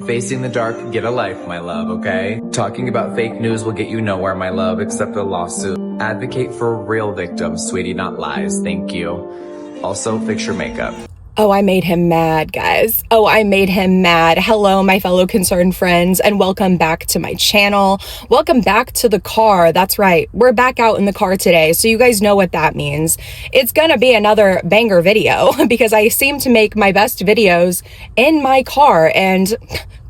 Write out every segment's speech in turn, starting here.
Facing the dark, get a life, my love, okay? Talking about fake news will get you nowhere, my love, except a lawsuit. Advocate for real victims, sweetie, not lies. Thank you. Also, fix your makeup. Oh, I made him mad, guys. Oh, I made him mad. Hello, my fellow concerned friends, and welcome back to my channel. Welcome back to the car. That's right. We're back out in the car today, so you guys know what that means. It's gonna be another banger video because I seem to make my best videos in my car, and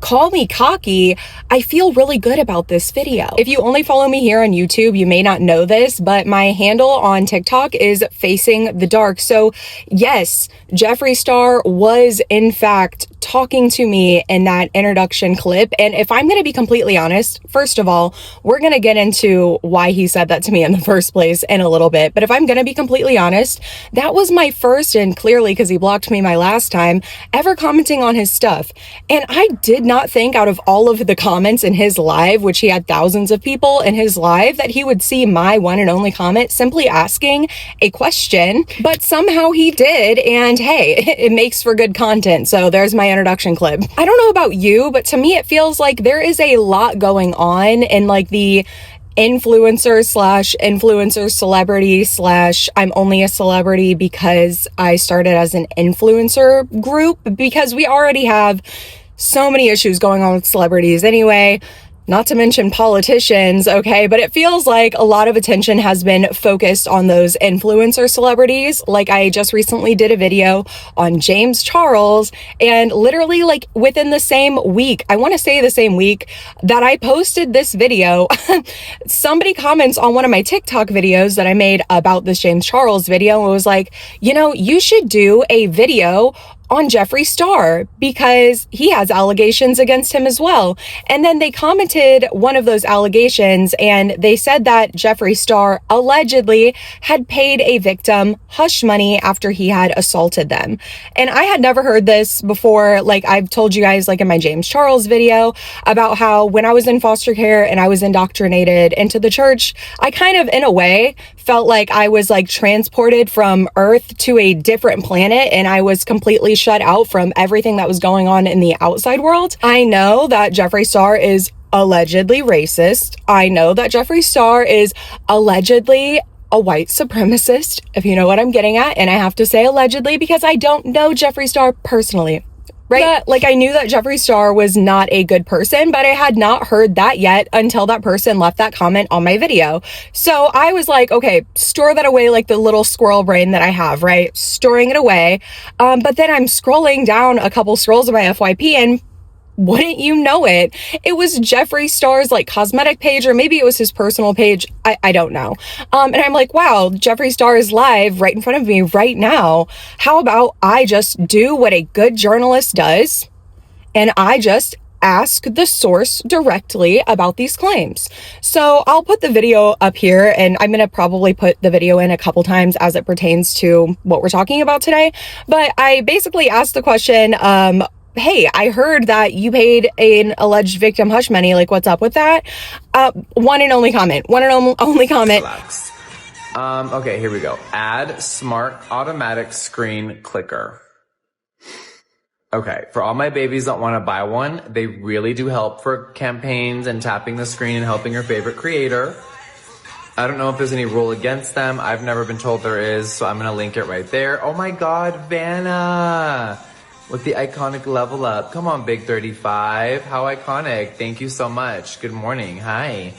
call me cocky, I feel really good about this video. If you only follow me here on YouTube, you may not know this, but my handle on TikTok is Facing the Dark. So yes, Jeffree Star was in fact talking to me in that introduction clip. And if I'm going to be completely honest, first of all, we're going to get into why he said that to me in the first place in a little bit. But if I'm going to be completely honest, that was my first, and clearly because he blocked me my last time, ever commenting on his stuff. And I did not think out of all of the comments in his live, which he had thousands of people in his live, that he would see my one and only comment simply asking a question, but somehow he did. And hey, it makes for good content. So there's my introduction clip. I don't know about you, but to me, it feels like there is a lot going on in like the influencer celebrity I'm only a celebrity because I started as an influencer group, because we already have so many issues going on with celebrities anyway, not to mention politicians, okay? But it feels like a lot of attention has been focused on those influencer celebrities. Like I just recently did a video on James Charles, and literally like within the same week, I want to say the same week that I posted this video, somebody comments on one of my TikTok videos that I made about this James Charles video and was like, you know, you should do a video on Jeffree Star because he has allegations against him as well. And then they commented one of those allegations, and they said that Jeffree Star allegedly had paid a victim hush money after he had assaulted them. And I had never heard this before. Like I've told you guys, like in my James Charles video, about how when I was in foster care and I was indoctrinated into the church, I kind of in a way felt like I was like transported from Earth to a different planet, and I was completely shut out from everything that was going on in the outside world. I know that Jeffree Star is allegedly racist. I know that Jeffree Star is allegedly a white supremacist, if you know what I'm getting at. And I have to say allegedly because I don't know Jeffree Star personally. Right? Like I knew that Jeffree Star was not a good person, but I had not heard that yet until that person left that comment on my video. So I was like, okay, store that away, like the little squirrel brain that I have, right? Storing it away. But then I'm scrolling down a couple scrolls of my FYP, and wouldn't you know it, it was Jeffree Star's like cosmetic page, or maybe it was his personal page. I don't know. And I'm like, wow, Jeffree Star is live right in front of me right now. How about I just do what a good journalist does, and I just ask the source directly about these claims. So I'll put the video up here, and I'm going to probably put the video in a couple times as it pertains to what we're talking about today. But I basically asked the question, hey, I heard that you paid an alleged victim hush money. Like, what's up with that? One and only comment. Relax. Okay, here we go. Add smart automatic screen clicker. Okay, for all my babies that want to buy one, they really do help for campaigns and tapping the screen and helping your favorite creator. I don't know if there's any rule against them. I've never been told there is, so I'm going to link it right there. Oh my God, Vanna! With the iconic level up. Come on, Big 35. How iconic. Thank you so much. Good morning. Hi.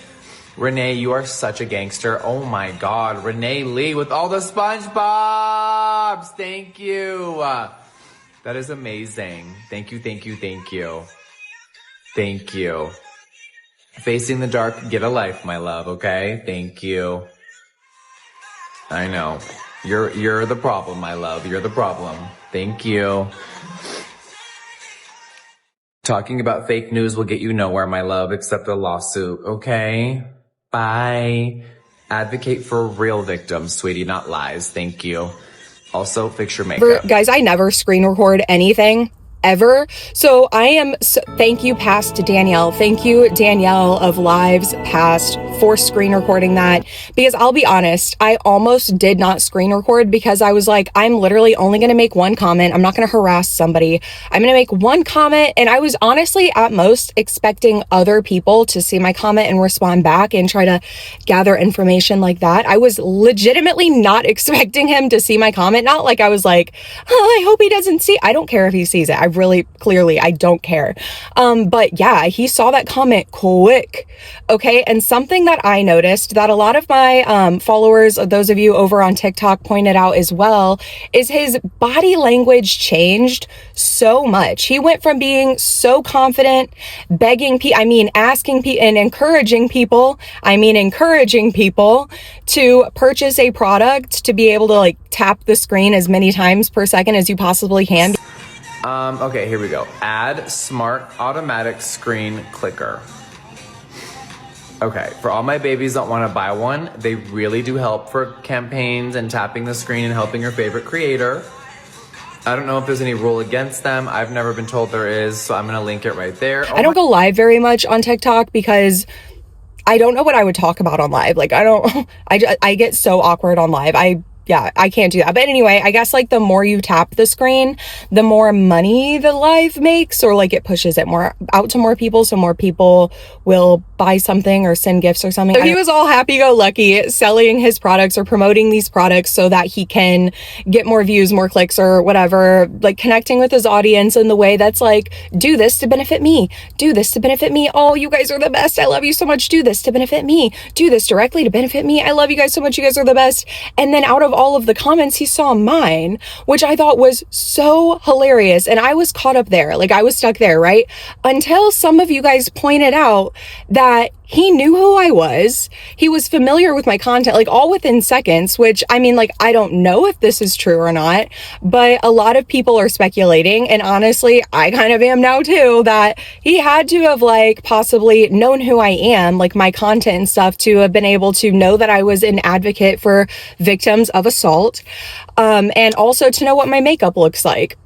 Renee, you are such a gangster. Oh my God. Renee Lee with all the SpongeBobs. Thank you. That is amazing. Thank you, thank you, thank you. Thank you. Facing the dark, get a life, my love, okay? Thank you. I know. You're the problem, my love. You're the problem. Thank you. Talking about fake news will get you nowhere, my love, except a lawsuit, okay? Bye. Advocate for real victims, sweetie, not lies. Thank you. Also, fix your makeup. Guys, I never screen record anything. Ever. So thank you, past Danielle. Thank you, Danielle of lives past for screen recording that, because I'll be honest, I almost did not screen record because I was like, I'm literally only going to make one comment. I'm not going to harass somebody. I'm going to make one comment. And I was honestly at most expecting other people to see my comment and respond back and try to gather information like that. I was legitimately not expecting him to see my comment. Not like I was like, oh, I hope he doesn't see. I don't care if he sees it. I really, clearly, I don't care. But yeah, he saw that comment quick. Okay. And something that I noticed that a lot of my followers, those of you over on TikTok, pointed out as well, is his body language changed so much. He went from being so confident, asking people and encouraging people to purchase a product, to be able to like tap the screen as many times per second as you possibly can. Okay, here we go. Add smart automatic screen clicker. Okay, for all my babies that want to buy one, they really do help for campaigns and tapping the screen and helping your favorite creator. I don't know if there's any rule against them. I've never been told there is, so I'm going to link it right there. I don't go live very much on TikTok because I don't know what I would talk about on live. Like, I get so awkward on live. I can't do that. But anyway, I guess like the more you tap the screen, the more money the live makes, or like it pushes it more out to more people. So more people will buy something or send gifts or something. So he was all happy-go-lucky selling his products or promoting these products so that he can get more views, more clicks or whatever, like connecting with his audience in the way that's like, do this to benefit me. Do this to benefit me. Oh, you guys are the best. I love you so much. Do this to benefit me. Do this directly to benefit me. I love you guys so much. You guys are the best. And then out of all of the comments, he saw mine, which I thought was so hilarious. And I was caught up there. Like I was stuck there, right? Until some of you guys pointed out that he knew who I was. He was familiar with my content, like all within seconds, which I mean, like, I don't know if this is true or not, but a lot of people are speculating. And honestly, I kind of am now too, that he had to have like possibly known who I am, like my content and stuff, to have been able to know that I was an advocate for victims of assault. And also to know what my makeup looks like.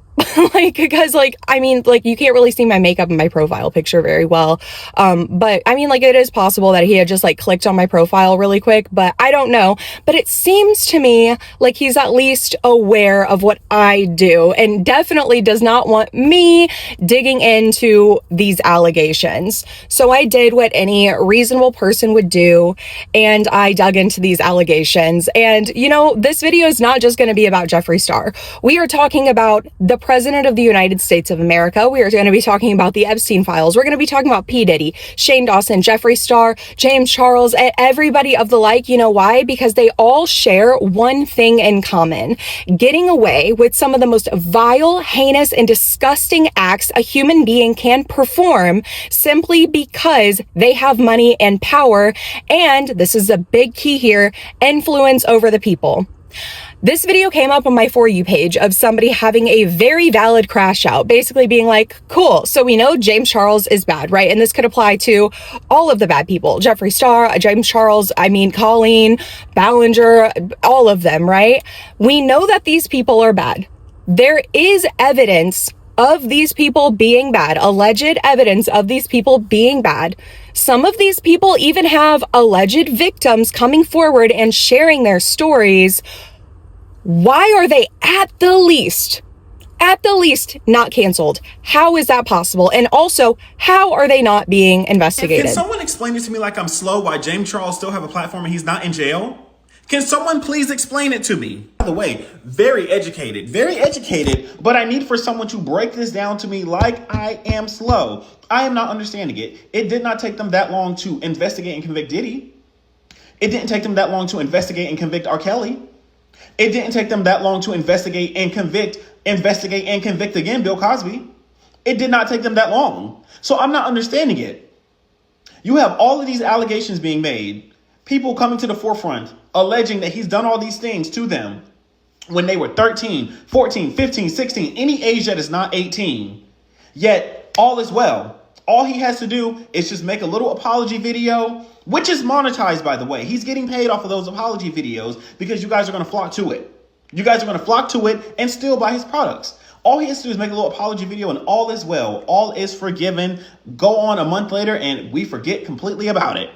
Like, because like, I mean, like you can't really see my makeup in my profile picture very well. But I mean, like it is possible that he had just like clicked on my profile really quick, but I don't know. But it seems to me like he's at least aware of what I do and definitely does not want me digging into these allegations. So I did what any reasonable person would do, and I dug into these allegations. And you know, this video is not just going to be about Jeffree Star. We are talking about the President of the United States of America. We are going to be talking about the Epstein files. We're going to be talking about P. Diddy, Shane Dawson, Jeffree Star, James Charles, and everybody of the like. You know why? Because they all share one thing in common: getting away with some of the most vile, heinous, and disgusting acts a human being can perform simply because they have money and power. And this is a big key here: influence over the people. This video came up on my For You page of somebody having a very valid crash out, basically being like, cool, so we know James Charles is bad, right? And this could apply to all of the bad people: Jeffree Star, James Charles, Colleen, Ballinger, all of them, right? We know that these people are bad. There is evidence of these people being bad, alleged evidence of these people being bad. Some of these people even have alleged victims coming forward and sharing their stories. Why are they at the least not canceled? How is that possible? And also, how are they not being investigated? Can someone explain it to me like I'm slow, why James Charles still have a platform and he's not in jail? Can someone please explain it to me? By the way, very educated, but I need for someone to break this down to me like I am slow. I am not understanding it. It did not take them that long to investigate and convict Diddy. It didn't take them that long to investigate and convict R. Kelly. It didn't take them that long to investigate and convict again Bill Cosby. It did not take them that long. So I'm not understanding it. You have all of these allegations being made, people coming to the forefront, alleging that he's done all these things to them when they were 13, 14, 15, 16, any age that is not 18. Yet all is well. All he has to do is just make a little apology video, which is monetized, by the way. He's getting paid off of those apology videos because you guys are going to flock to it. You guys are going to flock to it and still buy his products. All he has to do is make a little apology video and all is well. All is forgiven. Go on a month later and we forget completely about it.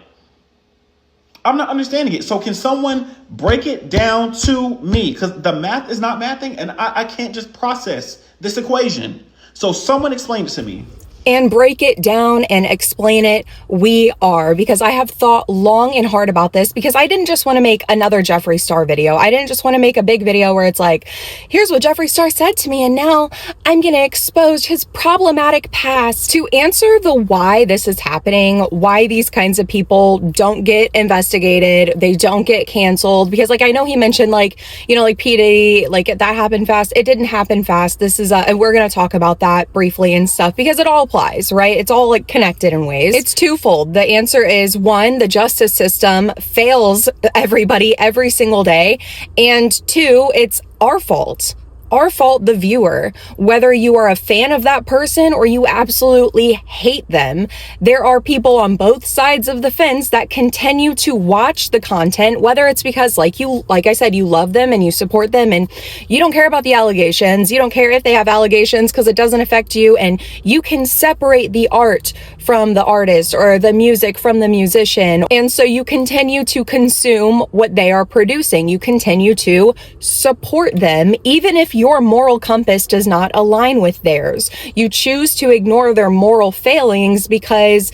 I'm not understanding it. So can someone break it down to me? Because the math is not mathing, and I can't just process this equation. So someone explain it to me. And break it down and explain it, we are, because I have thought long and hard about this, because I didn't just want to make another Jeffree Star video. I didn't just want to make a big video where it's like, here's what Jeffree Star said to me, and now I'm going to expose his problematic past. To answer the why this is happening, why these kinds of people don't get investigated, they don't get canceled, because like I know he mentioned like, you know, like P. Diddy, like that happened fast. It didn't happen fast. This is and we're going to talk about that briefly and stuff, because it all applies, right? It's all like connected in ways. It's twofold. The answer is, one, the justice system fails everybody every single day. And two, it's our fault. Our fault, the viewer, whether you are a fan of that person or you absolutely hate them. There are people on both sides of the fence that continue to watch the content, whether it's because like I said, you love them and you support them and you don't care about the allegations. You don't care if they have allegations because it doesn't affect you, and you can separate the art from the artist or the music from the musician. And so you continue to consume what they are producing. You continue to support them, even if your moral compass does not align with theirs. You choose to ignore their moral failings because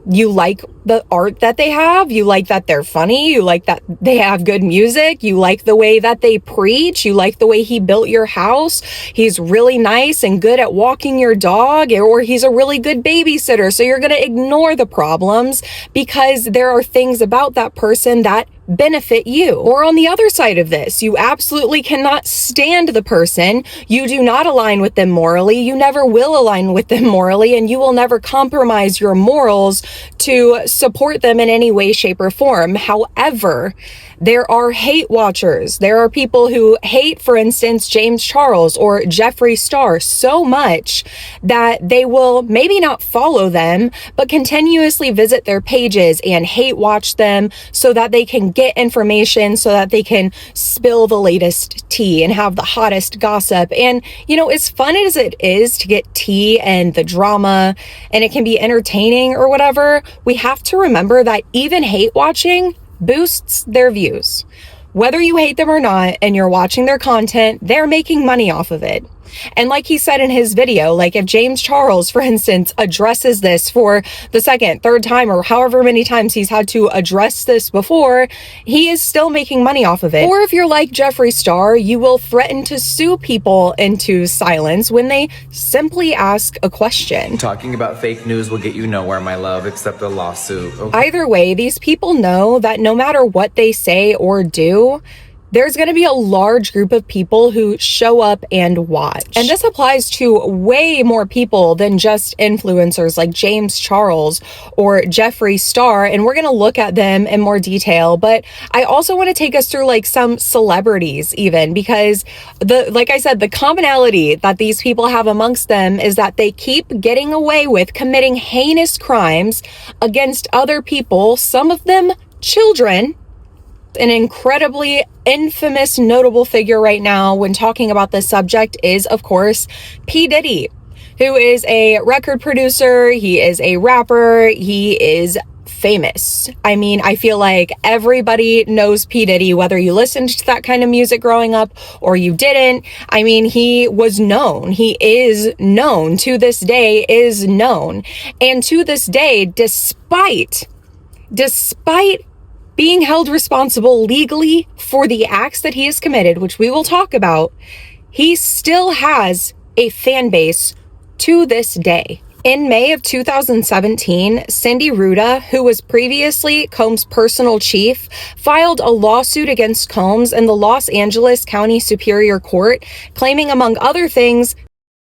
you like the art that they have, you like that they're funny, you like that they have good music, you like the way that they preach, you like the way he built your house, he's really nice and good at walking your dog, or he's a really good babysitter. So you're going to ignore the problems because there are things about that person that benefit you. Or on the other side of this, you absolutely cannot stand the person, you do not align with them morally, you never will align with them morally, and you will never compromise your morals to support them in any way, shape, or form. However, there are hate watchers. There are people who hate, for instance, James Charles or Jeffree Star so much that they will maybe not follow them, but continuously visit their pages and hate watch them so that they can get information, so that they can spill the latest tea and have the hottest gossip. And, you know, as fun as it is to get tea and the drama, and it can be entertaining or whatever, we have to remember that even hate watching boosts their views. Whether you hate them or not, and you're watching their content, they're making money off of it. And like he said in his video, like if James Charles, for instance, addresses this for the second, third time, or however many times he's had to address this before, he is still making money off of it. Or if you're like Jeffree Star, you will threaten to sue people into silence when they simply ask a question. Talking about fake news will get you nowhere, my love, except a lawsuit. Okay. Either way, these people know that no matter what they say or do, there's going to be a large group of people who show up and watch. And this applies to way more people than just influencers like James Charles or Jeffree Star. And we're going to look at them in more detail. But I also want to take us through like some celebrities even, because like I said, the commonality that these people have amongst them is that they keep getting away with committing heinous crimes against other people, some of them children. An incredibly infamous, notable figure right now when talking about this subject is, of course, P. Diddy, who is a record producer. He is a rapper. He is famous. I mean, I feel like everybody knows P. Diddy, whether you listened to that kind of music growing up or you didn't. I mean, he was known. He is known. To this day is known. And to this day, despite being held responsible legally for the acts that he has committed, which we will talk about, he still has a fan base to this day. In May of 2017, Cindy Ruda, who was previously Combs' personal chief, filed a lawsuit against Combs in the Los Angeles County Superior Court, claiming, among other things,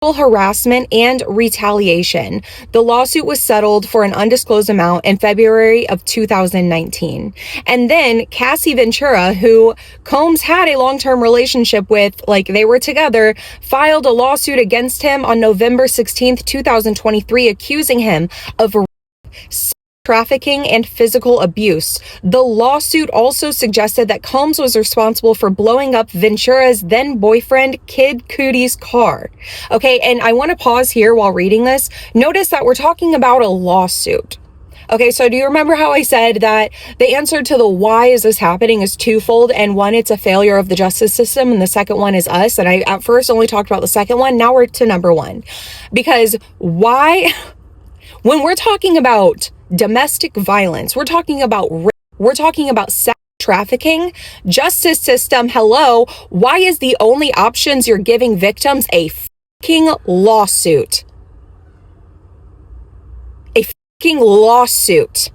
harassment and retaliation. The lawsuit was settled for an undisclosed amount in February of 2019. And then Cassie Ventura, who Combs had a long-term relationship with, like they were together, filed a lawsuit against him on November 16th, 2023, accusing him of trafficking and physical abuse. The lawsuit also suggested that Combs was responsible for blowing up Ventura's then boyfriend Kid Cudi's car. Okay, and I want to pause here while reading this. Notice that we're talking about a lawsuit. Okay, so do you remember how I said that the answer to the why is this happening is twofold, and one, it's a failure of the justice system, and the second one is us, and I at first only talked about the second one. Now we're to number one. Because why, when we're talking about domestic violence, we're talking about rape, we're talking about sex trafficking, justice system, hello, why is the only options you're giving victims a fucking lawsuit? A fucking lawsuit.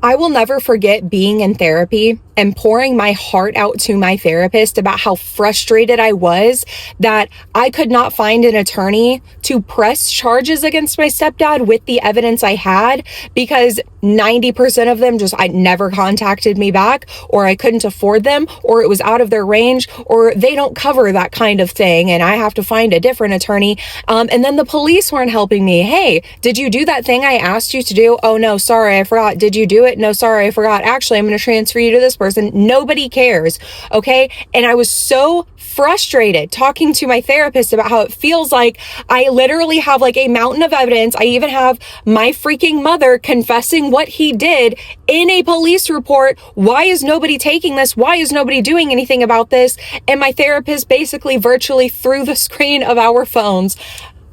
I will never forget being in therapy and pouring my heart out to my therapist about how frustrated I was that I could not find an attorney to press charges against my stepdad with the evidence I had, because 90% of them I never contacted me back, or I couldn't afford them, or it was out of their range, or they don't cover that kind of thing and I have to find a different attorney. And then the police weren't helping me. Hey, did you do that thing I asked you to do? Oh no, sorry, I forgot. Did you do it? No, sorry, I forgot. Actually, I'm going to transfer you to this person. Nobody cares. Okay. And I was so frustrated talking to my therapist about how it feels like I literally have like a mountain of evidence. I even have my freaking mother confessing what he did in a police report. Why is nobody taking this? Why is nobody doing anything about this? And my therapist basically virtually through the screen of our phones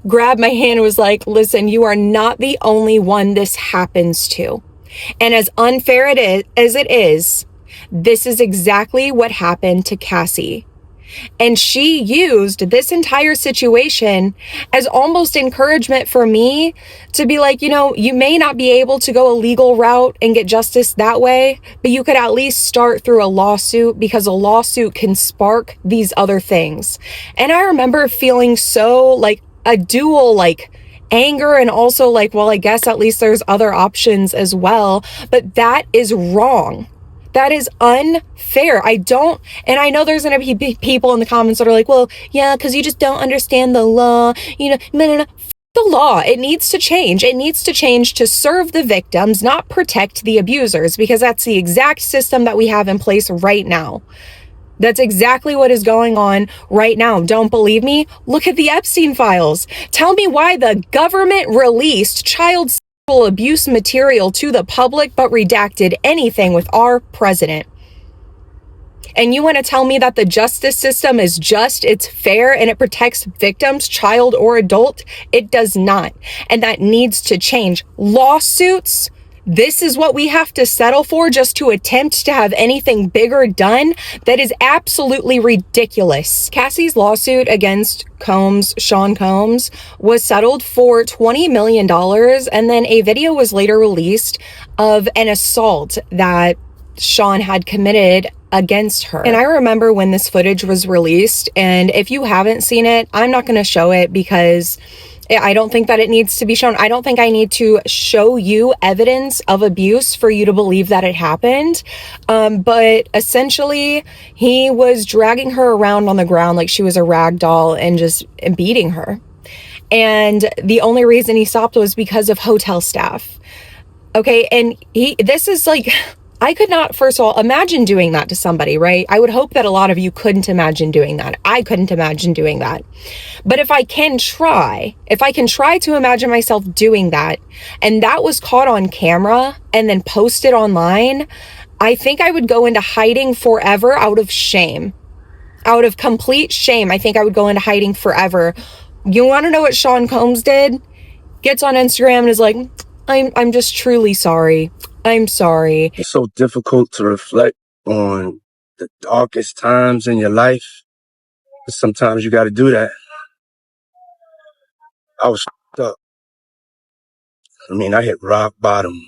grabbed my hand and was like, listen, you are not the only one this happens to. And as unfair as it is, this is exactly what happened to Cassie. And she used this entire situation as almost encouragement for me to be like, you may not be able to go a legal route and get justice that way, but you could at least start through a lawsuit, because a lawsuit can spark these other things. And I remember feeling so like a dual like anger and also like, well, I guess at least there's other options as well. But that is wrong. That is unfair. And I know there's going to be people in the comments that are like, well, yeah, because you just don't understand the law. No. The law, it needs to change. It needs to change to serve the victims, not protect the abusers, because that's the exact system that we have in place right now. That's exactly what is going on right now. Don't believe me? Look at the Epstein files. Tell me why the government released child sexual abuse material to the public but redacted anything with our president. And you want to tell me that the justice system is just, it's fair, and it protects victims, child or adult? It does not. And that needs to change. Lawsuits, this is what we have to settle for just to attempt to have anything bigger done? That is absolutely ridiculous. Cassie's lawsuit against Sean Combs, was settled for $20 million. And then a video was later released of an assault that Sean had committed against her. And I remember when this footage was released, and if you haven't seen it, I'm not going to show it because I don't think that it needs to be shown. I don't think I need to show you evidence of abuse for you to believe that it happened. But essentially, he was dragging her around on the ground like she was a rag doll and just beating her. And the only reason he stopped was because of hotel staff. Okay, and this is like, I could not, first of all, imagine doing that to somebody, right? I would hope that a lot of you couldn't imagine doing that. I couldn't imagine doing that. But if I can try to imagine myself doing that, and that was caught on camera and then posted online, I think I would go into hiding forever out of shame. Out of complete shame, I think I would go into hiding forever. You want to know what Sean Combs did? Gets on Instagram and is like, I'm just truly sorry. I'm sorry. It's so difficult to reflect on the darkest times in your life. But sometimes you got to do that. I was up. I hit rock bottom,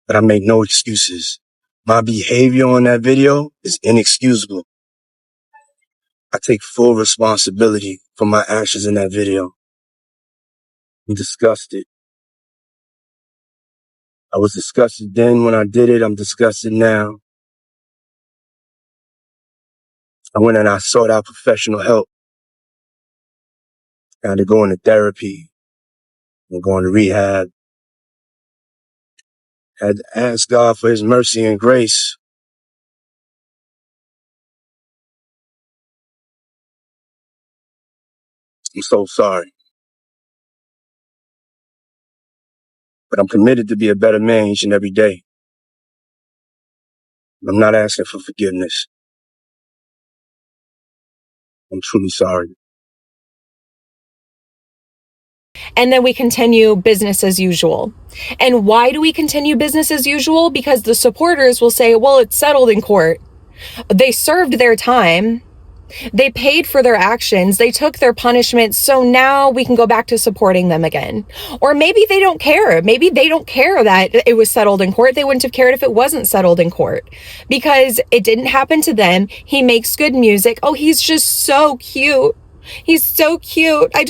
but I make no excuses. My behavior on that video is inexcusable. I take full responsibility for my actions in that video. I'm disgusted. I was disgusted then when I did it. I'm disgusted now. I went and I sought out professional help. I had to go into therapy and go into rehab. I had to ask God for his mercy and grace. I'm so sorry. but I'm committed to be a better man each and every day. I'm not asking for forgiveness. I'm truly sorry. And then we continue business as usual. And why do we continue business as usual? Because the supporters will say, well, it's settled in court. They served their time. They paid for their actions. They took their punishment. So now we can go back to supporting them again. Or maybe they don't care. Maybe they don't care that it was settled in court. They wouldn't have cared if it wasn't settled in court because it didn't happen to them. He makes good music. Oh, he's just so cute. He's so cute. I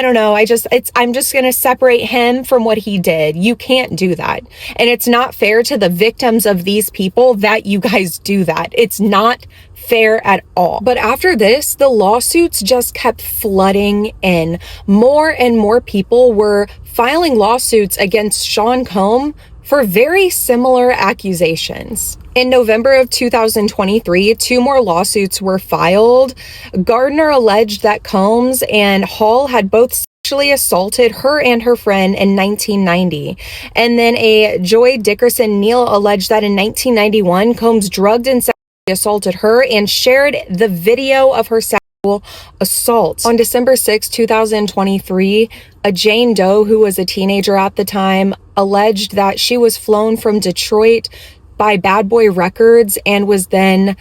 don't know. I'm just going to separate him from what he did. You can't do that. And it's not fair to the victims of these people that you guys do that. It's not fair at all. But after this, the lawsuits just kept flooding in. More and more people were filing lawsuits against Sean Combs for very similar accusations. In November of 2023, 2 more lawsuits were filed. Gardner alleged that Combs and Hall had both sexually assaulted her and her friend in 1990. And then a Joy Dickerson Neal alleged that in 1991, Combs drugged and sexually assaulted her and shared the video of her sexual assault. On December 6, 2023, a Jane Doe, who was a teenager at the time, alleged that she was flown from Detroit by Bad Boy Records and was then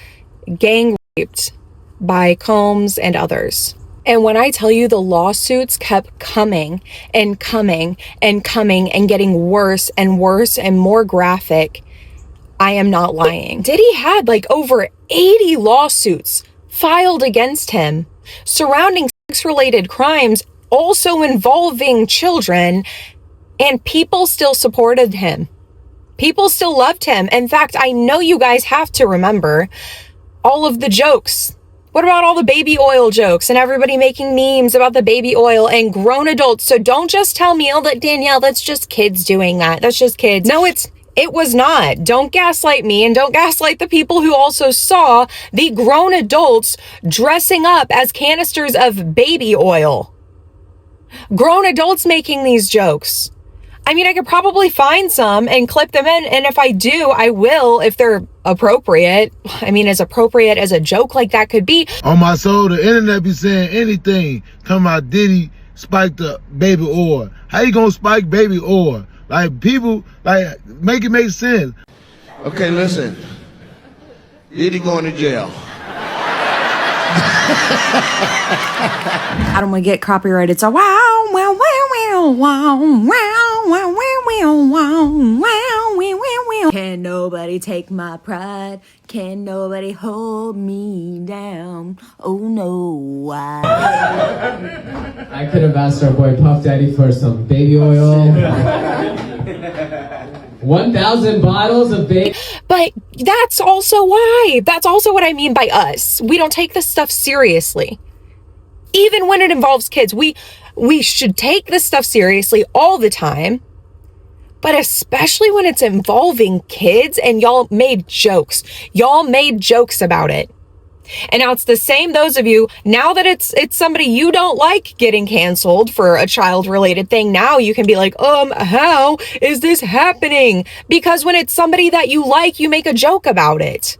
gang raped by Combs and others. And when I tell you the lawsuits kept coming and coming and coming and getting worse and worse and more graphic, I am not lying. Diddy had like over 80 lawsuits filed against him surrounding sex-related crimes, also involving children, and people still supported him. People still loved him. In fact, I know you guys have to remember all of the jokes. What about all the baby oil jokes and everybody making memes about the baby oil and grown adults? So don't just tell me, oh, that Danielle, that's just kids doing that. That's just kids. No, it was not. Don't gaslight me, and don't gaslight the people who also saw the grown adults dressing up as canisters of baby oil. Grown adults making these jokes. I mean, I could probably find some and clip them in, and if I do, I will if they're appropriate. I mean, as appropriate as a joke like that could be. On my soul, the internet be saying anything. Talking about Diddy spiked the baby oil. How you gonna spike baby oil? Like, people, like, make it make sense. Okay, listen. Diddy going to jail. I don't want to get copyrighted, so wow, wow, wow, wow, wow, wow, wow, wow, wow, wow, wow, wow. Can nobody take my pride? Can nobody hold me down? Oh no, I could have asked our boy Puff Daddy for some baby oil. 1,000 bottles of baby. But that's also why. That's also what I mean by us. We don't take this stuff seriously. Even when it involves kids, we should take this stuff seriously all the time. But especially when it's involving kids, and y'all made jokes. Y'all made jokes about it. And now it's the same, those of you, now that it's somebody you don't like getting canceled for a child-related thing, now you can be like, how is this happening? Because when it's somebody that you like, you make a joke about it.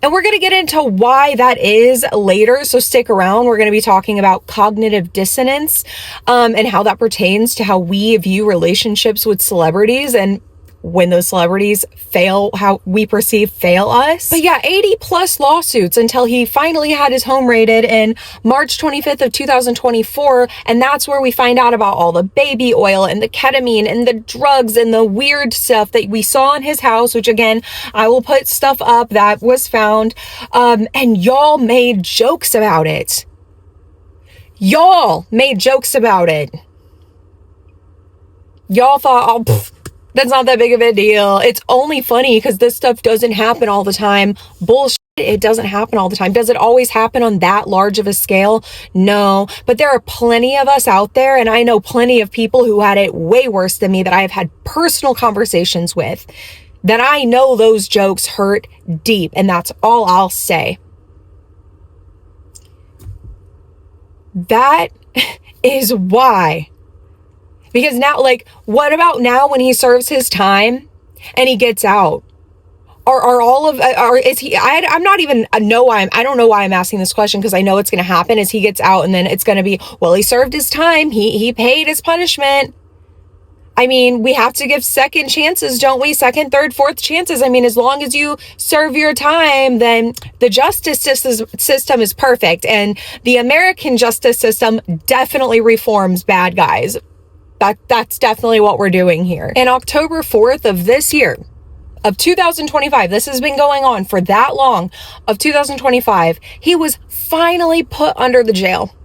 And we're going to get into why that is later, so stick around. We're going to be talking about cognitive dissonance, and how that pertains to how we view relationships with celebrities, and when those celebrities fail, how we perceive fail us. But yeah, 80 plus lawsuits until he finally had his home raided in March 25th of 2024. And that's where we find out about all the baby oil and the ketamine and the drugs and the weird stuff that we saw in his house, which again, I will put stuff up that was found. And y'all made jokes about it. Y'all made jokes about it. Y'all thought, that's not that big of a deal. It's only funny because this stuff doesn't happen all the time. Bullshit. It doesn't happen all the time. Does it always happen on that large of a scale? No. But there are plenty of us out there, and I know plenty of people who had it way worse than me that I have had personal conversations with, that I know those jokes hurt deep, and that's all I'll say. That is why Because now, like, what about now when he serves his time and he gets out? Are all of, is he, I'm not even, I don't know why I'm asking this question, because I know it's going to happen as he gets out, and then it's going to be, well, he served his time. He paid his punishment. I mean, we have to give second chances, don't we? Second, third, fourth chances. I mean, as long as you serve your time, then the justice system is perfect. And the American justice system definitely reforms bad guys. That's definitely what we're doing here. And October 4th of this year, of 2025, this has been going on for that long, of 2025, he was finally put under the jail.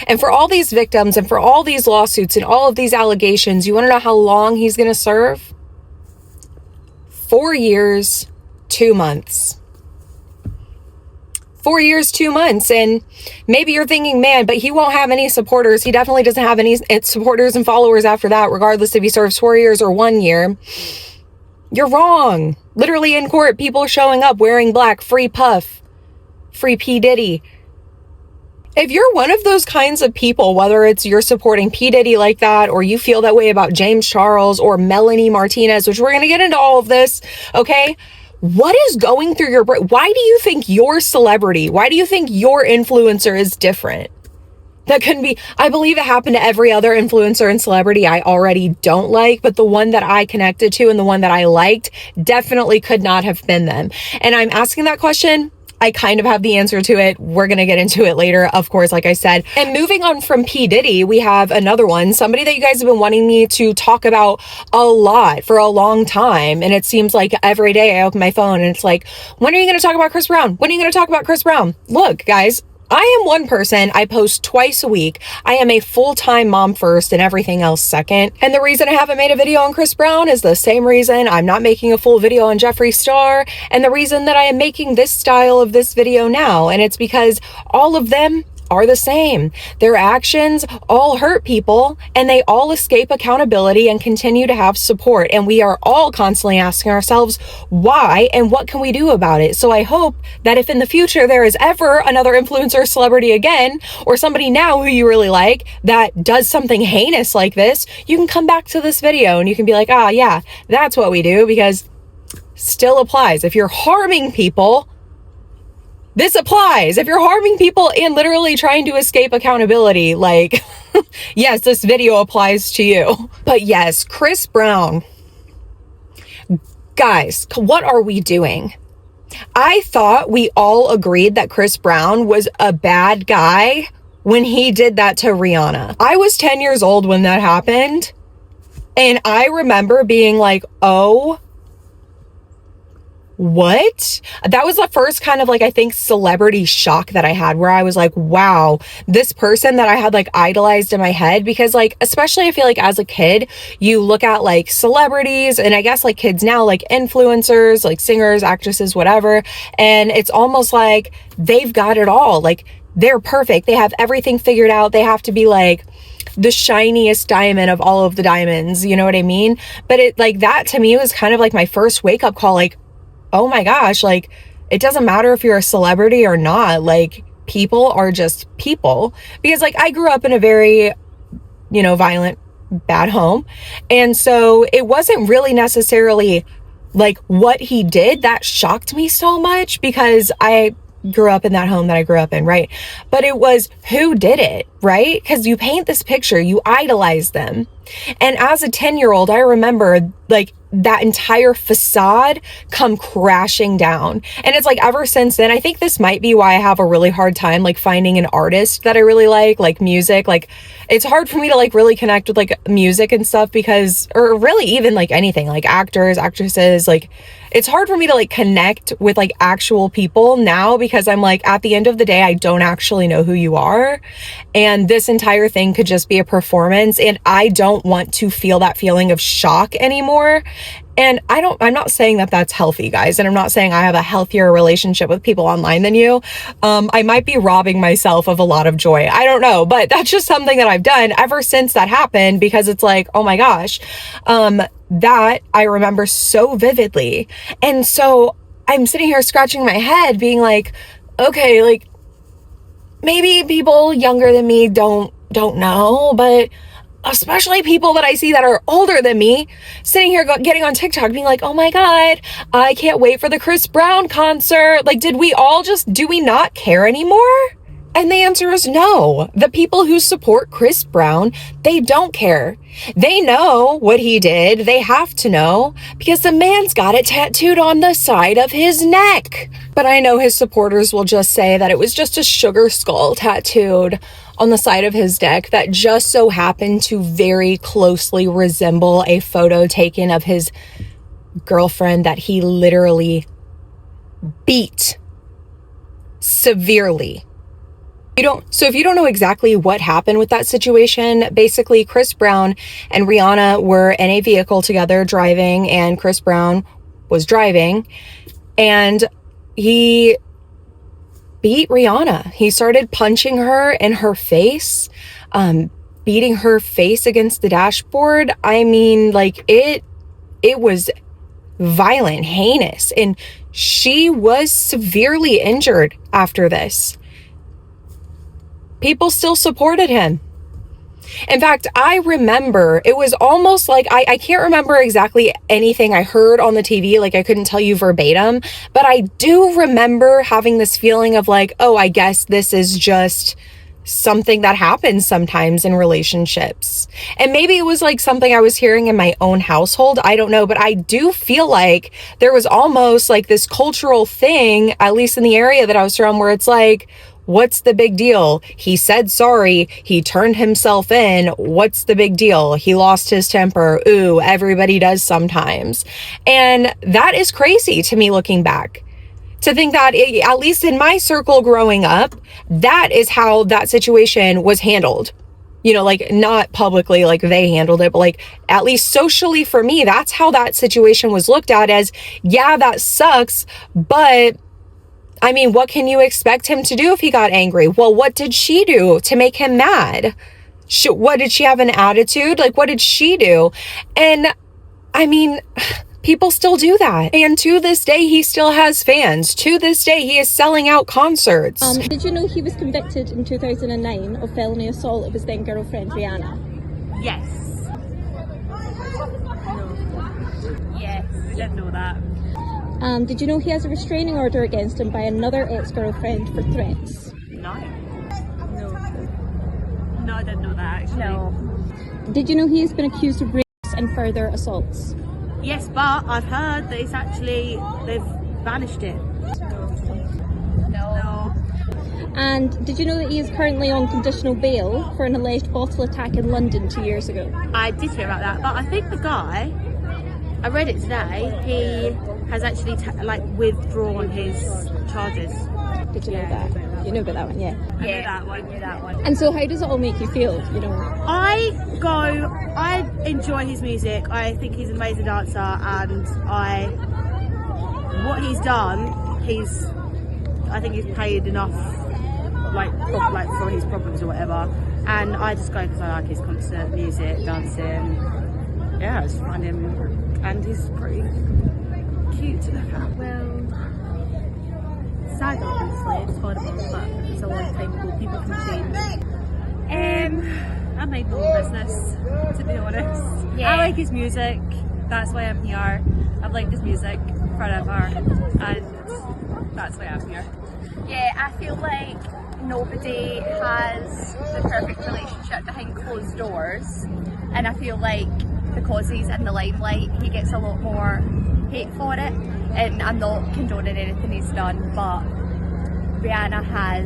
And for all these victims and for all these lawsuits and all of these allegations, you want to know how long he's going to serve? 4 years, 2 months. 4 years, 2 months. And maybe you're thinking, man, but he won't have any supporters. He definitely doesn't have any supporters and followers after that, regardless if he serves 4 years or 1 year. You're wrong. Literally in court, people showing up wearing black, free Puff, free P. Diddy. If you're one of those kinds of people, whether it's you're supporting P. Diddy like that, or you feel that way about James Charles or Melanie Martinez, which we're going to get into all of this, okay? What is going through your brain? Why do you think your celebrity, why do you think your influencer is different? That couldn't be, I believe it happened to every other influencer and celebrity I already don't like, but the one that I connected to and the one that I liked definitely could not have been them. And I'm asking that question. I kind of have the answer to it. We're going to get into it later, of course, like I said. And moving on from P. Diddy, we have another one, somebody that you guys have been wanting me to talk about a lot for a long time. And it seems like every day I open my phone and it's like, when are you going to talk about Chris Brown? When are you going to talk about Chris Brown? Look, guys, I am one person. I post twice a week. I am a full-time mom first and everything else second. And the reason I haven't made a video on Chris Brown is the same reason I'm not making a full video on Jeffree Star, and the reason that I am making this style of this video now. And it's because all of them are the same. Their actions all hurt people, and they all escape accountability and continue to have support. And we are all constantly asking ourselves why and what can we do about it. So I hope that if in the future there is ever another influencer celebrity again, or somebody now who you really like that does something heinous like this, you can come back to this video and you can be like, ah, yeah, that's what we do, because still applies. If you're harming people, this applies. If you're harming people and literally trying to escape accountability, like, yes, this video applies to you. But yes, Chris Brown. Guys, what are we doing? I thought we all agreed that Chris Brown was a bad guy when he did that to Rihanna. I was 10 years old when that happened. And I remember being like, oh, what? That was the first kind of like, I think, celebrity shock that I had, where I was like, wow, this person that I had like idolized in my head. Because like, especially I feel like as a kid, you look at like celebrities, and I guess like kids now, like influencers, like singers, actresses, whatever. And it's almost like they've got it all. Like they're perfect. They have everything figured out. They have to be like the shiniest diamond of all of the diamonds. You know what I mean? But it like that to me was kind of like my first wake up call. Like, oh my gosh, like, it doesn't matter if you're a celebrity or not. Like, people are just people. Because, like, I grew up in a very, you know, violent, bad home. And so it wasn't really necessarily, like, what he did that shocked me so much, because I grew up in that home that I grew up in, right? But it was who did it, right? Because you paint this picture, you idolize them. And as a 10-year-old, I remember, like, that entire facade come crashing down. And it's like ever since then, I think this might be why I have a really hard time like finding an artist that I really like music. Like it's hard for me to like really connect with like music and stuff, because, or really even like anything, like actors, actresses, like it's hard for me to like connect with like actual people now, because I'm like, at the end of the day, I don't actually know who you are. And this entire thing could just be a performance. And I don't want to feel that feeling of shock anymore. And I'm not saying that that's healthy, guys. And I'm not saying I have a healthier relationship with people online than you. I might be robbing myself of a lot of joy. I don't know, but that's just something that I've done ever since that happened, because it's like, oh my gosh, that I remember so vividly. And so I'm sitting here scratching my head being like, okay, like maybe people younger than me don't know, but especially people that I see that are older than me, sitting here getting on TikTok being like, oh my God, I can't wait for the Chris Brown concert. Like, do we not care anymore? And the answer is no. The people who support Chris Brown, they don't care. They know what he did. They have to know because the man's got it tattooed on the side of his neck. But I know his supporters will just say that it was just a sugar skull tattooed on the side of his neck that just so happened to very closely resemble a photo taken of his girlfriend that he literally beat severely. So if you don't know exactly what happened with that situation, basically Chris Brown and Rihanna were in a vehicle together driving, and Chris Brown was driving, and he beat Rihanna. He started punching her in her face, beating her face against the dashboard. I mean, like, it was violent, heinous, and she was severely injured after this. People still supported him. In fact, I remember it was almost like, I can't remember exactly anything I heard on the TV, like I couldn't tell you verbatim, but I do remember having this feeling of like, oh, I guess this is just something that happens sometimes in relationships. And maybe it was like something I was hearing in my own household. I don't know, but I do feel like there was almost like this cultural thing, at least in the area that I was from, where it's like, what's the big deal? He said sorry. He turned himself in. What's the big deal? He lost his temper. Ooh, everybody does sometimes. And that is crazy to me looking back. To think that, at least in my circle growing up, that is how that situation was handled. You know, like, not publicly like they handled it, but like at least socially for me, that's how that situation was looked at as, yeah, that sucks, but I mean, what can you expect him to do if he got angry? Well, what did she do to make him mad? What did she have an attitude? Like, what did she do? And I mean, people still do that. And to this day, he still has fans. To this day, he is selling out concerts. Did you know he was convicted in 2009 of felony assault of his then girlfriend, Rihanna? Yes. No. Yes. I didn't know that. Did you know he has a restraining order against him by another ex-girlfriend for threats? No. No, I didn't know that actually. No. Did you know he has been accused of rapes and further assaults? Yes, but I've heard that it's actually, they've banished it. No. And did you know that he is currently on conditional bail for an alleged bottle attack in London 2 years ago? I did hear about that, but I think the guy, I read it today, he has actually withdrawn his charges. Did you know that? You know about that one, yeah? Yeah, I knew that one. And so how does it all make you feel, you know? I enjoy his music. I think he's an amazing dancer, and what he's done, I think he's paid enough, for his problems or whatever. And I just go because I like his concert music, dancing. Yeah, I just find him, and he's pretty cute to look at. Well, sad obviously, it's horrible, but it's a one thing cool people can change. I mind my own business, to be honest. Yeah. I like his music, that's why I'm here. I've liked his music forever, and that's why I'm here. Yeah, I feel like nobody has the perfect relationship behind closed doors, and I feel like because he's in the limelight, he gets a lot more hate for it, and I'm not condoning anything he's done, but Rihanna has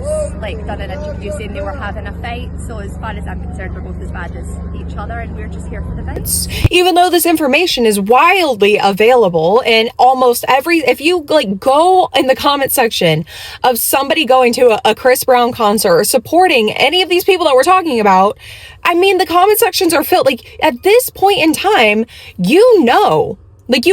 done an interview saying they were having a fight, so as far as I'm concerned, we're both as bad as each other, and we're just here for the fights. Even though this information is wildly available in almost if you go in the comment section of somebody going to a Chris Brown concert or supporting any of these people that we're talking about, I mean, the comment sections are filled. At this point in time, you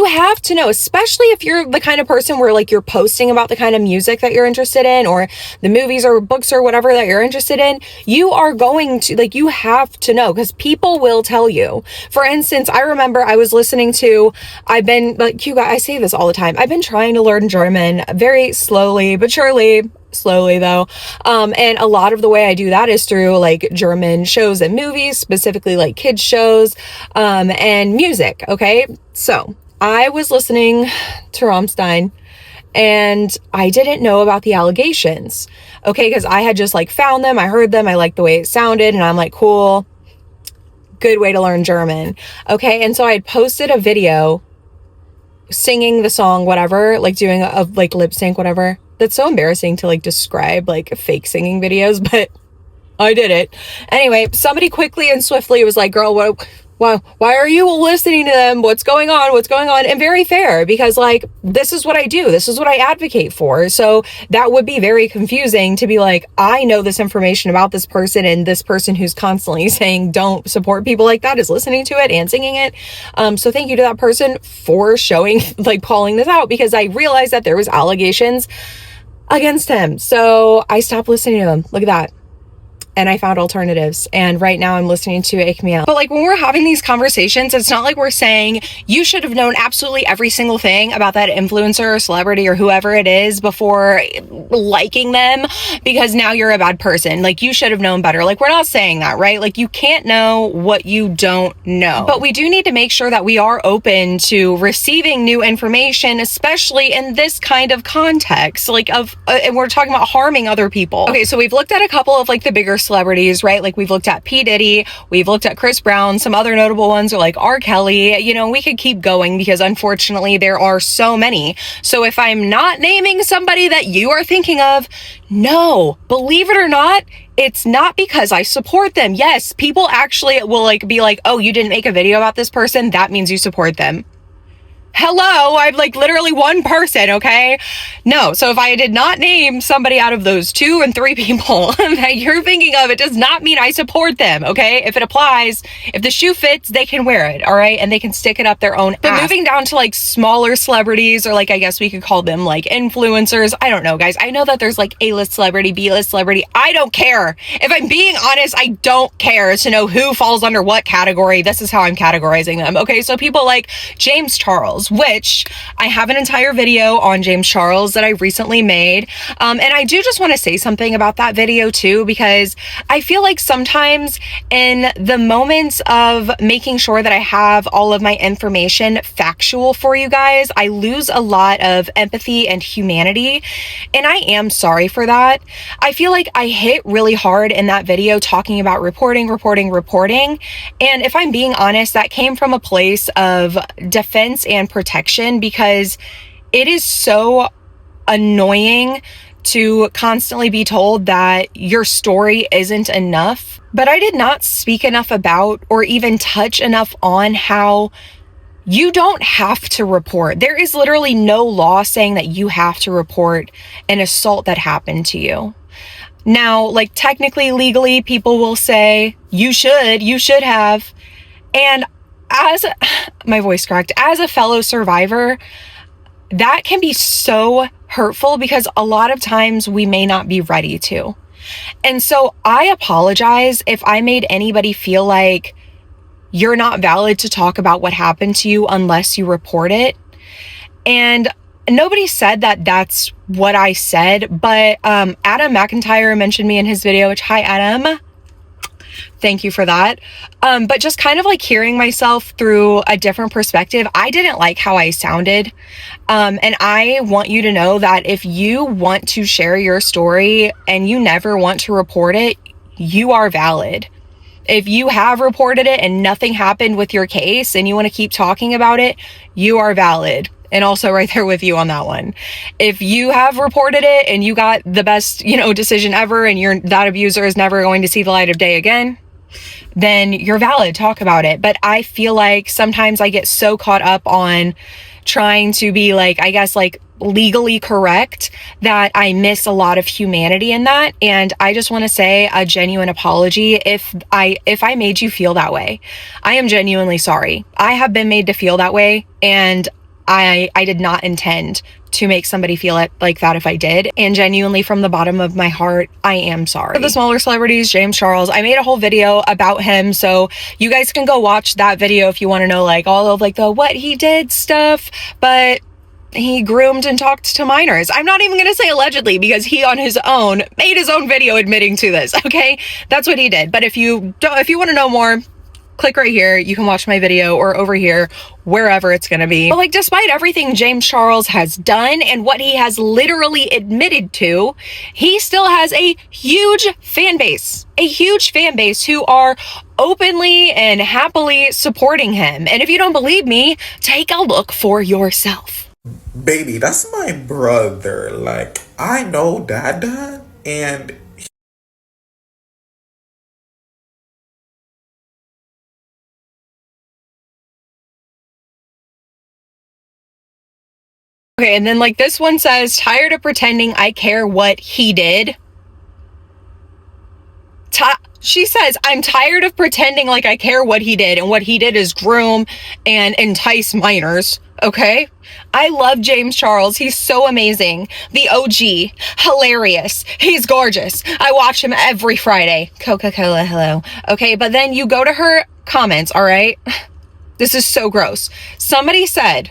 have to know, especially if you're the kind of person where you're posting about the kind of music that you're interested in, or the movies or books or whatever that you're interested in, you are going to, you have to know, because people will tell you. For instance, I remember I was listening to, I've been, I say this all the time, I've been trying to learn German very slowly but surely. slowly though. And a lot of the way I do that is through like German shows and movies, specifically like kids shows, and music. Okay. So I was listening to Rammstein and I didn't know about the allegations. Okay. Cause I had just like found them. I heard them. I liked the way it sounded and I'm like, cool, good way to learn German. Okay. And so I had posted a video singing the song, whatever, like doing a like lip sync, whatever. That's so embarrassing to like describe like fake singing videos, but I did it. Anyway, somebody quickly and swiftly was like, girl, why are you listening to them? What's going on? What's going on? And very fair, because like, this is what I do. This is what I advocate for. So that would be very confusing to be like, I know this information about this person and this person who's constantly saying don't support people like that is listening to it and singing it. So thank you to that person for showing, like calling this out, because I realized that there was allegations against him. So I stopped listening to him. Look at that. And I found alternatives. And right now I'm listening to Ikmiel. But like when we're having these conversations, it's not like we're saying you should have known absolutely every single thing about that influencer or celebrity or whoever it is before liking them because now you're a bad person. Like you should have known better. Like we're not saying that, right? Like you can't know what you don't know. But we do need to make sure that we are open to receiving new information, especially in this kind of context, like and we're talking about harming other people. Okay, so we've looked at a couple of like the bigger celebrities, right? Like we've looked at P. Diddy, we've looked at Chris Brown, some other notable ones are like R. Kelly. You know, we could keep going because unfortunately there are so many. So if I'm not naming somebody that you are thinking of, no, believe it or not, it's not because I support them. Yes, people actually will like be like, oh, you didn't make a video about this person, that means you support them. Hello, I'm like literally one person, okay? No, so if I did not name somebody out of those 2 and 3 people that you're thinking of, it does not mean I support them, okay? If it applies, if the shoe fits, they can wear it, all right? And they can stick it up their own ass. But moving down to like smaller celebrities, or like I guess we could call them like influencers. I don't know, guys. I know that there's like A-list celebrity, B-list celebrity. I don't care. If I'm being honest, I don't care to know who falls under what category. This is how I'm categorizing them, okay? So people like James Charles, which I have an entire video on James Charles that I recently made. And I do just want to say something about that video too, because I feel like sometimes in the moments of making sure that I have all of my information factual for you guys, I lose a lot of empathy and humanity. And I am sorry for that. I feel like I hit really hard in that video talking about reporting. And if I'm being honest, that came from a place of defense and protection, because it is so annoying to constantly be told that your story isn't enough. But I did not speak enough about or even touch enough on how you don't have to report. There is literally no law saying that you have to report an assault that happened to you. Now, like technically, legally, people will say you should have. And my voice cracked, as a fellow survivor, that can be so hurtful because a lot of times we may not be ready to. And so I apologize if I made anybody feel like you're not valid to talk about what happened to you unless you report it. And nobody said that that's what I said, but Adam McIntyre mentioned me in his video, which, hi Adam. Thank you for that. But just kind of like hearing myself through a different perspective, I didn't like how I sounded. And I want you to know that if you want to share your story and you never want to report it, you are valid. If you have reported it and nothing happened with your case and you want to keep talking about it, you are valid. And also right there with you on that one. If you have reported it and you got the best, decision ever and that abuser is never going to see the light of day again, then you're valid. Talk about it. But I feel like sometimes I get so caught up on trying to be like, I guess like legally correct, that I miss a lot of humanity in that. And I just want to say a genuine apology if I made you feel that way. I am genuinely sorry. I have been made to feel that way, and I did not intend to make somebody feel it like that if I did. And genuinely from the bottom of my heart, I am sorry. For the smaller celebrities, James Charles, I made a whole video about him. So you guys can go watch that video if you want to know like all of like the what he did stuff. But he groomed and talked to minors. I'm not even going to say allegedly, because he on his own made his own video admitting to this. Okay, that's what he did. But if you want to know more, click right here. You can watch my video, or over here, wherever it's gonna be. But like, despite everything James Charles has done and what he has literally admitted to, he still has a huge fan base who are openly and happily supporting him. And if you don't believe me, take a look for yourself. Baby, that's my brother. Like, I know Dada, and okay, and then like this one says, tired of pretending I care what he did. She says, I'm tired of pretending like I care what he did, and what he did is groom and entice minors. Okay, I love James Charles. He's so amazing. The OG, hilarious. He's gorgeous. I watch him every Friday. Coca-Cola, hello. Okay, but then you go to her comments, all right? This is so gross. Somebody said,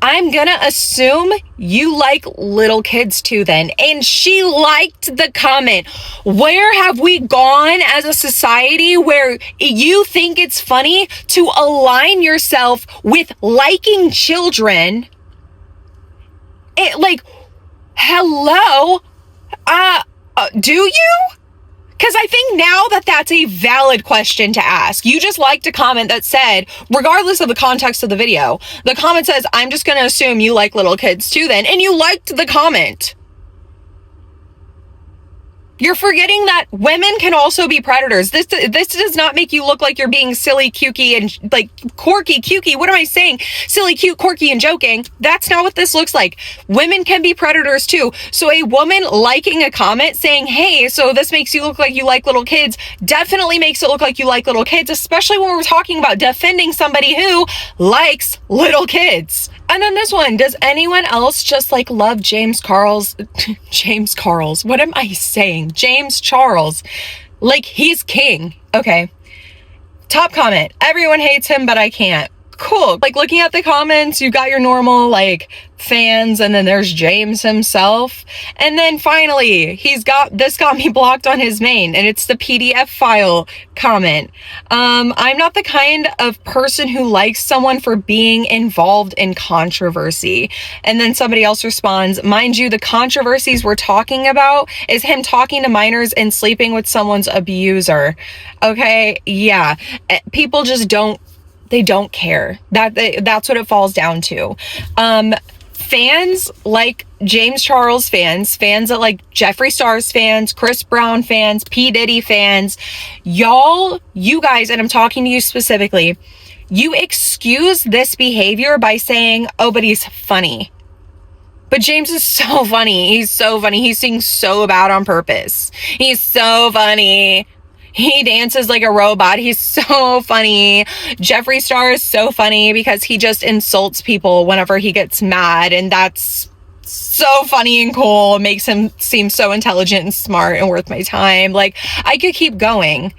I'm gonna assume you like little kids too then. And she liked the comment. Where have we gone as a society where you think it's funny to align yourself with liking children? Like, hello? Do you? Because I think now that's a valid question to ask. You just liked a comment that said, regardless of the context of the video, the comment says, I'm just going to assume you like little kids too then. And you liked the comment. You're forgetting that women can also be predators. This does not make you look like you're being silly, cukey, and like quirky, cukey. What am I saying? Silly, cute, quirky, and joking. That's not what this looks like. Women can be predators too. So a woman liking a comment saying, hey, so this makes you look like you like little kids, definitely makes it look like you like little kids, especially when we're talking about defending somebody who likes little kids. And then this one, does anyone else just like love James Charles? James Charles. What am I saying? James Charles. Like, he's king. Okay. Top comment. Everyone hates him, but I can't. Cool. Like, looking at the comments, you got your normal like fans, and then there's James himself, and then finally this got me blocked on his main, and it's the PDF file comment. I'm not the kind of person who likes someone for being involved in controversy. And then somebody else responds, mind you, the controversies we're talking about is him talking to minors and sleeping with someone's abuser. Okay, yeah, people just don't care. That's what it falls down to. Fans like James Charles fans that like Jeffree Star's fans, Chris Brown fans, P. Diddy fans, you guys, and I'm talking to you specifically, you excuse this behavior by saying, oh, but he's funny. But James is so funny. He's so funny. He sings so bad on purpose. He's so funny. He dances like a robot. He's so funny. Jeffree Star is so funny because he just insults people whenever he gets mad. And that's so funny and cool. It makes him seem so intelligent and smart and worth my time. Like, I could keep going.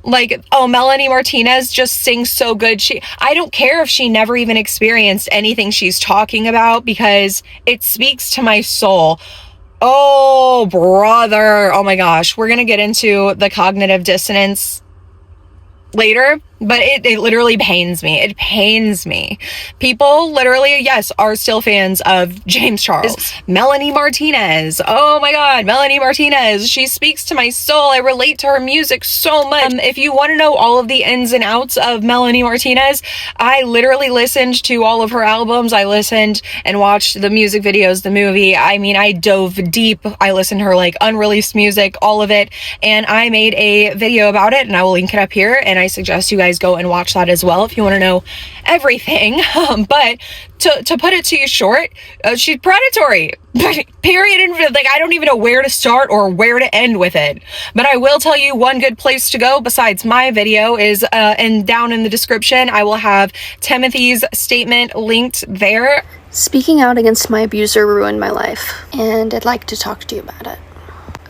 Like, oh, Melanie Martinez just sings so good. I don't care if she never even experienced anything she's talking about, because it speaks to my soul. Oh, brother. Oh my gosh. We're going to get into the cognitive dissonance later, but it literally pains me. It pains me. People literally, yes, are still fans of James Charles. Melanie Martinez. Oh my God, Melanie Martinez. She speaks to my soul. I relate to her music so much. If you want to know all of the ins and outs of Melanie Martinez, I literally listened to all of her albums. I listened and watched the music videos, the movie. I mean, I dove deep. I listened to her like unreleased music, all of it. And I made a video about it, and I will link it up here. And I suggest you guys go and watch that as well if you want to know everything. But to put it to you short, she's predatory. Period. And like, I don't even know where to start or where to end with it. But I will tell you one good place to go besides my video is and down in the description, I will have Timothy's statement linked there. Speaking out against my abuser ruined my life, and I'd like to talk to you about it.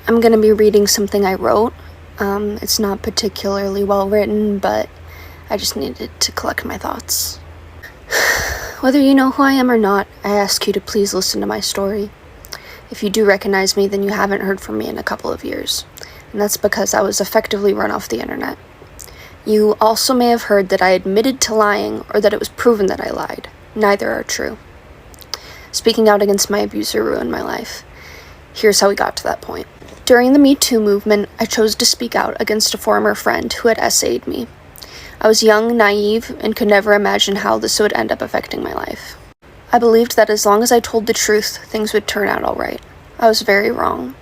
I'm going to be reading something I wrote. It's not particularly well written, but I just needed to collect my thoughts. Whether you know who I am or not, I ask you to please listen to my story. If you do recognize me, then you haven't heard from me in a couple of years, and that's because I was effectively run off the internet. You also may have heard that I admitted to lying or that it was proven that I lied. Neither are true. Speaking out against my abuser ruined my life. Here's how we got to that point. During the Me Too movement, I chose to speak out against a former friend who had essayed me. I was young, naive, and could never imagine how this would end up affecting my life. I believed that as long as I told the truth, things would turn out all right. I was very wrong.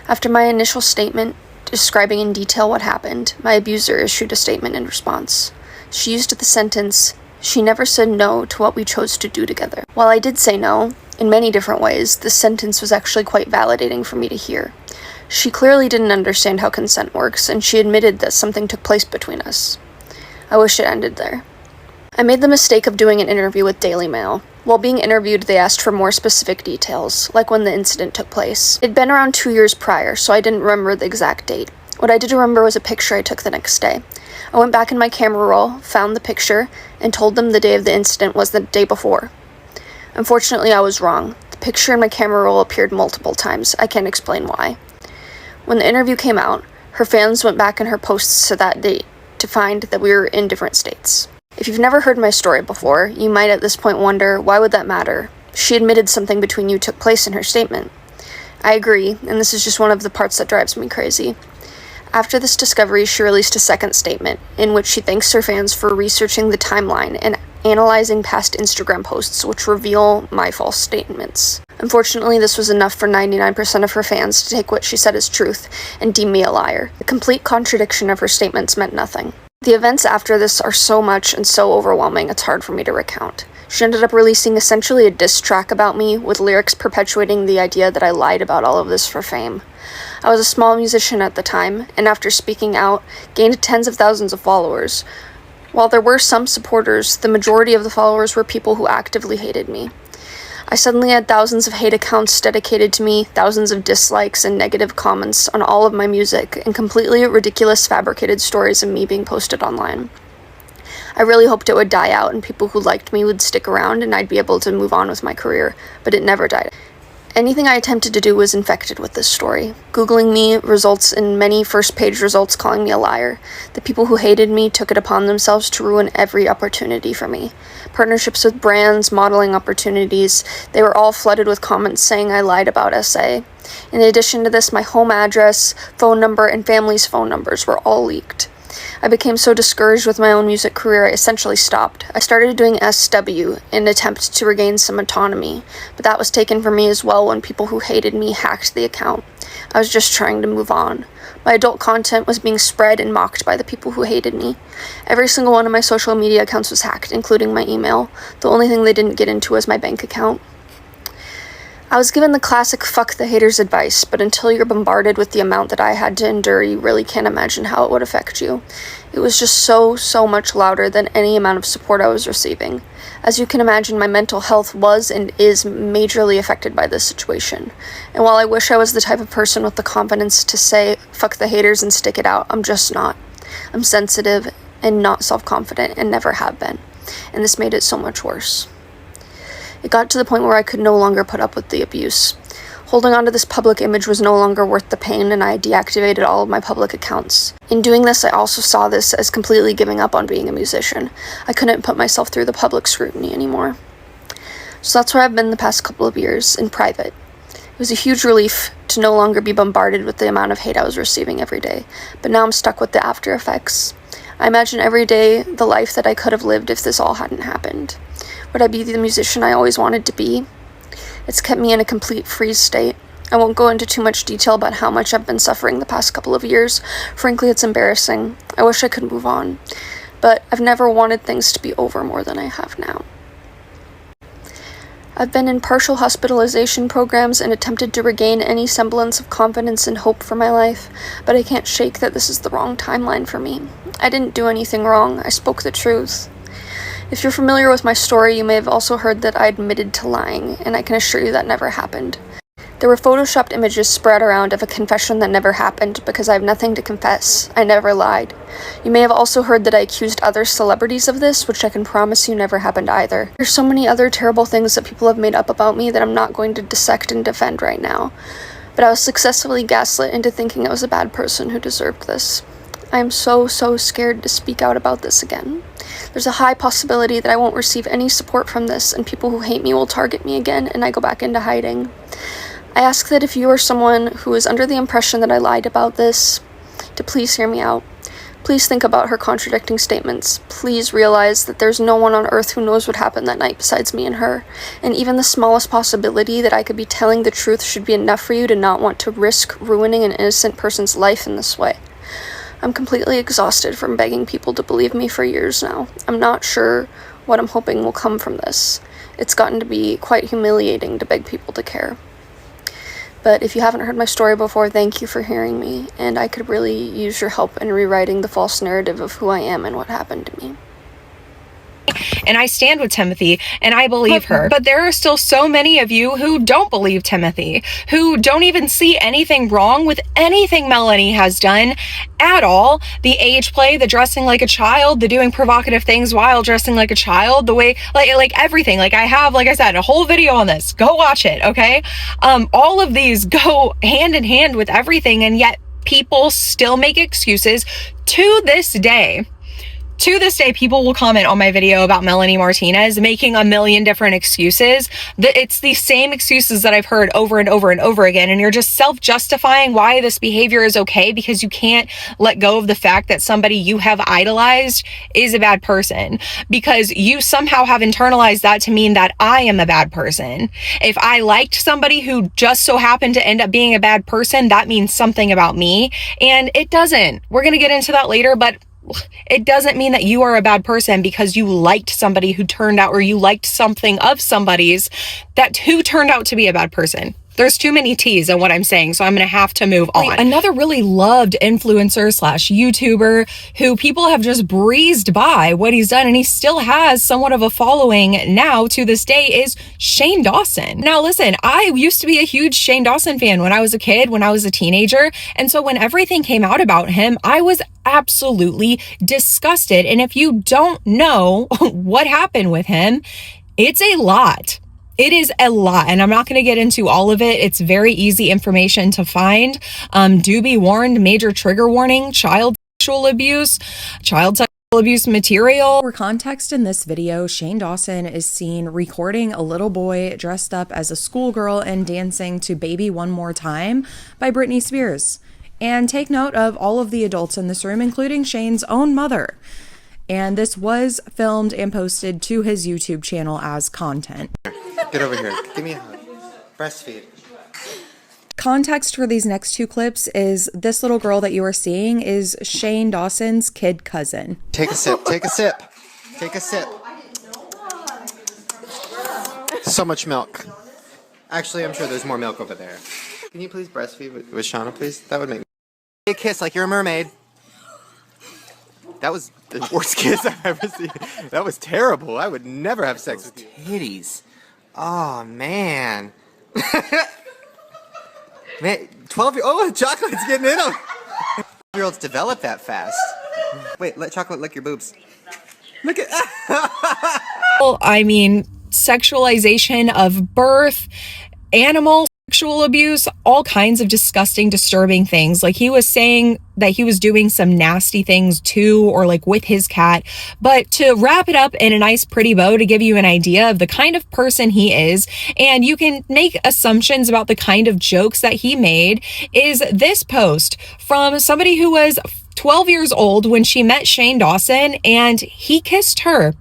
After my initial statement, describing in detail what happened, my abuser issued a statement in response. She used the sentence, "She never said no to what we chose to do together." While I did say no, in many different ways, this sentence was actually quite validating for me to hear. She clearly didn't understand how consent works, and she admitted that something took place between us. I wish it ended there. I made the mistake of doing an interview with Daily Mail. While being interviewed, they asked for more specific details, like when the incident took place. It'd been around 2 years prior, so I didn't remember the exact date. What I did remember was a picture I took the next day. I went back in my camera roll, found the picture, and told them the day of the incident was the day before. Unfortunately, I was wrong. The picture in my camera roll appeared multiple times. I can't explain why. When the interview came out, her fans went back in her posts to that date to find that we were in different states. If you've never heard my story before, you might at this point wonder, why would that matter? She admitted something between you took place in her statement. I agree, and this is just one of the parts that drives me crazy. After this discovery, she released a second statement, in which she thanks her fans for researching the timeline and analyzing past Instagram posts which reveal my false statements. Unfortunately, this was enough for 99% of her fans to take what she said as truth and deem me a liar. The complete contradiction of her statements meant nothing. The events after this are so much and so overwhelming, it's hard for me to recount. She ended up releasing essentially a diss track about me, with lyrics perpetuating the idea that I lied about all of this for fame. I was a small musician at the time, and after speaking out, gained tens of thousands of followers. While there were some supporters, the majority of the followers were people who actively hated me. I suddenly had thousands of hate accounts dedicated to me, thousands of dislikes and negative comments on all of my music, and completely ridiculous fabricated stories of me being posted online. I really hoped it would die out and people who liked me would stick around and I'd be able to move on with my career, but it never died. Anything I attempted to do was infected with this story. Googling me results in many first-page results calling me a liar. The people who hated me took it upon themselves to ruin every opportunity for me. Partnerships with brands, modeling opportunities, they were all flooded with comments saying I lied about SA. In addition to this, my home address, phone number, and family's phone numbers were all leaked. I became so discouraged with my own music career, I essentially stopped. I started doing SW in an attempt to regain some autonomy, but that was taken from me as well when people who hated me hacked the account. I was just trying to move on. My adult content was being spread and mocked by the people who hated me. Every single one of my social media accounts was hacked, including my email. The only thing they didn't get into was my bank account. I was given the classic fuck the haters advice, but until you're bombarded with the amount that I had to endure, you really can't imagine how it would affect you. It was just so much louder than any amount of support I was receiving. As you can imagine, my mental health was and is majorly affected by this situation. And while I wish I was the type of person with the confidence to say fuck the haters and stick it out, I'm just not. I'm sensitive and not self-confident and never have been. And this made it so much worse. It got to the point where I could no longer put up with the abuse. Holding on to this public image was no longer worth the pain, and I deactivated all of my public accounts. In doing this, I also saw this as completely giving up on being a musician. I couldn't put myself through the public scrutiny anymore. So that's where I've been the past couple of years, in private. It was a huge relief to no longer be bombarded with the amount of hate I was receiving every day, but now I'm stuck with the after effects. I imagine every day the life that I could have lived if this all hadn't happened. Would I be the musician I always wanted to be? It's kept me in a complete freeze state. I won't go into too much detail about how much I've been suffering the past couple of years. Frankly, it's embarrassing. I wish I could move on. But I've never wanted things to be over more than I have now. I've been in partial hospitalization programs and attempted to regain any semblance of confidence and hope for my life, but I can't shake that this is the wrong timeline for me. I didn't do anything wrong. I spoke the truth. If you're familiar with my story, you may have also heard that I admitted to lying, and I can assure you that never happened. There were photoshopped images spread around of a confession that never happened because I have nothing to confess. I never lied. You may have also heard that I accused other celebrities of this, which I can promise you never happened either. There's so many other terrible things that people have made up about me that I'm not going to dissect and defend right now. But I was successfully gaslit into thinking I was a bad person who deserved this. I am so scared to speak out about this again. There's a high possibility that I won't receive any support from this, and people who hate me will target me again, and I go back into hiding. I ask that if you are someone who is under the impression that I lied about this, to please hear me out. Please think about her contradicting statements. Please realize that there's no one on earth who knows what happened that night besides me and her, and even the smallest possibility that I could be telling the truth should be enough for you to not want to risk ruining an innocent person's life in this way. I'm completely exhausted from begging people to believe me for years now. I'm not sure what I'm hoping will come from this. It's gotten to be quite humiliating to beg people to care. But if you haven't heard my story before, thank you for hearing me, and I could really use your help in rewriting the false narrative of who I am and what happened to me. And I stand with Timothy and I believe her. But there are still so many of you who don't believe Timothy, who don't even see anything wrong with anything Melanie has done at all. The age play, the dressing like a child, the doing provocative things while dressing like a child, the way, like everything. Like I have, like I said, a whole video on this. Go watch it, okay? All of these go hand in hand with everything, and yet people still make excuses to this day. To this day, people will comment on my video about Melanie Martinez making a million different excuses. It's the same excuses that I've heard over and over and over again. And you're just self-justifying why this behavior is okay because you can't let go of the fact that somebody you have idolized is a bad person, because you somehow have internalized that to mean that I am a bad person. If I liked somebody who just so happened to end up being a bad person, that means something about me. And it doesn't. We're going to get into that later, but it doesn't mean that you are a bad person because you liked somebody who turned out, or you liked something of somebody's who turned out to be a bad person. There's too many T's in what I'm saying, so I'm going to have to move on. Another really loved influencer slash YouTuber who people have just breezed by what he's done, and he still has somewhat of a following now to this day, is Shane Dawson. Now listen, I used to be a huge Shane Dawson fan when I was a kid, when I was a teenager, and so when everything came out about him, I was absolutely disgusted. And if you don't know what happened with him, it's a lot. It is a lot, and I'm not going to get into all of it. It's very easy information to find. Do be warned, major trigger warning, child sexual abuse material. For context in this video, Shane Dawson is seen recording a little boy dressed up as a schoolgirl and dancing to Baby One More Time by Britney Spears. And take note of all of the adults in this room, including Shane's own mother. And this was filmed and posted to his YouTube channel as content. Get over here. Give me a hug. Breastfeed. Context for these next two clips is this little girl that you are seeing is Shane Dawson's kid cousin. Take a sip. Take a sip. Take a sip. So much milk. Actually, I'm sure there's more milk over there. Can you please breastfeed with Shauna, please? That would make me a kiss like you're a mermaid. That was the worst kiss I've ever seen. That was terrible. I would never have sex with you. Titties. Oh, man. Man, 12-year-old. Oh, the chocolate's getting in them. 12-year-olds develop that fast. Wait, let chocolate lick your boobs. Look at. Well, I mean, sexualization of birth, animal sexual abuse, all kinds of disgusting, disturbing things. Like he was saying that he was doing some nasty things too, or like with his cat. But to wrap it up in a nice pretty bow, to give you an idea of the kind of person he is, and you can make assumptions about the kind of jokes that he made, is this post from somebody who was 12 years old when she met Shane Dawson, and he kissed her,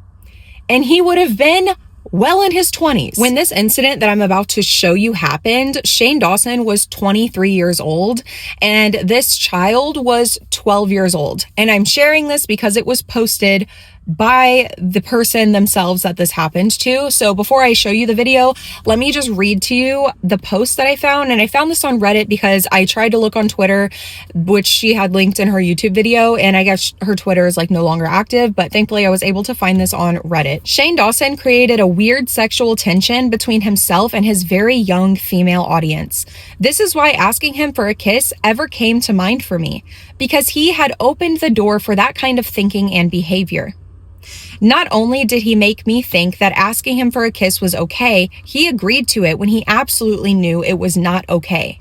and he would have been well in his 20s. When this incident that I'm about to show you happened, Shane Dawson was 23 years old and this child was 12 years old. And I'm sharing this because it was posted by the person themselves that this happened to. So before I show you the video, let me just read to you the post that I found. And I found this on Reddit because I tried to look on Twitter, which she had linked in her YouTube video, and I guess her Twitter is like no longer active, but thankfully I was able to find this on Reddit. Shane Dawson created a weird sexual tension between himself and his very young female audience. This is why asking him for a kiss ever came to mind for me, because he had opened the door for that kind of thinking and behavior. Not only did he make me think that asking him for a kiss was okay, he agreed to it when he absolutely knew it was not okay.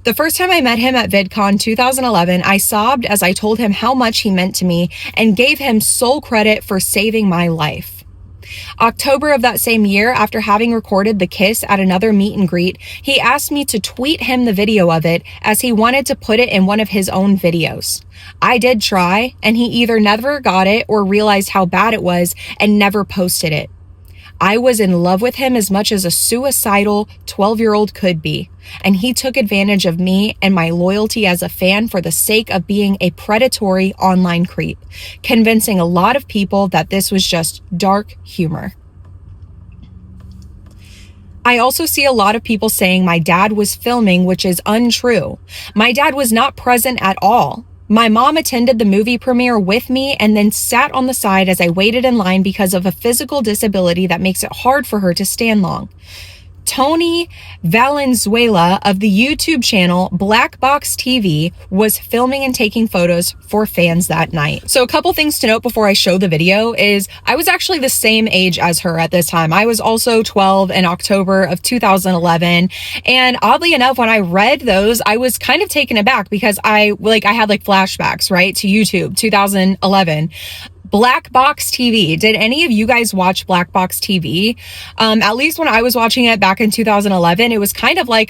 The first time I met him at VidCon 2011, I sobbed as I told him how much he meant to me and gave him sole credit for saving my life. October of that same year, after having recorded the kiss at another meet and greet, he asked me to tweet him the video of it as he wanted to put it in one of his own videos. I did try, and he either never got it or realized how bad it was and never posted it. I was in love with him as much as a suicidal 12-year-old could be, and he took advantage of me and my loyalty as a fan for the sake of being a predatory online creep, convincing a lot of people that this was just dark humor. I also see a lot of people saying my dad was filming, which is untrue. My dad was not present at all. My mom attended the movie premiere with me and then sat on the side as I waited in line because of a physical disability that makes it hard for her to stand long. Tony Valenzuela of the YouTube channel Black Box TV was filming and taking photos for fans that night. So a couple things to note before I show the video is I was actually the same age as her at this time. I was also 12 in October of 2011. And oddly enough, when I read those, I was kind of taken aback because I had like flashbacks, right, to YouTube 2011. Black Box TV. Did any of you guys watch Black Box TV? At least when I was watching it back in 2011, it was kind of like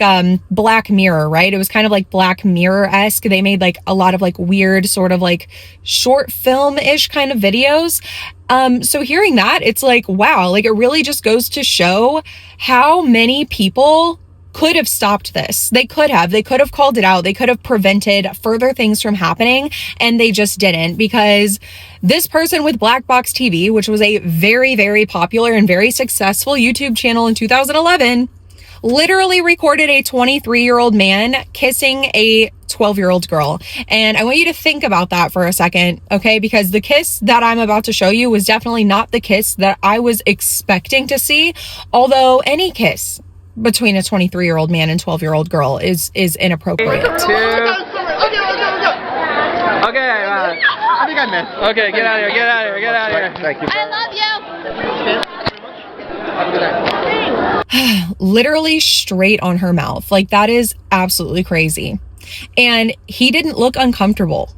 Black Mirror, right? It was kind of like Black Mirror-esque. They made like a lot of like weird sort of like short film-ish kind of videos. So hearing that, it's like, wow, like it really just goes to show how many people could have stopped this. They could have called it out. They could have prevented further things from happening, and they just didn't, because this person with Black Box TV, which was a very, very popular and very successful YouTube channel in 2011, literally recorded a 23-year-old man kissing a 12-year-old girl. And I want you to think about that for a second, okay? Because the kiss that I'm about to show you was definitely not the kiss that I was expecting to see, although any kiss between a 23-year-old man and 12-year-old girl is inappropriate. Okay, I think I missed. Okay, get out of here. Thank you. I love you. Literally straight on her mouth. Like, that is absolutely crazy. And he didn't look uncomfortable.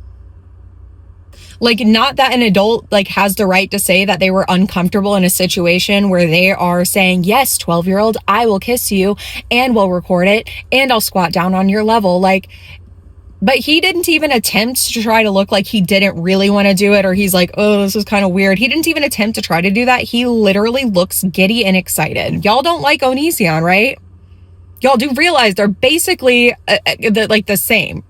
Like, not that an adult like has the right to say that they were uncomfortable in a situation where they are saying, yes, 12-year-old, I will kiss you and we'll record it and I'll squat down on your level. Like, but he didn't even attempt to try to look like he didn't really want to do it, or he's like, oh, this is kind of weird. He didn't even attempt to try to do that. He literally looks giddy and excited. Y'all don't like Onision, right? Y'all do realize they're basically like the same.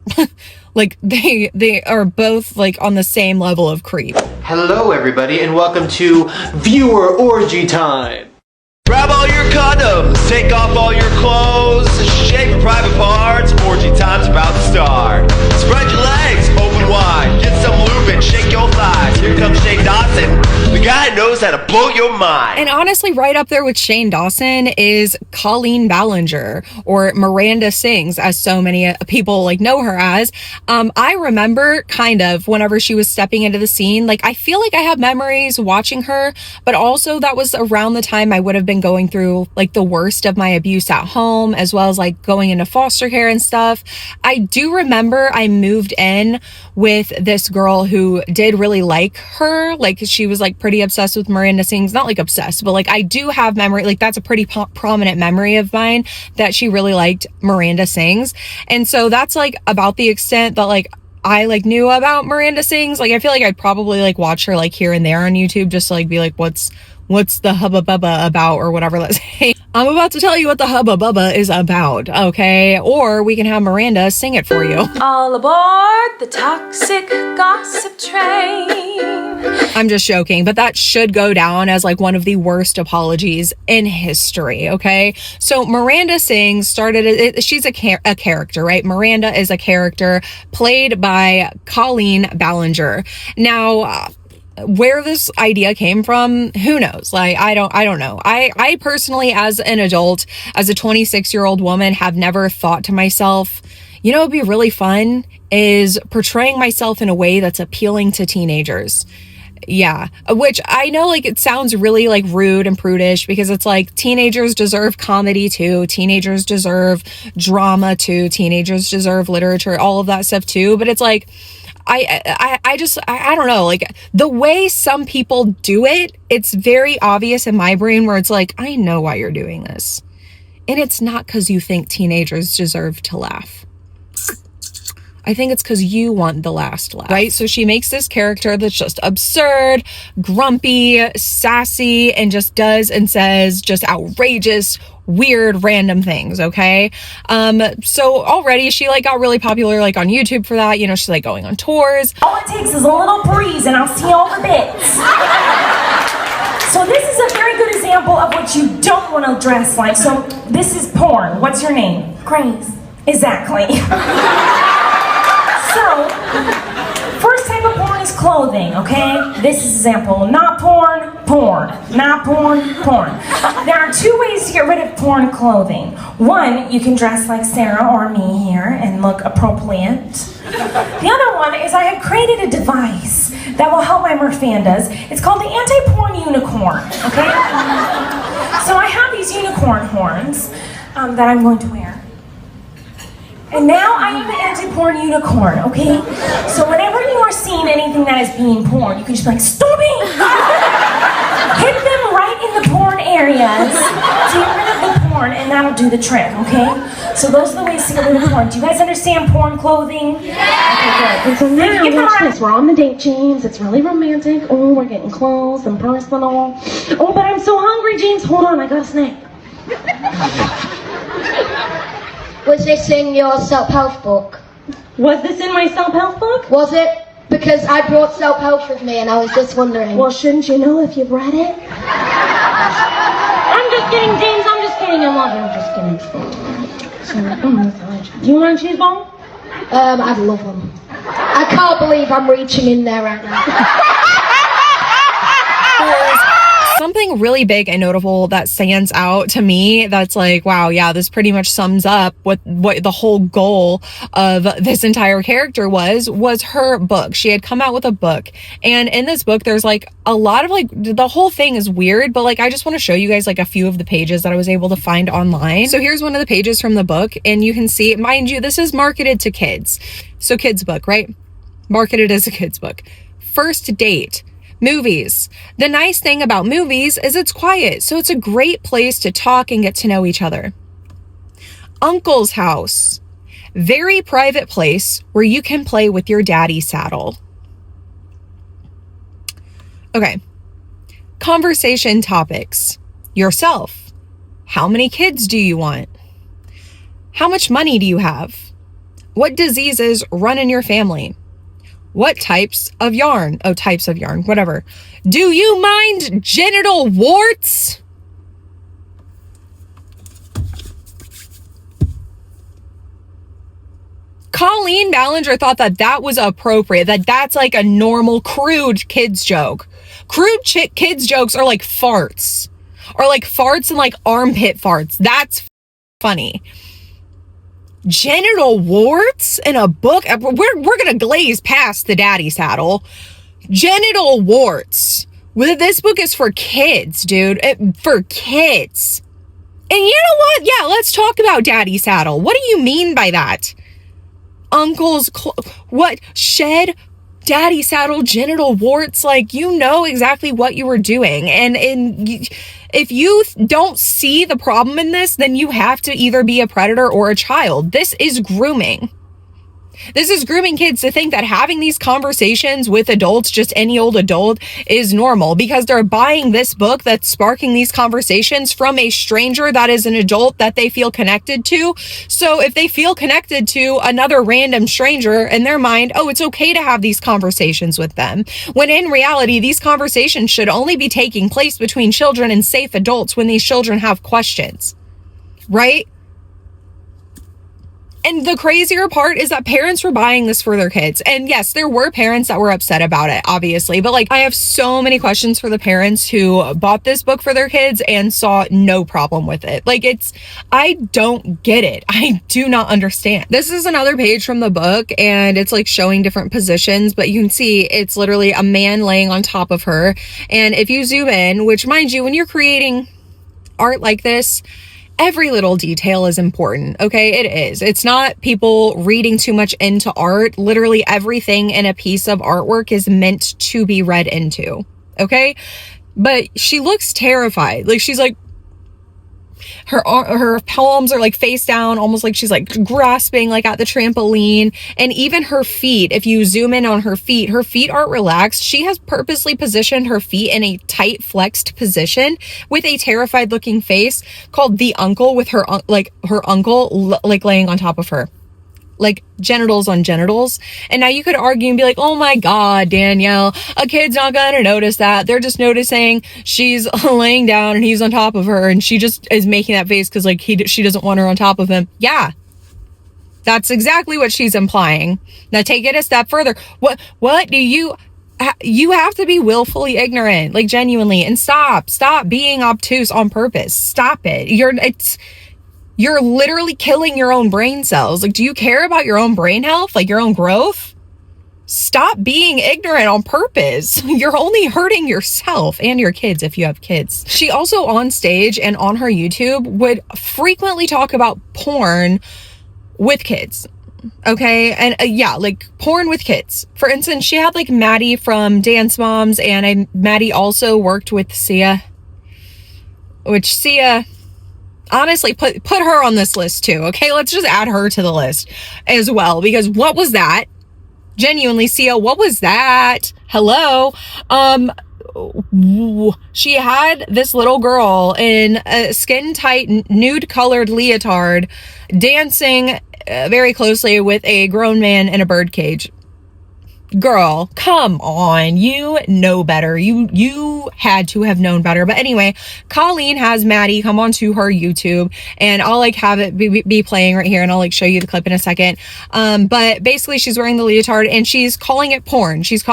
Like they are both like on the same level of creep. Hello everybody and welcome to Viewer Orgy Time. Grab all your condoms, take off all your clothes, shave your private parts, orgy time's about to start. Spread your legs, open wide, get some lube and shake your thighs. Here comes Shane Dawson, the guy who knows how to blow your mind. And honestly, right up there with Shane Dawson is Colleen Ballinger, or Miranda Sings, as so many people like know her as. I remember kind of whenever she was stepping into the scene, like I feel like I have memories watching her, but also that was around the time I would have been going through like the worst of my abuse at home, as well as like going into foster care and stuff. I do remember I moved in with this girl who did really like her. Like she was like pretty obsessed with Miranda Sings, not like obsessed, but like I do have memory, like that's a pretty prominent memory of mine, that she really liked Miranda Sings. And so that's like about the extent that like I like knew about Miranda Sings. Like I feel like I'd probably like watch her like here and there on YouTube just to like be like, what's what's the hubba bubba about or whatever, let's say. I'm about to tell you what the hubba bubba is about, okay? Or we can have Miranda sing it for you. All aboard the toxic gossip train. I'm just joking, but that should go down as like one of the worst apologies in history, okay? So Miranda Sings she's a character, right? Miranda is a character played by Colleen Ballinger. Now, where this idea came from, who knows? Like, I don't know. I personally, as an adult, as a 26-year-old woman, have never thought to myself, you know, it'd be really fun is portraying myself in a way that's appealing to teenagers. Yeah, which I know, like, it sounds really like rude and prudish because it's like teenagers deserve comedy too. Teenagers deserve drama too. Teenagers deserve literature, all of that stuff too. But it's like, I don't know, like the way some people do it, it's very obvious in my brain where it's like, I know why you're doing this. And it's not because you think teenagers deserve to laugh. I think it's because you want the last laugh, right? So she makes this character that's just absurd, grumpy, sassy, and just does and says just outrageous, weird, random things, okay? So already she like got really popular like on YouTube for that. You know, she's like going on tours. All it takes is a little breeze and I'll see all the bits. So this is a very good example of what you don't want to dress like. So this is porn. What's your name? Grace. Exactly. So, first type of porn is clothing, okay? This is example, not porn, porn. Not porn, porn. There are two ways to get rid of porn clothing. One, you can dress like Sarah or me here and look appropriate. The other one is I have created a device that will help my Murfandas. It's called the anti-porn unicorn, okay? So I have these unicorn horns that I'm going to wear. And now I am the anti-porn unicorn, okay? So whenever you are seeing anything that is being porn, you can just be like, stop it! Hit them right in the porn areas to get rid of the porn, and that'll do the trick, okay? So those are the ways to get rid of porn. Do you guys understand porn clothing? Yeah! Okay, good. So now, watch this. We're on the date, James. It's really romantic. Oh, we're getting close and personal. Oh, but I'm so hungry, James. Hold on, I got a snack. Was this in your self-help book? Was this in my self-help book? Was it? Because I brought self-help with me and I was just wondering. Well, shouldn't you know if you've read it? I'm just kidding, James. I'm just kidding. I love you. I'm just kidding. Do you want a cheese ball? I'd love them. I can't believe I'm reaching in there right now. Something really big and notable that stands out to me that's like, wow, yeah, this pretty much sums up what the whole goal of this entire character was her book. She had come out with a book, and in this book there's like a lot of like, the whole thing is weird, but like I just want to show you guys like a few of the pages that I was able to find online. So here's one of the pages from the book, and you can see, mind you, this is marketed to kids. So kids book, right? Marketed as a kids book. First date. Movies. The nice thing about movies is it's quiet, so it's a great place to talk and get to know each other. Uncle's house. Very private place where you can play with your daddy saddle. Okay. Conversation topics. Yourself. How many kids do you want? How much money do you have? What diseases run in your family? What types of yarn? Oh, types of yarn, whatever. Do you mind genital warts? Colleen Ballinger thought that that was appropriate, that that's like a normal, crude kids joke. Crude kids jokes are like farts. Or like farts and like armpit farts. That's funny. Genital warts in a book? We're gonna glaze past the daddy saddle. Genital warts. This book is for kids, dude. For kids. And you know what? Yeah, let's talk about daddy saddle. What do you mean by that? Uncle's what? Shed? Daddy saddle, genital warts? Like, you know exactly what you were doing. And if you don't see the problem in this, then you have to either be a predator or a child. This is grooming. This is grooming kids to think that having these conversations with adults, just any old adult, is normal because they're buying this book that's sparking these conversations from a stranger that is an adult that they feel connected to. So if they feel connected to another random stranger in their mind, oh, it's okay to have these conversations with them. When in reality, these conversations should only be taking place between children and safe adults when these children have questions, right? And the crazier part is that parents were buying this for their kids. And yes, there were parents that were upset about it, obviously. But like, I have so many questions for the parents who bought this book for their kids and saw no problem with it. Like, I don't get it. I do not understand. This is another page from the book and it's like showing different positions, but you can see it's literally a man laying on top of her. And if you zoom in, which mind you, when you're creating art like this, every little detail is important, okay? It is. It's not people reading too much into art. Literally everything in a piece of artwork is meant to be read into, okay? But she looks terrified. Like, she's like, her palms are like face down, almost like she's like grasping like at the trampoline. And even her feet, if you zoom in on her feet aren't relaxed. She has purposely positioned her feet in a tight flexed position with a terrified looking face called the uncle, with her uncle like laying on top of her, like genitals on genitals. And now you could argue and be like, oh my God, Danielle, a kid's not gonna notice that. They're just noticing she's laying down and he's on top of her and she just is making that face because like she doesn't want her on top of him. Yeah, that's exactly what she's implying. Now take it a step further. What do you have to be willfully ignorant, like genuinely, and stop being obtuse on purpose. Stop it. You're literally killing your own brain cells. Like, do you care about your own brain health? Like your own growth? Stop being ignorant on purpose. You're only hurting yourself and your kids if you have kids. She also on stage and on her YouTube would frequently talk about porn with kids. Okay. And yeah, like porn with kids. For instance, she had like Maddie from Dance Moms, and Maddie also worked with Sia, which Sia, honestly, put her on this list too. Okay, let's just add her to the list as well, because what was that? Genuinely, Sia, what was that? Hello. She had this little girl in a skin tight nude colored leotard dancing very closely with a grown man in a bird cage. Girl, come on, you know better. You had to have known better. But anyway, Colleen has Maddie come onto her YouTube, and I'll like have it be playing right here, and I'll like show you the clip in a second. But basically she's wearing the leotard and she's calling it porn. She is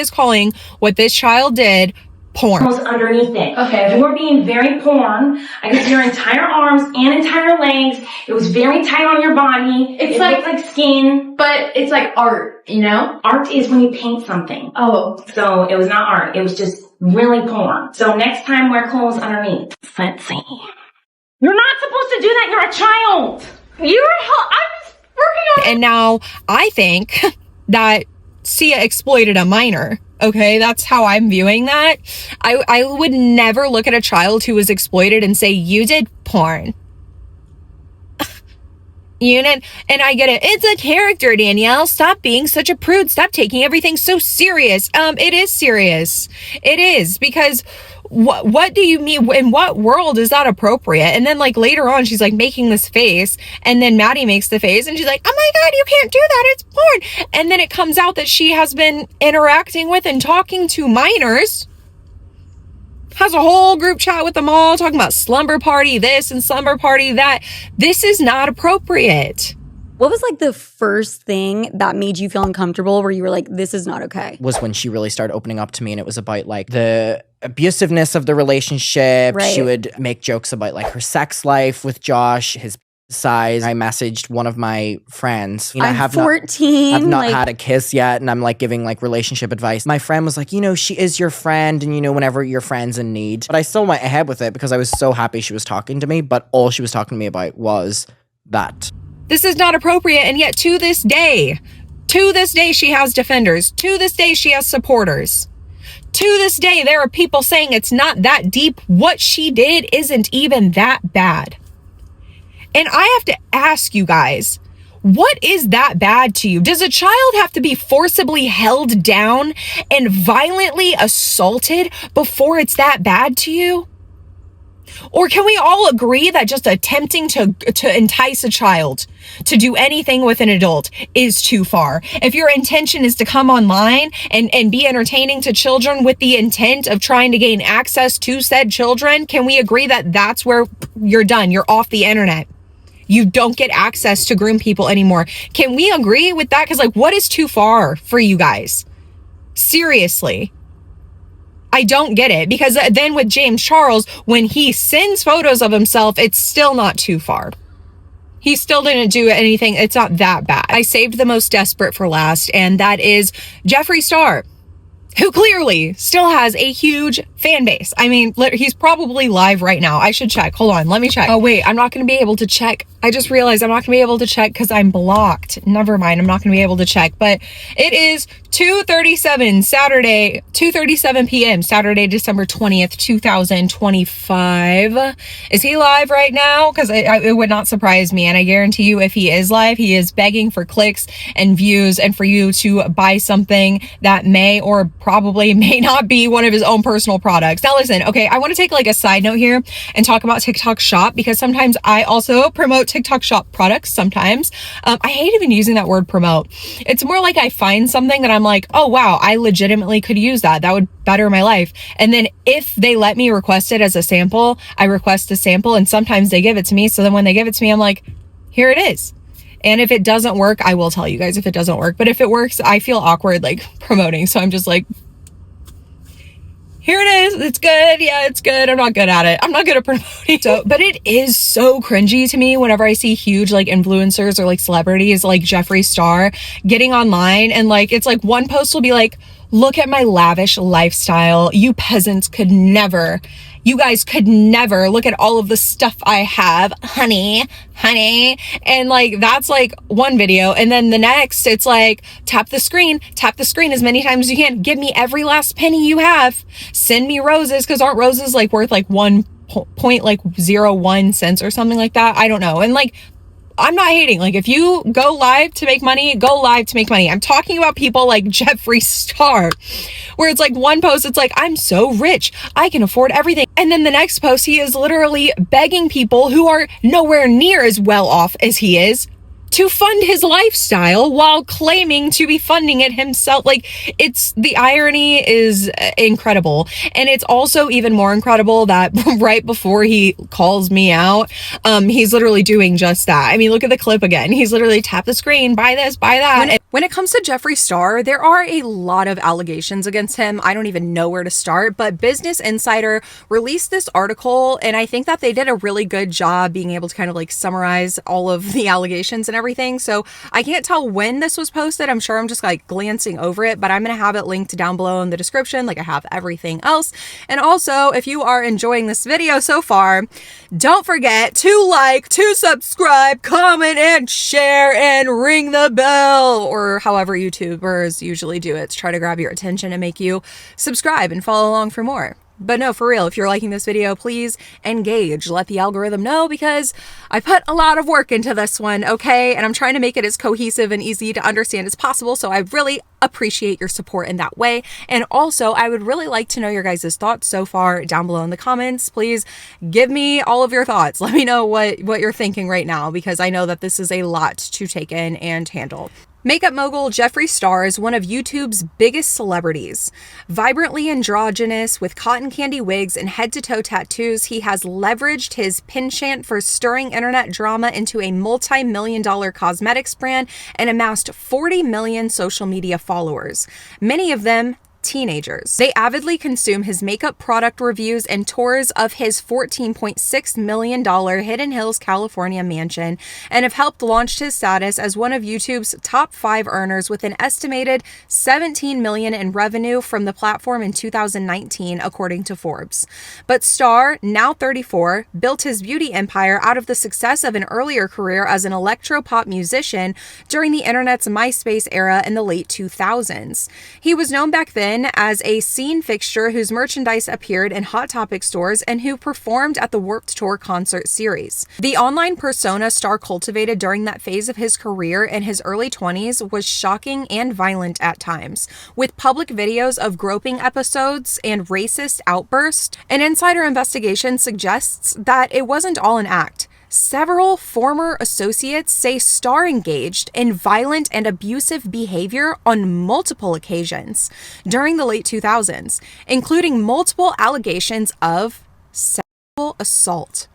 calling what this child did porn. Almost underneath it. Okay. You were being very porn. I could see your entire arms and entire legs. It was very tight on your body. It looked like skin. But it's like art, you know? Art is when you paint something. Oh. So it was not art. It was just really porn. So next time wear clothes underneath. Let's see. You're not supposed to do that. You're a child. I'm just working on it. And now I think that Sia exploited a minor. Okay, that's how I'm viewing that. I would never look at a child who was exploited and say, you did porn. And I get it. It's a character, Danielle. Stop being such a prude. Stop taking everything so serious. It is serious. It is, because what do you mean? In what world is that appropriate? And then like later on, she's like making this face, and then Maddie makes the face and she's like, oh my God, you can't do that. It's porn. And then it comes out that she has been interacting with and talking to minors, has a whole group chat with them all, talking about slumber party this and slumber party that. This is not appropriate. What was like the first thing that made you feel uncomfortable where you were like, this is not okay? Was when she really started opening up to me, and it was about like the abusiveness of the relationship. Right. She would make jokes about like her sex life with Josh, his size. I messaged one of my friends. You know, I'm 14. I've not had a kiss yet, and I'm like giving like relationship advice. My friend was like, you know, she is your friend, and you know, whenever your friend's in need. But I still went ahead with it because I was so happy she was talking to me, but all she was talking to me about was that. This is not appropriate, and yet to this day, she has defenders. To this day, she has supporters. To this day, there are people saying it's not that deep. What she did isn't even that bad. And I have to ask you guys, What is that bad to you? Does a child have to be forcibly held down and violently assaulted before it's that bad to you? Or can we all agree that just attempting to entice a child to do anything with an adult is too far? If your intention is to come online and be entertaining to children with the intent of trying to gain access to said children, can we agree that that's where you're done? You're off the internet. You don't get access to groom people anymore. Can we agree with that? Because like, what is too far for you guys? Seriously. I don't get it, because then with James Charles, when he sends photos of himself, it's still not too far. He still didn't do anything. It's not that bad. I saved the most desperate for last, and that is Jeffree Star, who clearly still has a huge fan base. I mean, he's probably live right now. I should check. Hold on, let me check. Oh wait, I'm not going to be able to check. I just realized I'm not going to be able to check because I'm blocked. Never mind, I'm not going to be able to check. But it is 2:37 p.m. Saturday, December 20th, 2025. Is he live right now? Because it would not surprise me. And I guarantee you, if he is live, he is begging for clicks and views and for you to buy something that may or probably may not be one of his own personal products. Now listen, okay, I want to take like a side note here and talk about TikTok Shop, because sometimes I also promote TikTok Shop products sometimes. I hate even using that word promote. It's more like I find something that I'm like, oh wow, I legitimately could use that. That would better my life. And then if they let me request it as a sample, I request a sample, and sometimes they give it to me. So then when they give it to me, I'm like, here it is. And if it doesn't work, I will tell you guys if it doesn't work. But if it works, I feel awkward like promoting. So I'm just like, here it is. It's good. Yeah, it's good. I'm not good at it. I'm not good at promoting. So, but it is so cringy to me whenever I see huge like influencers or like celebrities like Jeffree Star getting online, and like, it's like one post will be like, look at my lavish lifestyle. You peasants could never. You guys could never. Look at all of the stuff I have, honey. And like, that's like one video. And then the next, it's like, tap the screen as many times as you can. Give me every last penny you have. Send me roses, because aren't roses like worth like 1.01 cents or something like that? I don't know. And like, I'm not hating. Like, if you go live to make money, go live to make money. I'm talking about people like Jeffree Star, where it's like one post, it's like, I'm so rich, I can afford everything. And then the next post, he is literally begging people who are nowhere near as well off as he is to fund his lifestyle while claiming to be funding it himself. Like, it's, the irony is incredible. And it's also even more incredible that right before he calls me out, he's literally doing just that. I mean, look at the clip again. He's literally tap the screen, buy this, buy that. When it comes to Jeffree Star, there are a lot of allegations against him. I don't even know where to start, but Business Insider released this article, and I think that they did a really good job being able to kind of like summarize all of the allegations and everything. So I can't tell when this was posted. I'm sure I'm just like glancing over it, but I'm going to have it linked down below in the description, like I have everything else. And also, if you are enjoying this video so far, don't forget to like, to subscribe, comment, and share, and ring the bell, or however YouTubers usually do it to try to grab your attention and make you subscribe and follow along for more. But no, for real, if you're liking this video, please engage. Let the algorithm know, because I put a lot of work into this one, okay? And I'm trying to make it as cohesive and easy to understand as possible, so I really appreciate your support in that way. And also, I would really like to know your guys' thoughts so far down below in the comments. Please give me all of your thoughts. Let me know what you're thinking right now, because I know that this is a lot to take in and handle. Makeup mogul Jeffree Star is one of YouTube's biggest celebrities. Vibrantly androgynous with cotton candy wigs and head-to-toe tattoos, he has leveraged his penchant for stirring internet drama into a multi-million-dollar cosmetics brand and amassed 40 million social media followers, many of them teenagers. They avidly consume his makeup product reviews and tours of his $14.6 million Hidden Hills, California mansion, and have helped launch his status as one of YouTube's top 5 earners with an estimated $17 million in revenue from the platform in 2019, according to Forbes. But Star, now 34, built his beauty empire out of the success of an earlier career as an electro-pop musician during the internet's MySpace era in the late 2000s. He was known back then Lynn as a scene fixture whose merchandise appeared in Hot Topic stores and who performed at the Warped Tour concert series. The online persona Starr cultivated during that phase of his career in his early 20s was shocking and violent at times, with public videos of groping episodes and racist outbursts. An insider investigation suggests that it wasn't all an act. Several former associates say Starr engaged in violent and abusive behavior on multiple occasions during the late 2000s, including multiple allegations of sexual assault.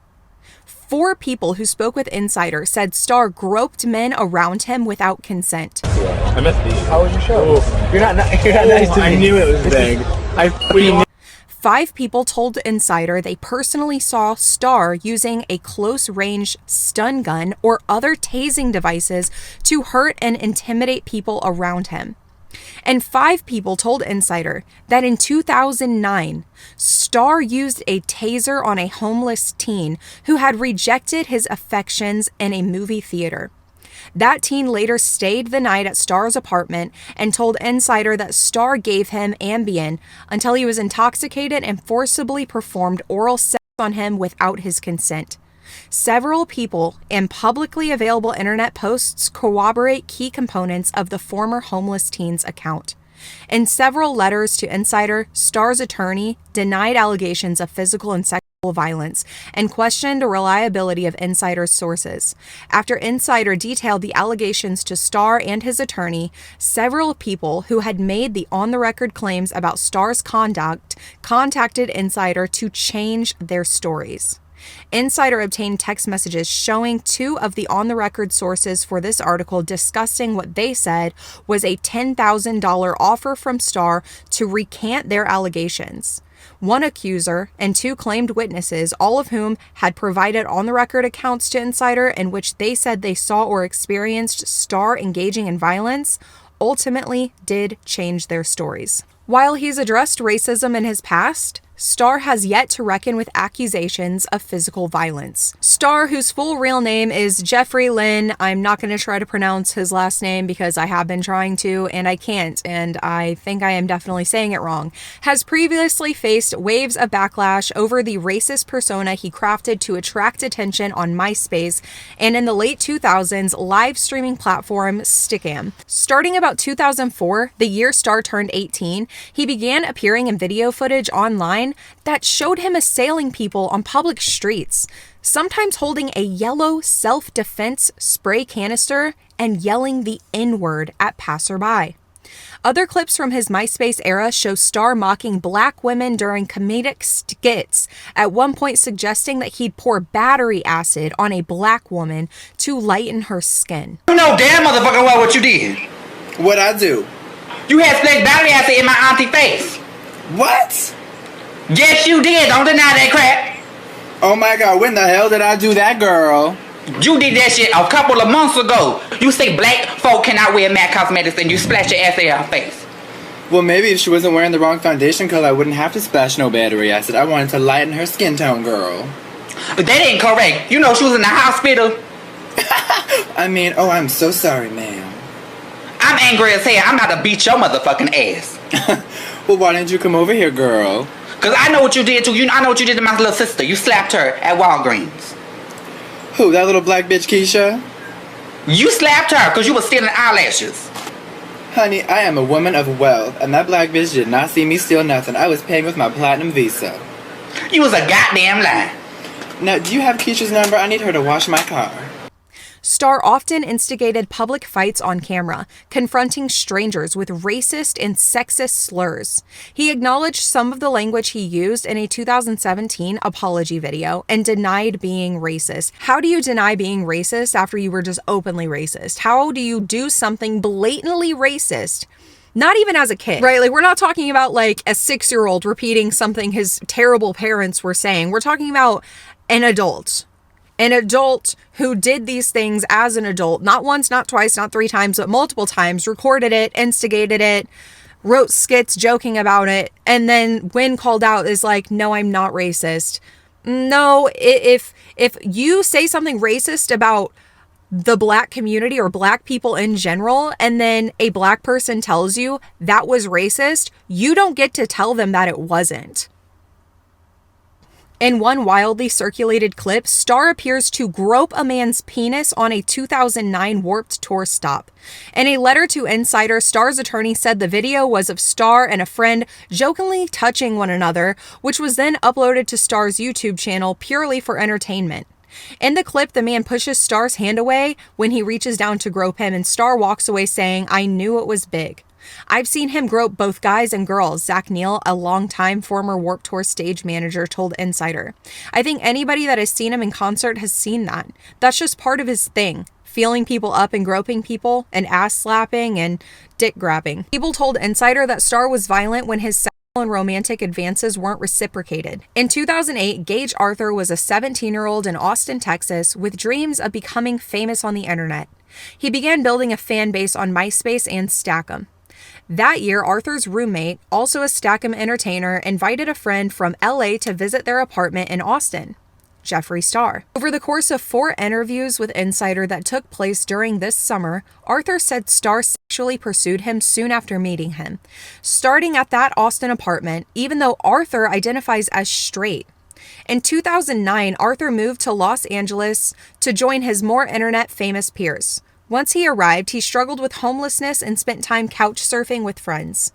4 people who spoke with Insider said Starr groped men around him without consent. I met Steve. How was your show? You're not nice to me. I knew it was big. 5 people told Insider they personally saw Starr using a close-range stun gun or other tasing devices to hurt and intimidate people around him. And 5 people told Insider that in 2009, Starr used a taser on a homeless teen who had rejected his affections in a movie theater. That teen later stayed the night at Starr's apartment and told Insider that Starr gave him Ambien until he was intoxicated and forcibly performed oral sex on him without his consent. Several people and publicly available internet posts corroborate key components of the former homeless teen's account. In several letters to Insider, Starr's attorney denied allegations of physical and sexual violence and questioned the reliability of Insider's sources. After Insider detailed the allegations to Starr and his attorney, several people who had made the on-the-record claims about Starr's conduct contacted Insider to change their stories. Insider obtained text messages showing 2 of the on-the-record sources for this article discussing what they said was a $10,000 offer from Starr to recant their allegations. 1 accuser and 2 claimed witnesses, all of whom had provided on-the-record accounts to Insider in which they said they saw or experienced Starr engaging in violence, ultimately did change their stories. While he's addressed racism in his past, Starr has yet to reckon with accusations of physical violence. Starr, whose full real name is Jeffree Lynn, I'm not going to try to pronounce his last name because I have been trying to and I can't, and I think I am definitely saying it wrong, has previously faced waves of backlash over the racist persona he crafted to attract attention on MySpace and in the late 2000s live streaming platform Stickam. Starting about 2004, the year Starr turned 18, he began appearing in video footage online that showed him assailing people on public streets, sometimes holding a yellow self-defense spray canister and yelling the N-word at passerby. Other clips from his MySpace era show Starr mocking black women during comedic skits, at one point suggesting that he'd pour battery acid on a black woman to lighten her skin. You know damn motherfucker well what you did. What'd I do? You had splashed battery acid in my auntie face. What? Yes, you did. Don't deny that crap. Oh my God, when the hell did I do that, girl? You did that shit a couple of months ago. You say black folk cannot wear MAC cosmetics and you splash your acid in her face. Well, maybe if she wasn't wearing the wrong foundation color, I wouldn't have to splash no battery acid. I wanted to lighten her skin tone, girl. But that ain't correct. You know she was in the hospital. I mean, oh, I'm so sorry, ma'am. I'm angry as hell. I'm about to beat your motherfucking ass. Well, why didn't you come over here, girl? Because I know what you did, too. I know what you did to my little sister. You slapped her at Walgreens. Who, that little black bitch Keisha? You slapped her because you were stealing eyelashes. Honey, I am a woman of wealth, and that black bitch did not see me steal nothing. I was paying with my platinum Visa. You was a goddamn lie. Now, do you have Keisha's number? I need her to wash my car. Starr often instigated public fights on camera, confronting strangers with racist and sexist slurs. He acknowledged some of the language he used in a 2017 apology video and denied being racist. How do you deny being racist after you were just openly racist? How do you do something blatantly racist? Not even as a kid, right? Like, we're not talking about like a 6-year-old repeating something his terrible parents were saying. We're talking about an adult. An adult who did these things as an adult, not once, not twice, not 3 times, but multiple times, recorded it, instigated it, wrote skits joking about it, and then when called out is like, no, I'm not racist. No, if you say something racist about the black community or black people in general, and then a black person tells you that was racist, you don't get to tell them that it wasn't. In one wildly circulated clip, Starr appears to grope a man's penis on a 2009 Warped Tour stop. In a letter to Insider, Starr's attorney said the video was of Starr and a friend jokingly touching one another, which was then uploaded to Starr's YouTube channel purely for entertainment. In the clip, the man pushes Starr's hand away when he reaches down to grope him, and Starr walks away saying, "I knew it was big." I've seen him grope both guys and girls, Zach Neal, a longtime former Warped Tour stage manager, told Insider. I think anybody that has seen him in concert has seen that. That's just part of his thing. Feeling people up and groping people and ass slapping and dick grabbing. People told Insider that Starr was violent when his sexual and romantic advances weren't reciprocated. In 2008, Gage Arthur was a 17-year-old in Austin, Texas, with dreams of becoming famous on the internet. He began building a fan base on MySpace and Stack'em. That year, Arthur's roommate, also a Stack'em entertainer, invited a friend from LA to visit their apartment in Austin, Jeffree Star. Over the course of 4 interviews with Insider that took place during this summer, Arthur said Star sexually pursued him soon after meeting him, starting at that Austin apartment, even though Arthur identifies as straight. In 2009, Arthur moved to Los Angeles to join his more internet-famous peers. Once he arrived, he struggled with homelessness and spent time couch surfing with friends.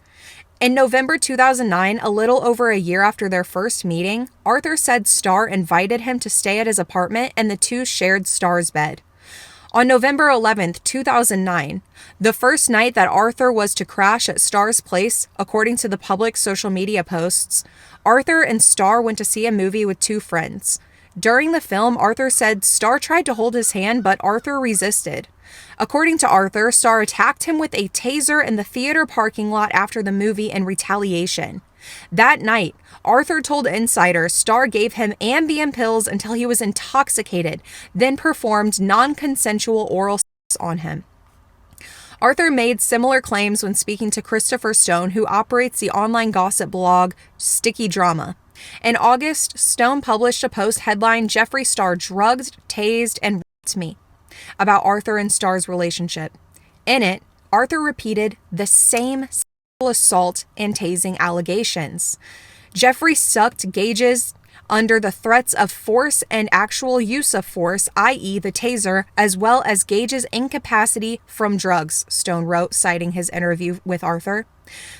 In November 2009, a little over a year after their first meeting, Arthur said Starr invited him to stay at his apartment and the two shared Starr's bed. On November 11th, 2009, the first night that Arthur was to crash at Starr's place, according to the public social media posts, Arthur and Starr went to see a movie with 2 friends. During the film, Arthur said Starr tried to hold his hand, but Arthur resisted. According to Arthur, Starr attacked him with a taser in the theater parking lot after the movie in retaliation. That night, Arthur told Insider Starr gave him Ambien pills until he was intoxicated, then performed non-consensual oral sex on him. Arthur made similar claims when speaking to Christopher Stone, who operates the online gossip blog Sticky Drama. In August, Stone published a post headlined, "Jeffree Star drugged, tased, and raped me," about Arthur and Starr's relationship. In it, Arthur repeated the same sexual assault and tasing allegations. Jeffree sucked Gage's under the threats of force and actual use of force, i.e. the taser, as well as Gage's incapacity from drugs, Stone wrote, citing his interview with Arthur.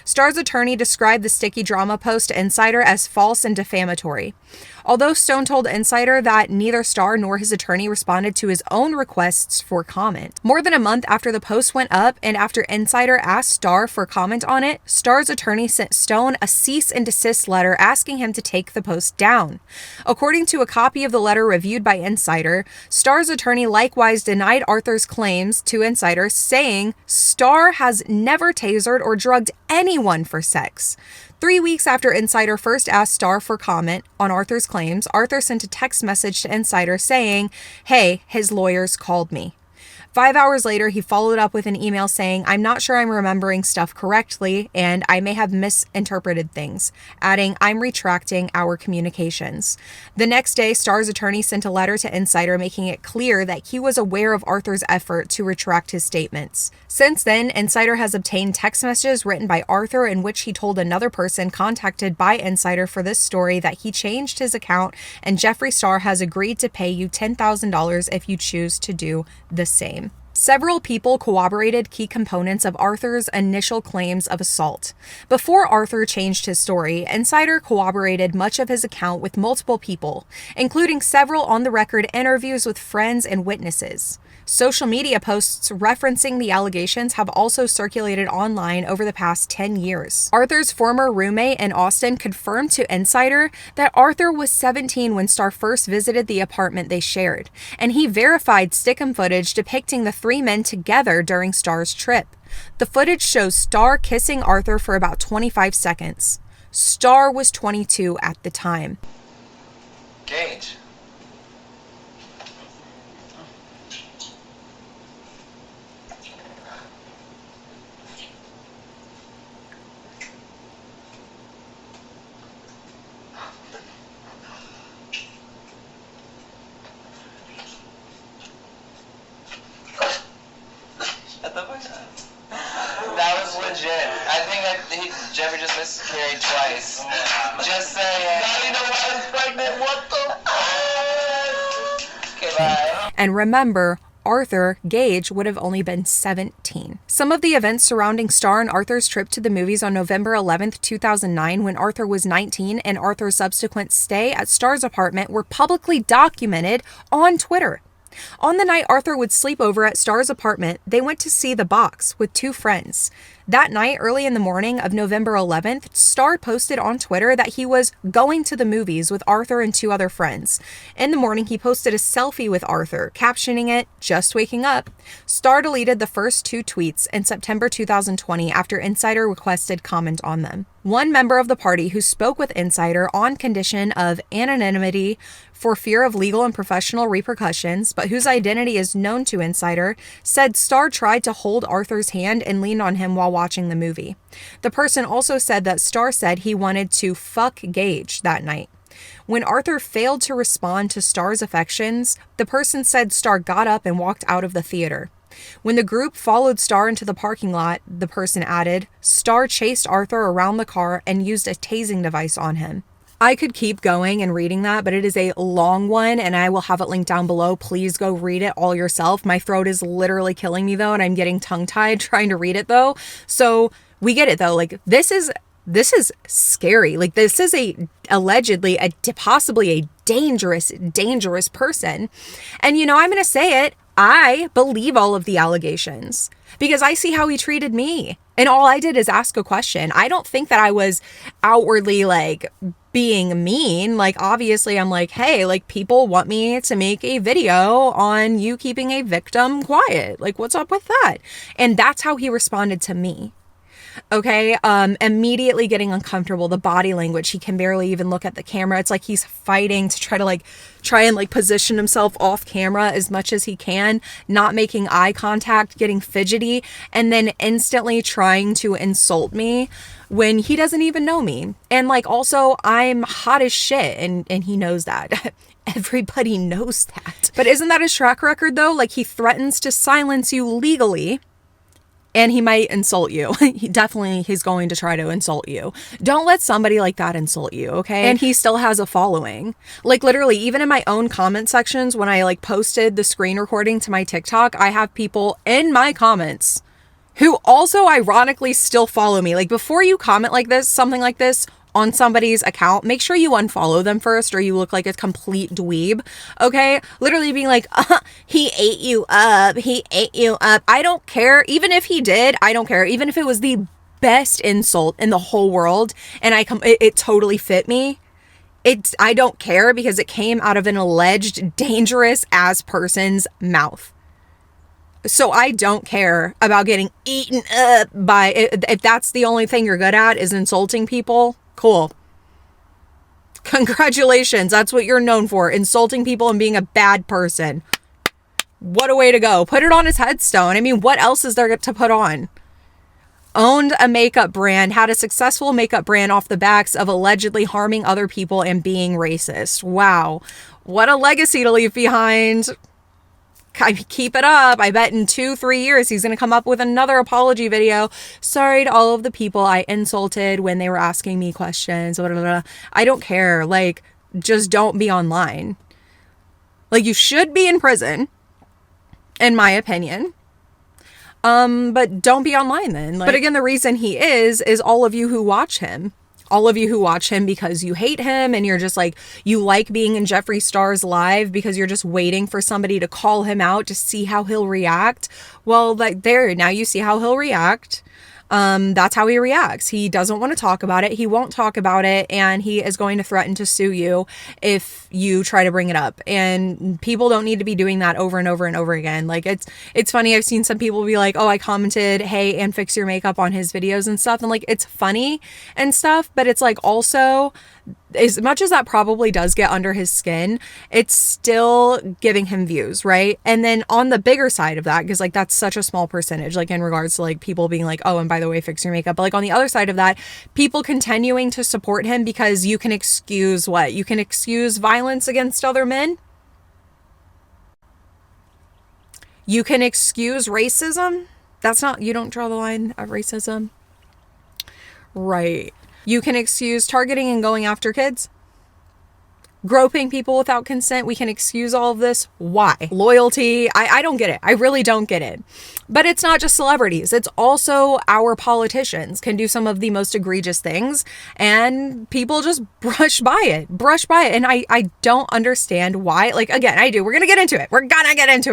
Starr's attorney described the Sticky Drama post to Insider as false and defamatory. Although Stone told Insider that neither Starr nor his attorney responded to his own requests for comment. More than a month after the post went up and after Insider asked Starr for comment on it, Starr's attorney sent Stone a cease and desist letter asking him to take the post down. According to a copy of the letter reviewed by Insider, Starr's attorney likewise denied Arthur's claims to Insider, saying Starr has never tasered or drugged anyone for sex. 3 weeks after Insider first asked Starr for comment on Arthur's claims, Arthur sent a text message to Insider saying, "Hey, his lawyers called me." 5 hours later, he followed up with an email saying, "I'm not sure I'm remembering stuff correctly, and I may have misinterpreted things," adding, "I'm retracting our communications." The next day, Starr's attorney sent a letter to Insider making it clear that he was aware of Arthur's effort to retract his statements. Since then, Insider has obtained text messages written by Arthur in which he told another person contacted by Insider for this story that he changed his account, and Jeffree Star has agreed to pay you $10,000 if you choose to do the same. Several people corroborated key components of Arthur's initial claims of assault. Before Arthur changed his story, Insider corroborated much of his account with multiple people, including several on-the-record interviews with friends and witnesses. Social media posts referencing the allegations have also circulated online over the past 10 years. Arthur's former roommate in Austin confirmed to Insider that Arthur was 17 when Starr first visited the apartment they shared, and he verified Stick'em footage depicting the 3 men together during Starr's trip. The footage shows Starr kissing Arthur for about 25 seconds. Starr was 22 at the time. Gage. miscarried twice. Just saying. Now you know why I was pregnant. What the fuck? Okay, bye. And remember, Arthur Gage would have only been 17. Some of the events surrounding Star and Arthur's trip to the movies on November 11th, 2009, when Arthur was 19, and Arthur's subsequent stay at Star's apartment were publicly documented on Twitter. On the night Arthur would sleep over at Star's apartment, they went to see The Box with 2 friends. That night, early in the morning of November 11th, Star posted on Twitter that he was going to the movies with Arthur and 2 other friends. In the morning, he posted a selfie with Arthur, captioning it, "Just waking up." Star deleted the first 2 tweets in September 2020 after Insider requested comment on them. One member of the party who spoke with Insider on condition of anonymity for fear of legal and professional repercussions, but whose identity is known to Insider, said Star tried to hold Arthur's hand and leaned on him while watching the movie. The person also said that Star said he wanted to fuck Gage that night. When Arthur failed to respond to Star's affections, the person said Star got up and walked out of the theater. When the group followed Star into the parking lot, the person added, Star chased Arthur around the car and used a tasing device on him. I could keep going and reading that, but it is a long one and I will have it linked down below. Please go read it all yourself. My throat is literally killing me though, and I'm getting tongue-tied trying to read it though. So we get it though. Like this is scary. Like this is allegedly possibly a dangerous person. And you know, I'm going to say it. I believe all of the allegations because I see how he treated me. And all I did is ask a question. I don't think that I was outwardly like being mean. Like, obviously I'm like, hey, like people want me to make a video on you keeping a victim quiet. Like, what's up with that? And that's how he responded to me. Okay. Immediately getting uncomfortable, the body language, he can barely even look at the camera. It's like he's fighting to try and position himself off camera as much as he can, not making eye contact, getting fidgety, and then instantly trying to insult me when he doesn't even know me. And like, also I'm hot as shit and he knows that. Everybody knows that. But isn't that his track record though? Like he threatens to silence you legally. And he might insult you. He's going to try to insult you. Don't let somebody like that insult you, okay? And he still has a following. Like literally, even in my own comment sections, when I posted the screen recording to my TikTok, I have people in my comments who also ironically still follow me. Like before you comment like this, something like this, on somebody's account, make sure you unfollow them first or you look like a complete dweeb, okay? Literally being like, he ate you up, I don't care. Even if he did, I don't care. Even if it was the best insult in the whole world and it totally fit me, I don't care because it came out of an alleged dangerous ass person's mouth. So I don't care about getting eaten up by, if that's the only thing you're good at is insulting people, cool. Congratulations. That's what you're known for. Insulting people and being a bad person. What a way to go. Put it on his headstone. I mean, what else is there to put on? Owned a makeup brand, had a successful makeup brand off the backs of allegedly harming other people and being racist. Wow. What a legacy to leave behind. Keep it up. I bet in 2-3 years he's going to come up with another apology video. Sorry to all of the people I insulted when they were asking me questions. Blah, blah, blah. I don't care. Like, just don't be online. Like, you should be in prison, in my opinion. But don't be online then. But again, the reason he is all of you who watch him. All of you who watch him because you hate him and you're just like, you like being in Jeffree Star's live because you're just waiting for somebody to call him out to see how he'll react. Well, now you see how he'll react. That's how he reacts. He doesn't want to talk about it. He won't talk about it. And he is going to threaten to sue you if you try to bring it up. And people don't need to be doing that over and over and over again. Like it's funny. I've seen some people be like, oh, I commented, hey, and fix your makeup on his videos and stuff. And like, it's funny and stuff, but it's like also, as much as that probably does get under his skin, it's still giving him views, right? And then on the bigger side of that, because like that's such a small percentage, like in regards to like people being like, oh, and by the way, fix your makeup. But like on the other side of that, people continuing to support him because you can excuse what? You can excuse violence against other men. You can excuse racism. That's not, you don't draw the line of racism. Right. You can excuse targeting and going after kids. Groping people without consent, we can excuse all of this. Why? Loyalty, I don't get it. I really don't get it. But it's not just celebrities. It's also our politicians can do some of the most egregious things and people just brush by it. And I don't understand why. Like, again, I do. We're going to get into it.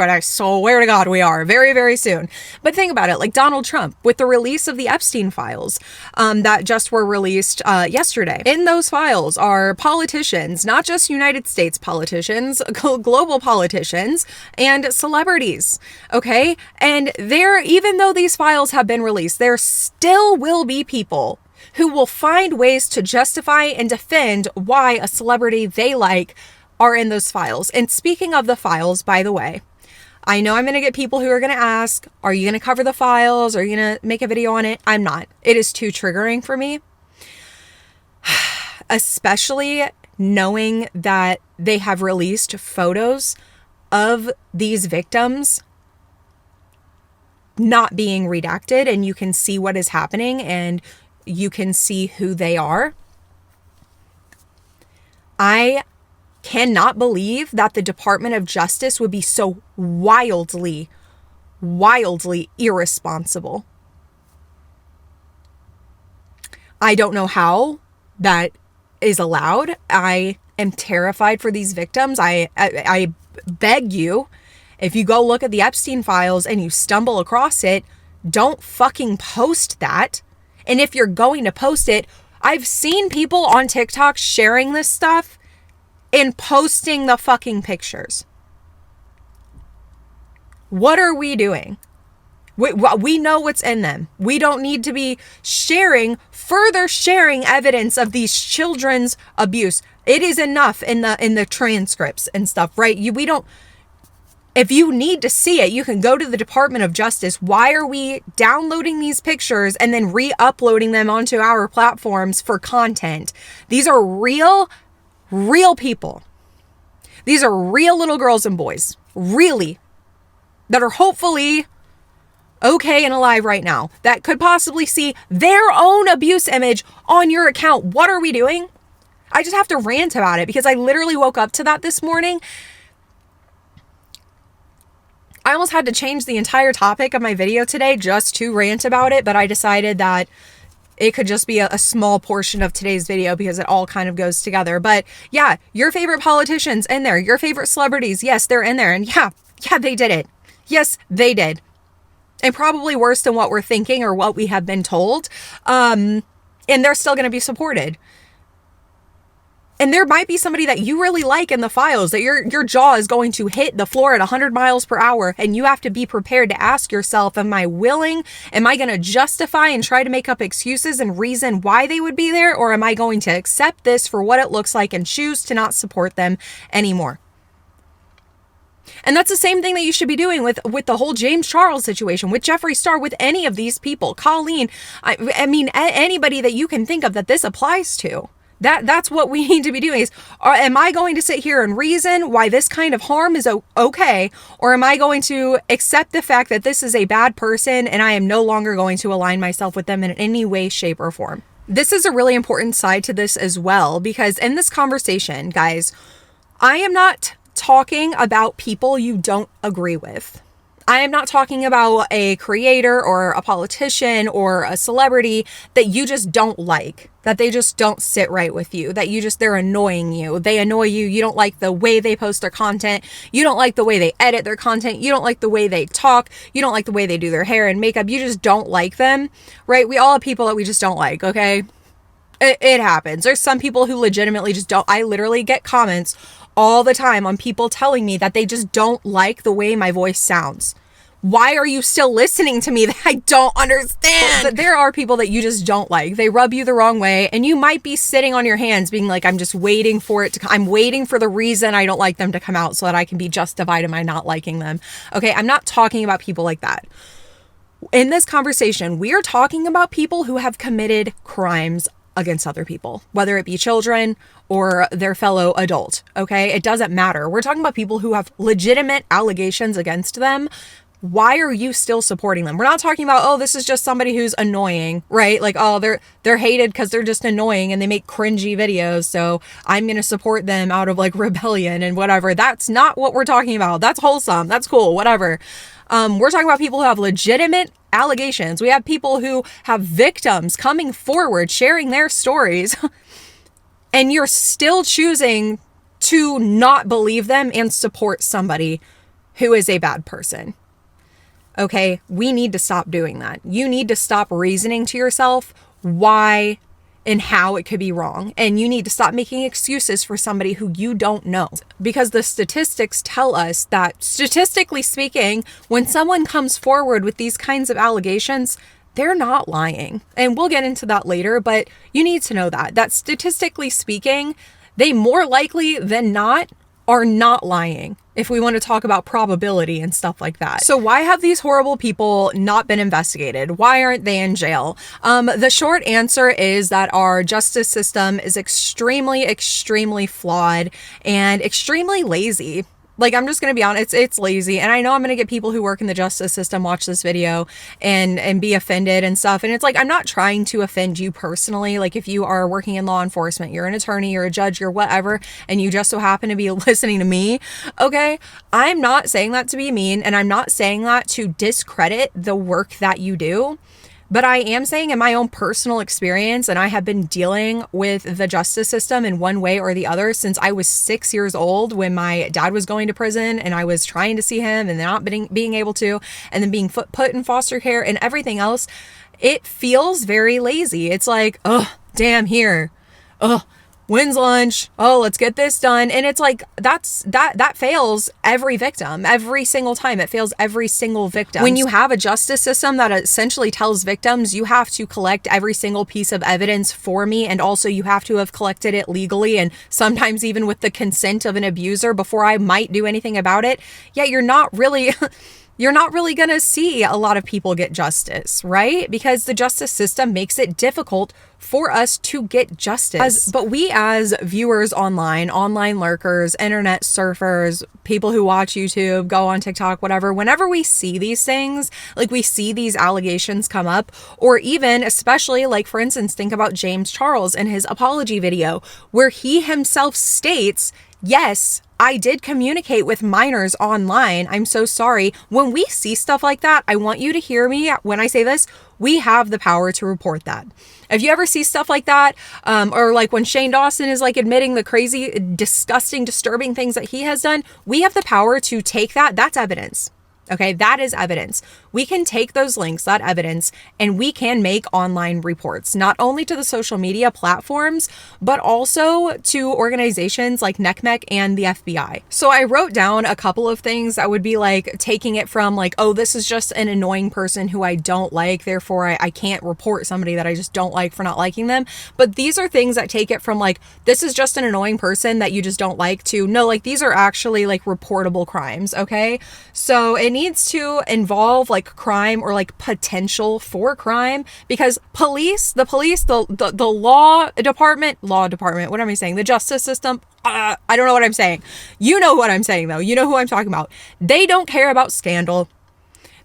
I swear to God we are very, very soon. But think about it. Like Donald Trump with the release of the Epstein files that just were released yesterday. In those files are politicians, not just United States politicians, global politicians, and celebrities. Okay? And even though these files have been released, there still will be people who will find ways to justify and defend why a celebrity they like are in those files. And speaking of the files, by the way, I know I'm going to get people who are going to ask, are you going to cover the files? Are you going to make a video on it? I'm not. It is too triggering for me. Especially knowing that they have released photos of these victims not being redacted, and you can see what is happening and you can see who they are. I cannot believe that the Department of Justice would be so wildly irresponsible. I don't know how that is allowed. I am terrified for these victims. I beg you, if you go look at the Epstein files and you stumble across it, don't fucking post that. And if you're going to post it, I've seen people on TikTok sharing this stuff and posting the fucking pictures. What are we doing? We know what's in them. We don't need to be further sharing evidence of these children's abuse. It is enough in the transcripts and stuff, right? We don't. If you need to see it, you can go to the Department of Justice. Why are we downloading these pictures and then re-uploading them onto our platforms for content? These are real people. These are real little girls and boys, really, that are hopefully okay and alive right now, that could possibly see their own abuse image on your account. What are we doing? I just have to rant about it because I literally woke up to that this morning. I almost had to change the entire topic of my video today just to rant about it, but I decided that it could just be a small portion of today's video because it all kind of goes together. But yeah, your favorite politicians in there, your favorite celebrities, yes, they're in there. And yeah, they did it. Yes, they did. And probably worse than what we're thinking or what we have been told. And they're still going to be supported. And there might be somebody that you really like in the files that your jaw is going to hit the floor at 100 miles per hour. And you have to be prepared to ask yourself, am I willing? Am I going to justify and try to make up excuses and reason why they would be there? Or am I going to accept this for what it looks like and choose to not support them anymore? And that's the same thing that you should be doing with the whole James Charles situation, with Jeffree Star, with any of these people, Colleen. I mean, anybody that you can think of that this applies to. That's what we need to be doing is, am I going to sit here and reason why this kind of harm is okay? Or am I going to accept the fact that this is a bad person and I am no longer going to align myself with them in any way, shape, or form? This is a really important side to this as well, because in this conversation, guys, I am not talking about people you don't agree with. I am not talking about a creator or a politician or a celebrity that you just don't like, that they just don't sit right with you, that they're annoying you. They annoy you. You don't like the way they post their content. You don't like the way they edit their content. You don't like the way they talk. You don't like the way they do their hair and makeup. You just don't like them, right? We all have people that we just don't like, okay? It happens. There's some people who legitimately just don't. I literally get comments all the time on people telling me that they just don't like the way my voice sounds. Why are you still listening to me? That I don't understand. But there are people that you just don't like. They rub you the wrong way, and you might be sitting on your hands being like, I'm just waiting for it to I'm waiting for the reason I don't like them to come out so that I can be justified in my not liking them. Okay, I'm not talking about people like that. In this conversation, we are talking about people who have committed crimes against other people, whether it be children or their fellow adult. Okay, it doesn't matter. We're talking about people who have legitimate allegations against them, why are you still supporting them? We're not talking about, oh, this is just somebody who's annoying, right? Like, oh, they're hated because they're just annoying and they make cringy videos, so I'm going to support them out of like rebellion and whatever. That's not what we're talking about. That's wholesome. That's cool. Whatever. We're talking about people who have legitimate allegations. We have people who have victims coming forward, sharing their stories, and you're still choosing to not believe them and support somebody who is a bad person. Okay, we need to stop doing that. You need to stop reasoning to yourself why and how it could be wrong. And you need to stop making excuses for somebody who you don't know. Because the statistics tell us that, statistically speaking, when someone comes forward with these kinds of allegations, they're not lying. And we'll get into that later, but you need to know that statistically speaking, they more likely than not are not lying, if we want to talk about probability and stuff like that. So why have these horrible people not been investigated? Why aren't they in jail? The short answer is that our justice system is extremely, extremely flawed and extremely lazy. Like, I'm just going to be honest, it's lazy. And I know I'm going to get people who work in the justice system watch this video and be offended and stuff. And it's like, I'm not trying to offend you personally. Like, if you are working in law enforcement, you're an attorney, you're a judge, you're whatever, and you just so happen to be listening to me, okay? I'm not saying that to be mean, and I'm not saying that to discredit the work that you do. But I am saying in my own personal experience, and I have been dealing with the justice system in one way or the other since I was 6 years old, when my dad was going to prison and I was trying to see him and not being able to, and then being put in foster care and everything else. It feels very lazy. It's like, oh, damn, here. Oh, when's lunch? Oh, let's get this done. And it's like, that fails every victim, every single time. It fails every single victim. When you have a justice system that essentially tells victims, you have to collect every single piece of evidence for me, and also you have to have collected it legally and sometimes even with the consent of an abuser before I might do anything about it, yet you're not really going to see a lot of people get justice, right? Because the justice system makes it difficult for us to get justice. But we as viewers online lurkers, internet surfers, people who watch YouTube, go on TikTok, whatever, whenever we see these things, like we see these allegations come up, or even especially like, for instance, think about James Charles and his apology video where he himself states, yes, I did communicate with minors online. I'm so sorry. When we see stuff like that, I want you to hear me when I say this. We have the power to report that. If you ever see stuff like that, or like when Shane Dawson is like admitting the crazy, disgusting, disturbing things that he has done, we have the power to take that. That's evidence. Okay, that is evidence. We can take those links, that evidence, and we can make online reports, not only to the social media platforms, but also to organizations like NCMEC and the FBI. So I wrote down a couple of things that would be like taking it from like, oh, this is just an annoying person who I don't like, therefore I can't report somebody that I just don't like for not liking them. But these are things that take it from like, this is just an annoying person that you just don't like, to no, like these are actually like reportable crimes, okay? So it needs to involve like crime or like potential for crime, because the law department, what am I saying? The justice system, I don't know what I'm saying. You know what I'm saying though. You know who I'm talking about. They don't care about scandal.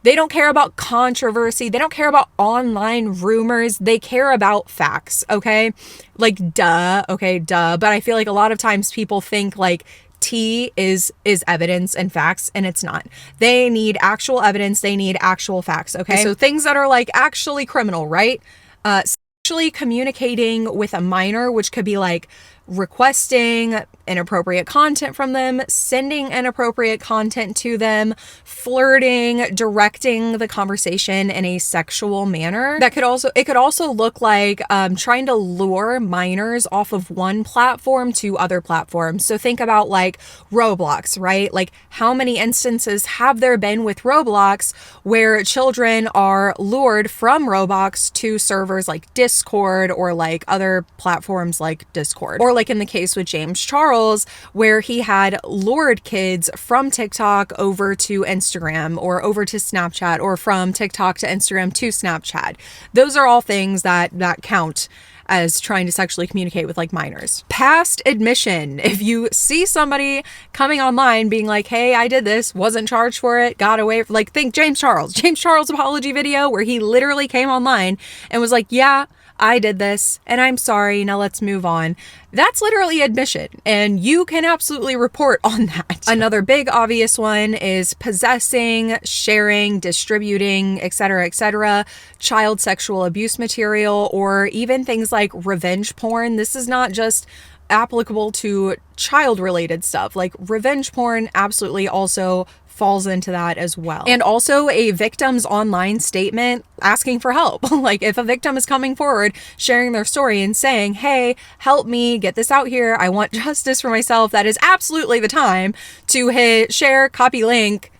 They don't care about controversy. They don't care about online rumors. They care about facts, okay? Like, duh, okay, duh. But I feel like a lot of times people think like T is evidence and facts, and it's not. They need actual evidence. They need actual facts, okay? So things that are like actually criminal, right? Actually communicating with a minor, which could be like requesting inappropriate content from them, sending inappropriate content to them, flirting, directing the conversation in a sexual manner. It could also look like trying to lure minors off of one platform to other platforms. So think about like Roblox, right? Like how many instances have there been with Roblox where children are lured from Roblox to servers like Discord or like other platforms like Discord, or like in the case with James Charles, Charles, where he had lured kids from TikTok over to Instagram or over to Snapchat, or from TikTok to Instagram to Snapchat. Those are all things that count as trying to sexually communicate with like minors. Past admission. If you see somebody coming online being like, hey, I did this, wasn't charged for it, got away, like think James Charles apology video where he literally came online and was like, yeah, I did this and I'm sorry, now let's move on. That's literally admission, and you can absolutely report on that. Another big obvious one is possessing, sharing, distributing, etc., child sexual abuse material, or even things like revenge porn. This is not just applicable to child related stuff. Like revenge porn absolutely also falls into that as well. And also a victim's online statement asking for help. Like if a victim is coming forward, sharing their story and saying, hey, help me get this out here, I want justice for myself, that is absolutely the time to hit share, copy link,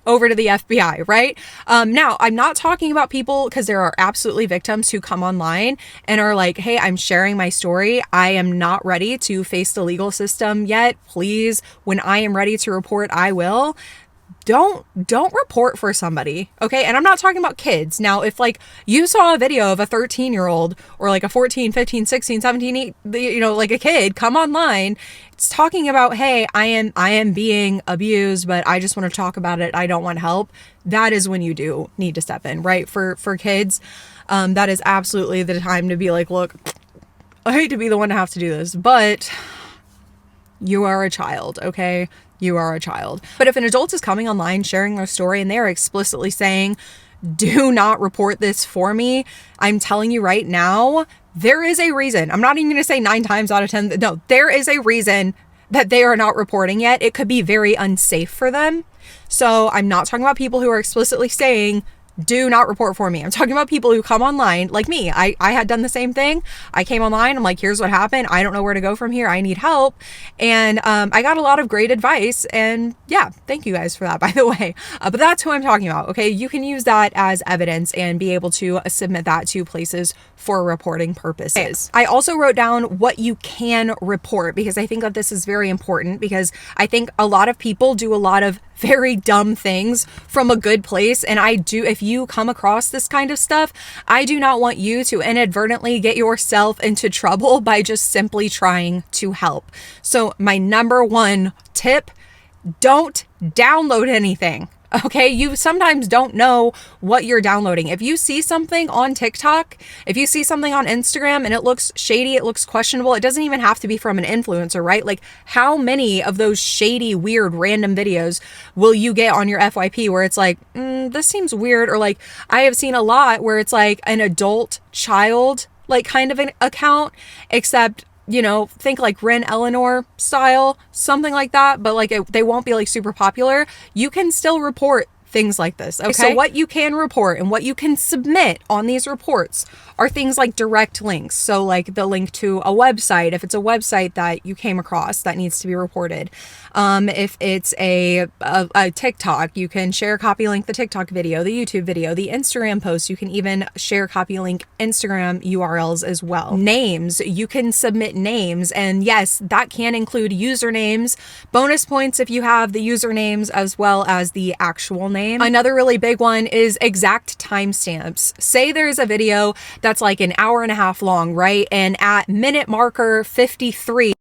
over to the FBI, right? Now, I'm not talking about people, because there are absolutely victims who come online and are like, hey, I'm sharing my story. I am not ready to face the legal system yet. Please, when I am ready to report, I will. Don't report for somebody, okay? And I'm not talking about kids. Now, if like you saw a video of a 13-year-old or like a 14, 15, 16, 17, like a kid come online, it's talking about, hey, I am being abused, but I just want to talk about it. I don't want help. That is when you do need to step in, right? For kids, that is absolutely the time to be like, look, I hate to be the one to have to do this, but you are a child, okay? You are a child. But if an adult is coming online sharing their story and they are explicitly saying, do not report this for me, I'm telling you right now, there is a reason. I'm not even going to say 9 times out of 10. No, there is a reason that they are not reporting yet. It could be very unsafe for them. So I'm not talking about people who are explicitly saying, do not report for me. I'm talking about people who come online like me. I had done the same thing. I came online. I'm like, here's what happened. I don't know where to go from here. I need help. And I got a lot of great advice. And yeah, thank you guys for that, by the way. But that's who I'm talking about. Okay. You can use that as evidence and be able to submit that to places for reporting purposes. I also wrote down what you can report, because I think that this is very important, because I think a lot of people do a lot of very dumb things from a good place. And if you come across this kind of stuff, I do not want you to inadvertently get yourself into trouble by just simply trying to help. So my number one tip, don't download anything. Okay, you sometimes don't know what you're downloading. If you see something on TikTok, if you see something on Instagram and it looks shady, it looks questionable, it doesn't even have to be from an influencer, right? Like how many of those shady, weird, random videos will you get on your FYP where it's like, this seems weird? Or like I have seen a lot where it's like an adult child, like kind of an account, except think like Ren Eleanor style, something like that, but like they won't be like super popular. You can still report things like this. Okay. So what you can report and what you can submit on these reports are things like direct links. So like the link to a website, if it's a website that you came across that needs to be reported. If it's a TikTok, you can share, copy link the TikTok video, the YouTube video, the Instagram post. You can even share, copy link Instagram URLs as well. Names, you can submit names. And yes, that can include usernames, bonus points if you have the usernames as well as the actual name. Another really big one is exact timestamps. Say there's a video that's like an hour and a half long, right? And at minute marker 53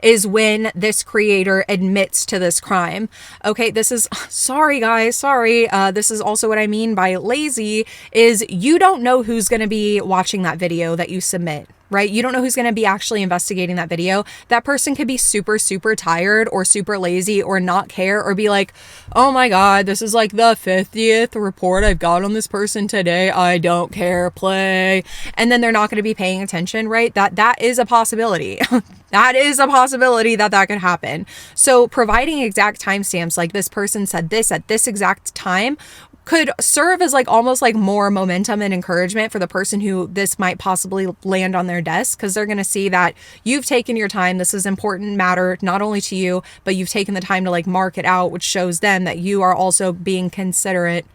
is when this creator admits to this crime. Okay, this is, sorry guys, sorry. This is also what I mean by lazy, is you don't know who's going to be watching that video that you submit. Right? You don't know who's going to be actually investigating that video. That person could be super, super tired or super lazy or not care or be like, oh my God, this is like the 50th report I've got on this person today. I don't care, play. And then they're not going to be paying attention, right? That is a possibility. That is a possibility that could happen. So providing exact timestamps, like this person said this at this exact time, could serve as like almost like more momentum and encouragement for the person who this might possibly land on their desk, because they're going to see that you've taken your time. This is important matter not only to you, but you've taken the time to like mark it out, which shows them that you are also being considerate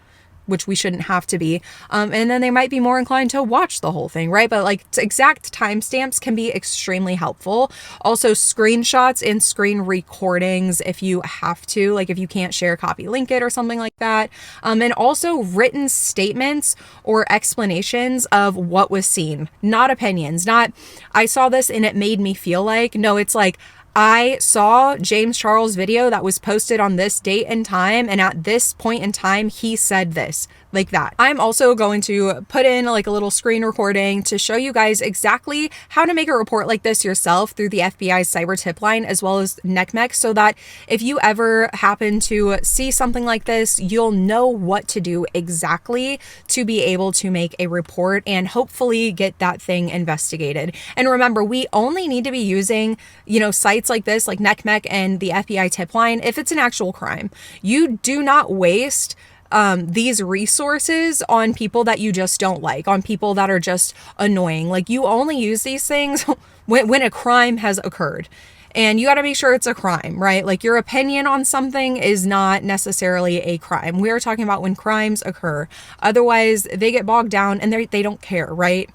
which we shouldn't have to be. And then they might be more inclined to watch the whole thing, right? But like exact timestamps can be extremely helpful. Also screenshots and screen recordings if you have to, like if you can't share, copy link it or something like that. And also written statements or explanations of what was seen, not opinions, not I saw this and it made me feel like. No, it's like I saw James Charles' video that was posted on this date and time, and at this point in time, he said this, like that. I'm also going to put in like a little screen recording to show you guys exactly how to make a report like this yourself through the FBI's cyber tip line, as well as NCMEC, so that if you ever happen to see something like this, you'll know what to do exactly to be able to make a report and hopefully get that thing investigated. And remember, we only need to be using, sites like this, like NCMEC and the FBI tip line, if it's an actual crime. You do not waste these resources on people that you just don't like, on people that are just annoying. Like, you only use these things when a crime has occurred. And you got to make sure it's a crime, right? Like, your opinion on something is not necessarily a crime. We're talking about when crimes occur. Otherwise, they get bogged down and they don't care, right?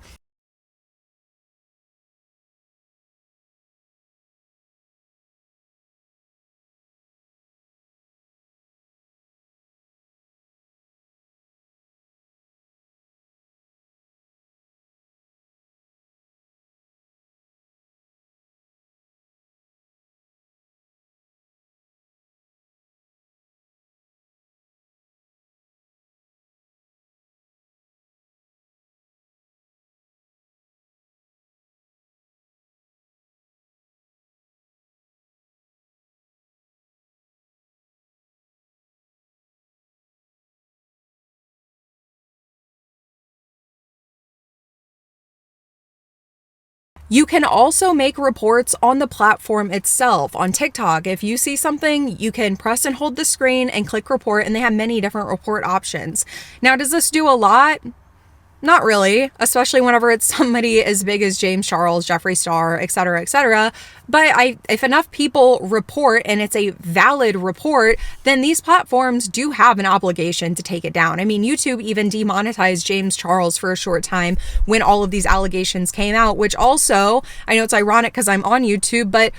You can also make reports on the platform itself. On TikTok, if you see something, you can press and hold the screen and click report, and they have many different report options. Now, does this do a lot? Not really, especially whenever it's somebody as big as James Charles, Jeffree Star, etc., etc. But if enough people report and it's a valid report, then these platforms do have an obligation to take it down. I mean, YouTube even demonetized James Charles for a short time when all of these allegations came out, which also, I know it's ironic because I'm on YouTube, but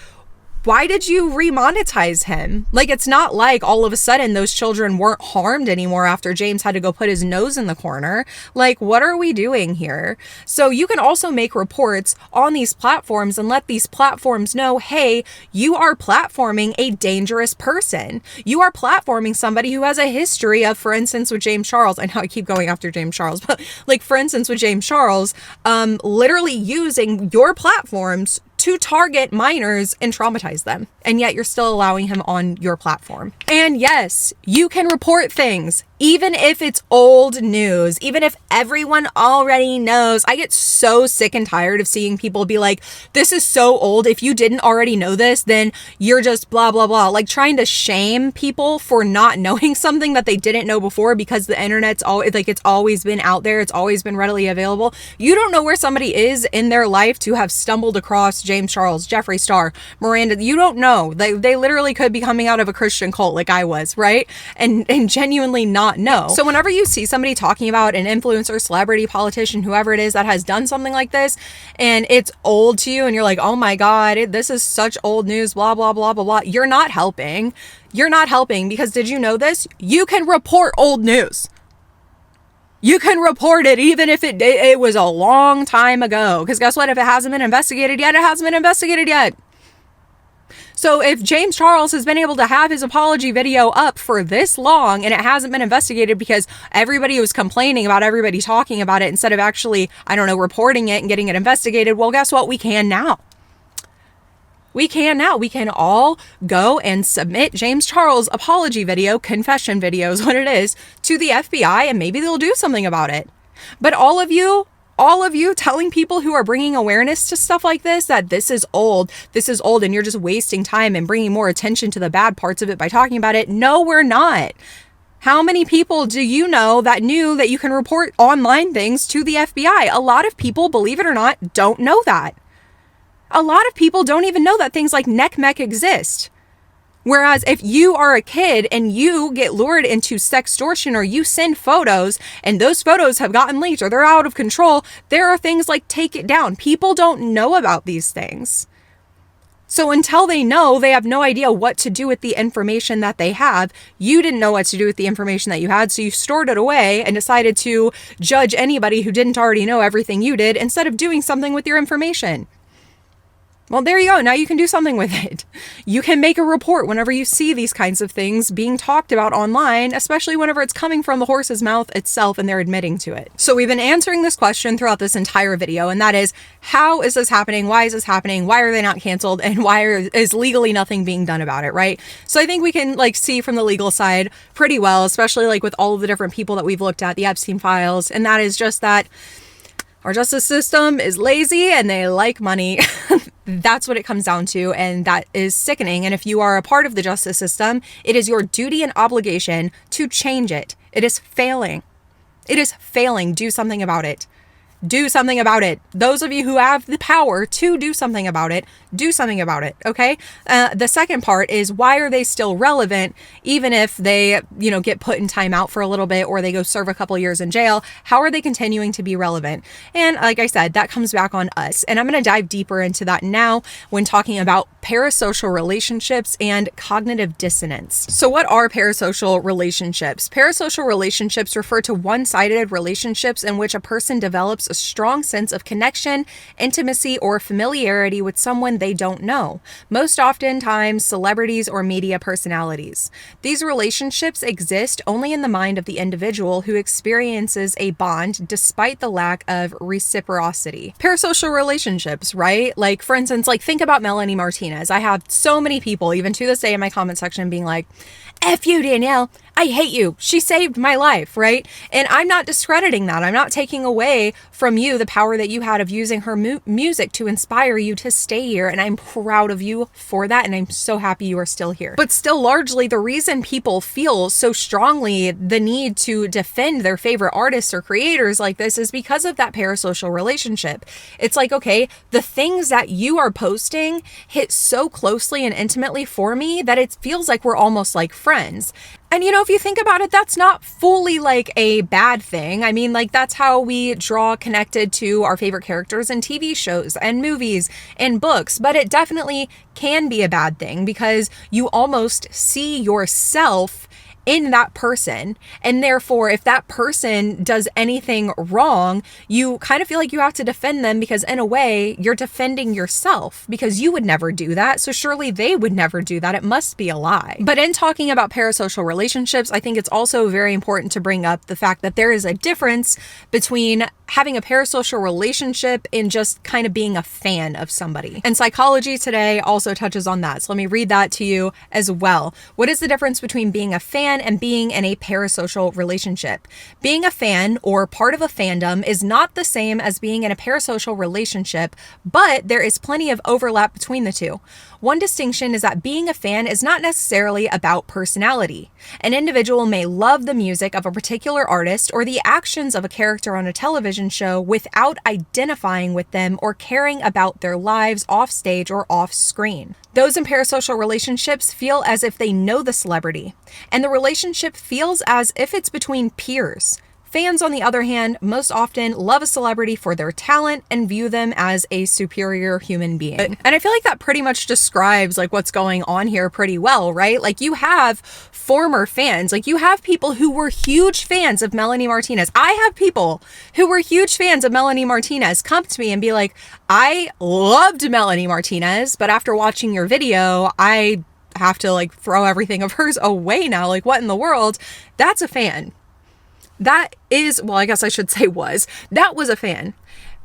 why did you remonetize him? Like, it's not like all of a sudden those children weren't harmed anymore after James had to go put his nose in the corner. Like, what are we doing here? So you can also make reports on these platforms and let these platforms know, hey, you are platforming a dangerous person. You are platforming somebody who has a history of, for instance, with James Charles. I know I keep going after James Charles, but like, for instance, with James Charles, literally using your platforms to target minors and traumatize them. And yet you're still allowing him on your platform. And yes, you can report things, even if it's old news, even if everyone already knows. I get so sick and tired of seeing people be like, this is so old. If you didn't already know this, then you're just blah, blah, blah. Like, trying to shame people for not knowing something that they didn't know before because the internet's always, like, it's always been out there. It's always been readily available. You don't know where somebody is in their life to have stumbled across James Charles, Jeffree Star, Miranda. You don't know. They literally could be coming out of a Christian cult like I was, right? And genuinely not know. So whenever you see somebody talking about an influencer, celebrity, politician, whoever it is that has done something like this, and it's old to you, and you're like, oh my God, this is such old news, blah, blah, blah, blah, blah. You're not helping. You're not helping, because did you know this? You can report old news. You can report it even if it was a long time ago. Because guess what? If it hasn't been investigated yet, it hasn't been investigated yet. So if James Charles has been able to have his apology video up for this long and it hasn't been investigated because everybody was complaining about everybody talking about it instead of actually, I don't know, reporting it and getting it investigated, well, guess what? We can now. We can now. We can all go and submit James Charles' apology video, confession video is what it is, to the FBI, and maybe they'll do something about it. But all of you telling people who are bringing awareness to stuff like this that this is old, and you're just wasting time and bringing more attention to the bad parts of it by talking about it. No, we're not. How many people do you know that knew that you can report online things to the FBI? A lot of people, believe it or not, don't know that. A lot of people don't even know that things like NCMEC exist. Whereas if you are a kid and you get lured into sextortion or you send photos and those photos have gotten leaked or they're out of control, there are things like take it down. People don't know about these things. So until they know, they have no idea what to do with the information that they have. You didn't know what to do with the information that you had, so you stored it away and decided to judge anybody who didn't already know everything you did instead of doing something with your information. Well, there you go. Now you can do something with it. You can make a report whenever you see these kinds of things being talked about online, especially whenever it's coming from the horse's mouth itself and they're admitting to it. So we've been answering this question throughout this entire video, and that is, how is this happening? Why is this happening? Why are they not canceled? And why is legally nothing being done about it, right? So I think we can like see from the legal side pretty well, especially like with all of the different people that we've looked at, the Epstein files, and that is just that our justice system is lazy and they like money. That's what it comes down to, and that is sickening. And if you are a part of the justice system, it is your duty and obligation to change it. It is failing. It is failing. Do something about it. Do something about it. Those of you who have the power to do something about it, do something about it, okay? The second part is, why are they still relevant even if they, get put in timeout for a little bit or they go serve a couple years in jail? How are they continuing to be relevant? And like I said, that comes back on us. And I'm going to dive deeper into that now when talking about parasocial relationships and cognitive dissonance. So what are parasocial relationships? Parasocial relationships refer to one-sided relationships in which a person develops a strong sense of connection, intimacy, or familiarity with someone they don't know, most oftentimes celebrities or media personalities. These relationships exist only in the mind of the individual who experiences a bond despite the lack of reciprocity. Parasocial relationships, right? Like, for instance, think about Melanie Martinez. I have so many people, even to this day in my comment section, being like, F you, Danielle. I hate you. She saved my life, right? And I'm not discrediting that. I'm not taking away from you the power that you had of using her music to inspire you to stay here. And I'm proud of you for that. And I'm so happy you are still here. But still, largely, the reason people feel so strongly the need to defend their favorite artists or creators like this is because of that parasocial relationship. It's like, okay, the things that you are posting hit so closely and intimately for me that it feels like we're almost like friends. And if you think about it, that's not fully like a bad thing. I mean, that's how we draw connected to our favorite characters in TV shows and movies and books. But it definitely can be a bad thing because you almost see yourself in that person. And therefore, if that person does anything wrong, you kind of feel like you have to defend them because in a way you're defending yourself because you would never do that. So surely they would never do that. It must be a lie. But in talking about parasocial relationships, I think it's also very important to bring up the fact that there is a difference between having a parasocial relationship and just kind of being a fan of somebody. And Psychology Today also touches on that. So let me read that to you as well. What is the difference between being a fan and being in a parasocial relationship? Being a fan or part of a fandom is not the same as being in a parasocial relationship, but there is plenty of overlap between the two. One distinction is that being a fan is not necessarily about personality. An individual may love the music of a particular artist or the actions of a character on a television show without identifying with them or caring about their lives off stage or off screen. Those in parasocial relationships feel as if they know the celebrity, and the relationship feels as if it's between peers. Fans, on the other hand, most often love a celebrity for their talent and view them as a superior human being. And I feel like that pretty much describes what's going on here pretty well, right? You have former fans, you have people who were huge fans of Melanie Martinez. I have people who were huge fans of Melanie Martinez come to me and be like, I loved Melanie Martinez, but after watching your video, I have to throw everything of hers away now. What in the world? That's a fan. That is, well, I guess I should say that was a fan.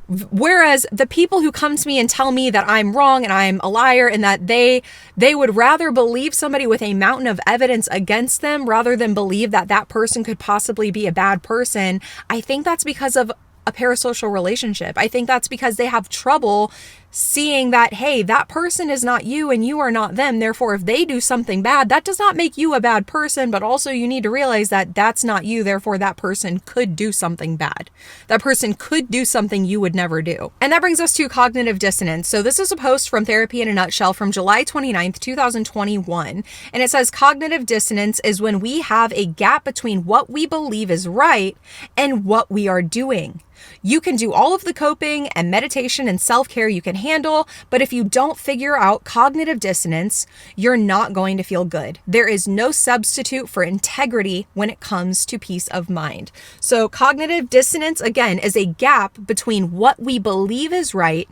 Whereas the people who come to me and tell me that I'm wrong and I'm a liar and that they would rather believe somebody with a mountain of evidence against them rather than believe that that person could possibly be a bad person, I think that's because of a parasocial relationship. I think that's because they have trouble seeing that, hey, that person is not you and you are not them. Therefore, if they do something bad, that does not make you a bad person, but also you need to realize that that's not you. Therefore, that person could do something bad. That person could do something you would never do. And that brings us to cognitive dissonance. So this is a post from Therapy in a Nutshell from July 29th, 2021. And it says cognitive dissonance is when we have a gap between what we believe is right and what we are doing. You can do all of the coping and meditation and self-care you can handle, but if you don't figure out cognitive dissonance, you're not going to feel good. There is no substitute for integrity when it comes to peace of mind. So cognitive dissonance, again, is a gap between what we believe is right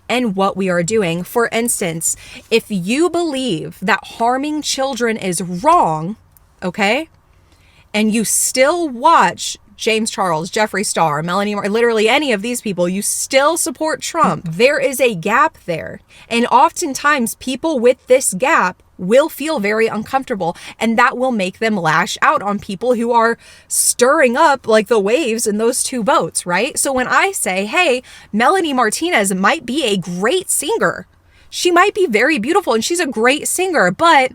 and what we are doing. For instance, if you believe that harming children is wrong, okay, and you still watch James Charles, Jeffree Star, Melanie Martinez, literally any of these people, you still support Trump. There is a gap there. And oftentimes people with this gap will feel very uncomfortable, and that will make them lash out on people who are stirring up like the waves in those two boats, right? So when I say, hey, Melanie Martinez might be a great singer, she might be very beautiful and she's a great singer, but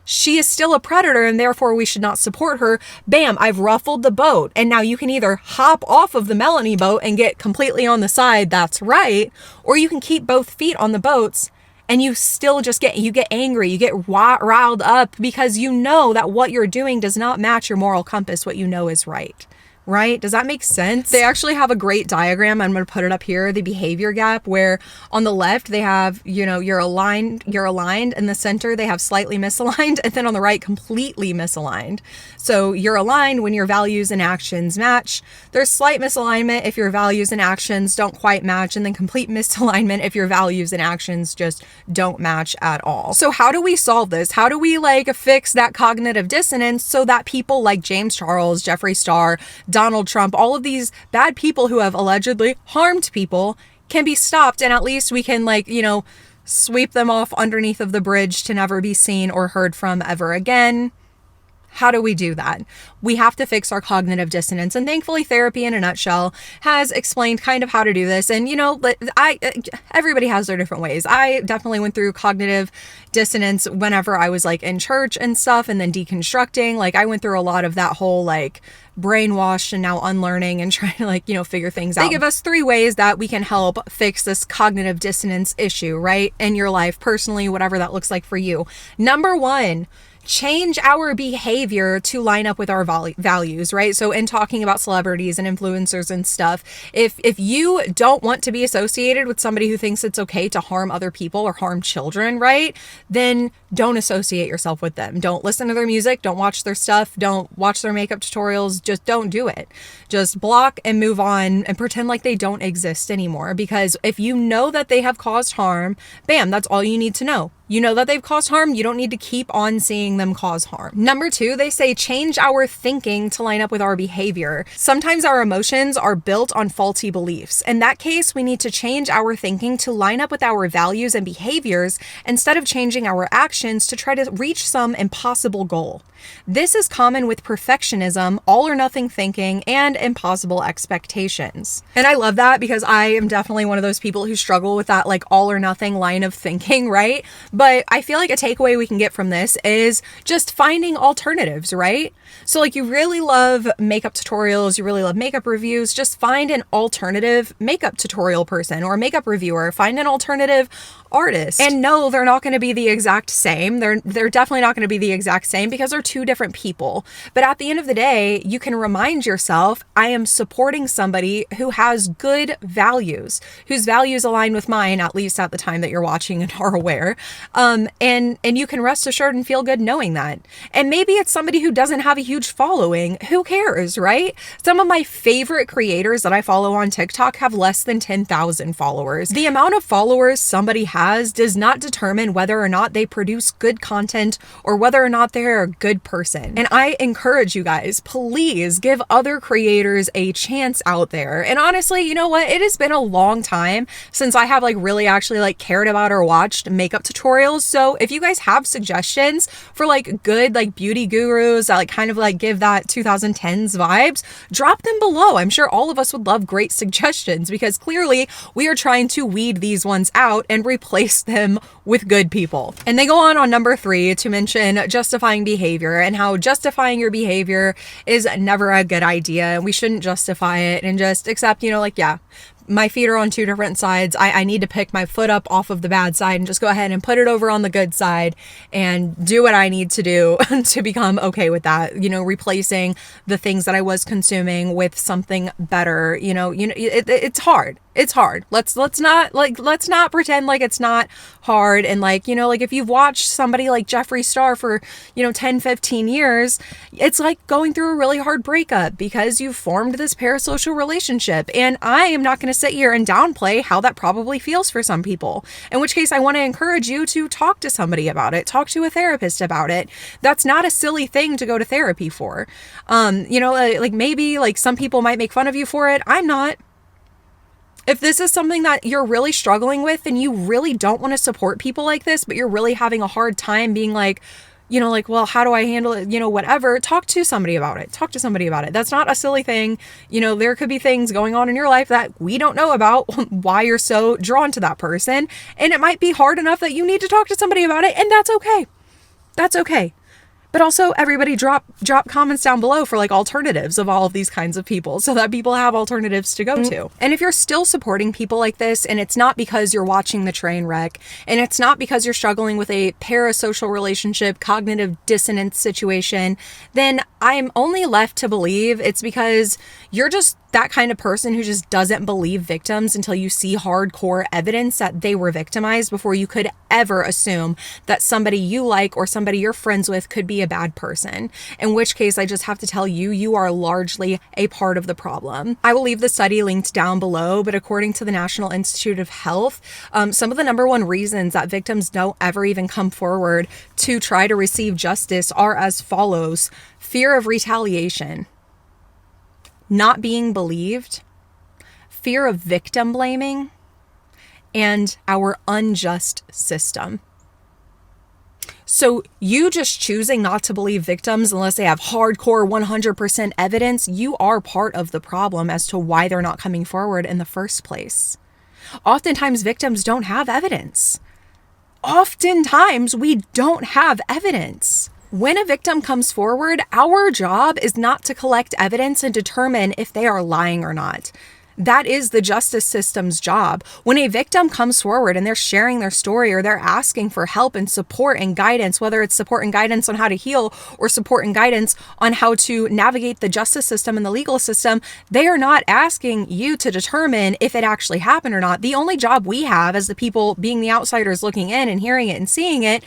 she is still a predator and therefore we should not support her. Bam, I've ruffled the boat. And now you can either hop off of the Melanie boat and get completely on the side, that's right, or you can keep both feet on the boats and you still just get angry, you get riled up because you know that what you're doing does not match your moral compass, what you know is right. Right? Does that make sense? They actually have a great diagram. I'm going to put it up here, the behavior gap, where on the left they have, you're aligned, in the center they have slightly misaligned, and then on the right completely misaligned. So you're aligned when your values and actions match. There's slight misalignment if your values and actions don't quite match, and then complete misalignment if your values and actions just don't match at all. So how do we solve this? How do we fix that cognitive dissonance so that people like James Charles, Jeffree Star, Donald Trump, all of these bad people who have allegedly harmed people can be stopped, and at least we can sweep them off underneath of the bridge to never be seen or heard from ever again? How do we do that? We have to fix our cognitive dissonance. And thankfully, Therapy in a Nutshell has explained kind of how to do this. And, everybody has their different ways. I definitely went through cognitive dissonance whenever I was in church and stuff, and then deconstructing. I went through a lot of that whole brainwashed and now unlearning and trying to figure things out. They give us 3 ways that we can help fix this cognitive dissonance issue, right? In your life, personally, whatever that looks like for you. Number 1, change our behavior to line up with our values, right? So in talking about celebrities and influencers and stuff, if you don't want to be associated with somebody who thinks it's okay to harm other people or harm children, right? Then don't associate yourself with them. Don't listen to their music. Don't watch their stuff. Don't watch their makeup tutorials. Just don't do it. Just block and move on and pretend like they don't exist anymore. Because if you know that they have caused harm, bam, that's all you need to know. You know that they've caused harm. You don't need to keep on seeing them cause harm. Number 2, they say change our thinking to line up with our behavior. Sometimes our emotions are built on faulty beliefs. In that case, we need to change our thinking to line up with our values and behaviors instead of changing our actions to try to reach some impossible goal. This is common with perfectionism, all or nothing thinking, and impossible expectations. And I love that because I am definitely one of those people who struggle with that all or nothing line of thinking, right? But I feel like a takeaway we can get from this is just finding alternatives, right? So you really love makeup tutorials, you really love makeup reviews, just find an alternative makeup tutorial person or makeup reviewer, find an alternative artist. And no, they're not going to be the exact same. They're definitely not going to be the exact same because they're 2 different people. But at the end of the day, you can remind yourself, I am supporting somebody who has good values, whose values align with mine, at least at the time that you're watching and are aware. And you can rest assured and feel good knowing that. And maybe it's somebody who doesn't have a huge following. Who cares, right? Some of my favorite creators that I follow on TikTok have less than 10,000 followers. The amount of followers somebody has has does not determine whether or not they produce good content or whether or not they're a good person. And I encourage you guys, please give other creators a chance out there. And honestly, you know what? It has been a long time since I have like really actually like cared about or watched makeup tutorials. So if you guys have suggestions for like good like beauty gurus that like kind of like give that 2010s vibes, drop them below. I'm sure all of us would love great suggestions because clearly we are trying to weed these ones out and replace them with good people. And they go on number 3 to mention justifying behavior and how justifying your behavior is never a good idea. We shouldn't justify it and just accept, you know, like, yeah, my feet are on 2 different sides. I need to pick my foot up off of the bad side and just go ahead and put it over on the good side and do what I need to do to become okay with that. You know, replacing the things that I was consuming with something better. You know, it's hard. It's hard. Let's not pretend like it's not hard. And like, you know, like if you've watched somebody like Jeffree Star for, 10, 15 years, it's like going through a really hard breakup because you've formed this parasocial relationship. And I am not going to sit here and downplay how that probably feels for some people. In which case I want to encourage you to talk to somebody about it, talk to a therapist about it. That's not a silly thing to go to therapy for. Like maybe like some people might make fun of you for it. I'm not. If this is something that you're really struggling with and you really don't want to support people like this, but you're really having a hard time being like, well, how do I handle it? Whatever, talk to somebody about it. Talk to somebody about it. That's not a silly thing. There could be things going on in your life that we don't know about why you're so drawn to that person. And it might be hard enough that you need to talk to somebody about it. And that's okay. That's okay. But also everybody drop comments down below for like alternatives of all of these kinds of people so that people have alternatives to go to. And if you're still supporting people like this and it's not because you're watching the train wreck and it's not because you're struggling with a parasocial relationship, cognitive dissonance situation, then I'm only left to believe it's because you're just that kind of person who just doesn't believe victims until you see hardcore evidence that they were victimized before you could ever assume that somebody you like or somebody you're friends with could be a bad person. In which case, I just have to tell you, you are largely a part of the problem. I will leave the study linked down below, but according to the National Institute of Health, some of the number one reasons that victims don't ever even come forward to try to receive justice are as follows: fear of retaliation, not being believed, fear of victim blaming, and our unjust system. So you just choosing not to believe victims unless they have hardcore 100% evidence, you are part of the problem as to why they're not coming forward in the first place. Oftentimes victims don't have evidence. Oftentimes we don't have evidence. When a victim comes forward, our job is not to collect evidence and determine if they are lying or not. That is the justice system's job. When a victim comes forward and they're sharing their story or they're asking for help and support and guidance, whether it's support and guidance on how to heal or support and guidance on how to navigate the justice system and the legal system, they are not asking you to determine if it actually happened or not. The only job we have as the people being the outsiders looking in and hearing it and seeing it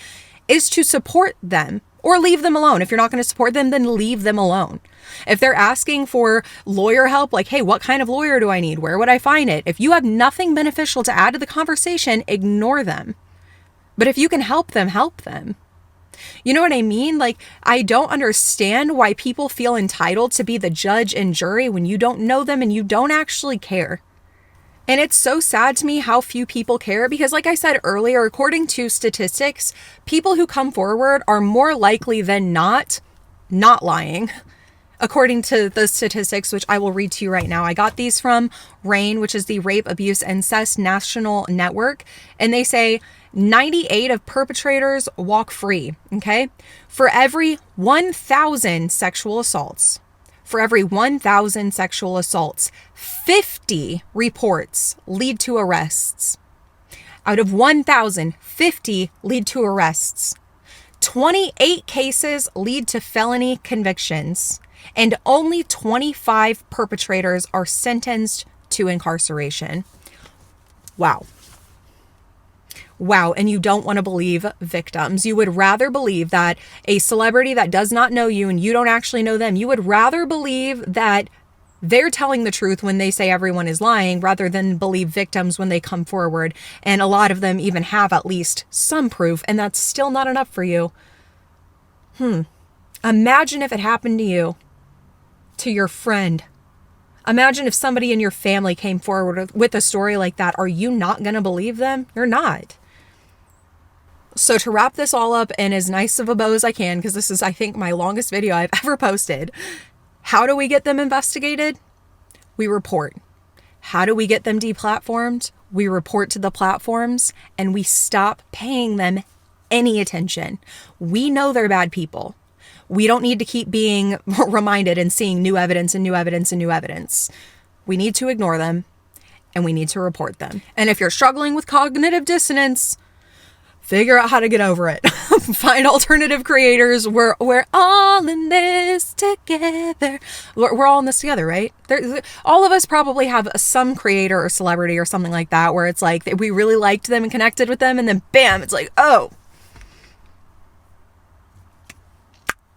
is to support them. Or leave them alone. If you're not going to support them, then leave them alone. If they're asking for lawyer help, like, hey, what kind of lawyer do I need? Where would I find it? If you have nothing beneficial to add to the conversation, ignore them. But if you can help them, help them. You know what I mean? Like, I don't understand why people feel entitled to be the judge and jury when you don't know them and you don't actually care. And it's so sad to me how few people care because, like I said earlier, according to statistics, people who come forward are more likely than not lying. According to the statistics, which I will read to you right now. I got these from RAINN, which is the Rape, Abuse, Incest National Network. And they say 98 of perpetrators walk free, okay? For every 1,000 sexual assaults, 50 reports lead to arrests. Out of 1,000, 50 lead to arrests. 28 cases lead to felony convictions, and only 25 perpetrators are sentenced to incarceration. Wow. Wow, and you don't want to believe victims. You would rather believe that a celebrity that does not know you and you don't actually know them, you would rather believe that They're telling the truth when they say everyone is lying rather than believe victims when they come forward. And a lot of them even have at least some proof, and that's still not enough for you. Imagine if it happened to you, to your friend. Imagine if somebody in your family came forward with a story like that. Are you not going to believe them? You're not. So to wrap this all up in as nice of a bow as I can, because this is, I think, my longest video I've ever posted. How do we get them investigated? We report. How do we get them deplatformed? We report to the platforms and we stop paying them any attention. We know they're bad people. We don't need to keep being reminded and seeing new evidence and new evidence and new evidence. We need to ignore them and we need to report them. And if you're struggling with cognitive dissonance, figure out how to get over it. Find alternative creators. We're all in this together. We're all in this together, right? All of us probably have some creator or celebrity or something like that where it's like we really liked them and connected with them and then bam, it's like, oh.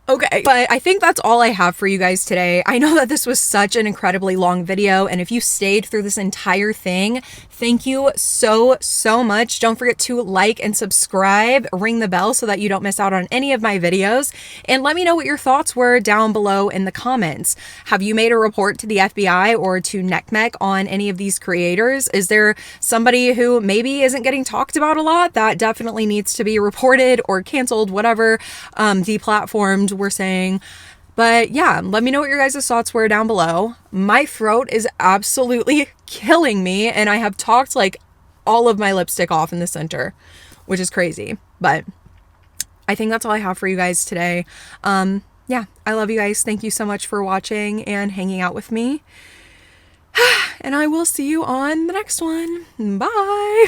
Okay, but I think that's all I have for you guys today. I know that this was such an incredibly long video, and if you stayed through this entire thing, thank you so much. Don't forget to like and subscribe, ring the bell so that you don't miss out on any of my videos, and let me know what your thoughts were down below in the comments. Have you made a report to the FBI or to NCMEC on any of these creators? Is there somebody who maybe isn't getting talked about a lot that definitely needs to be reported or canceled, whatever, deplatformed we're saying? But yeah, let me know what your guys' thoughts were down below. My throat is absolutely killing me, and I have talked like all of my lipstick off in the center, which is crazy. But I think that's all I have for you guys today. Yeah, I love you guys. Thank you so much for watching and hanging out with me. And I will see you on the next one. Bye.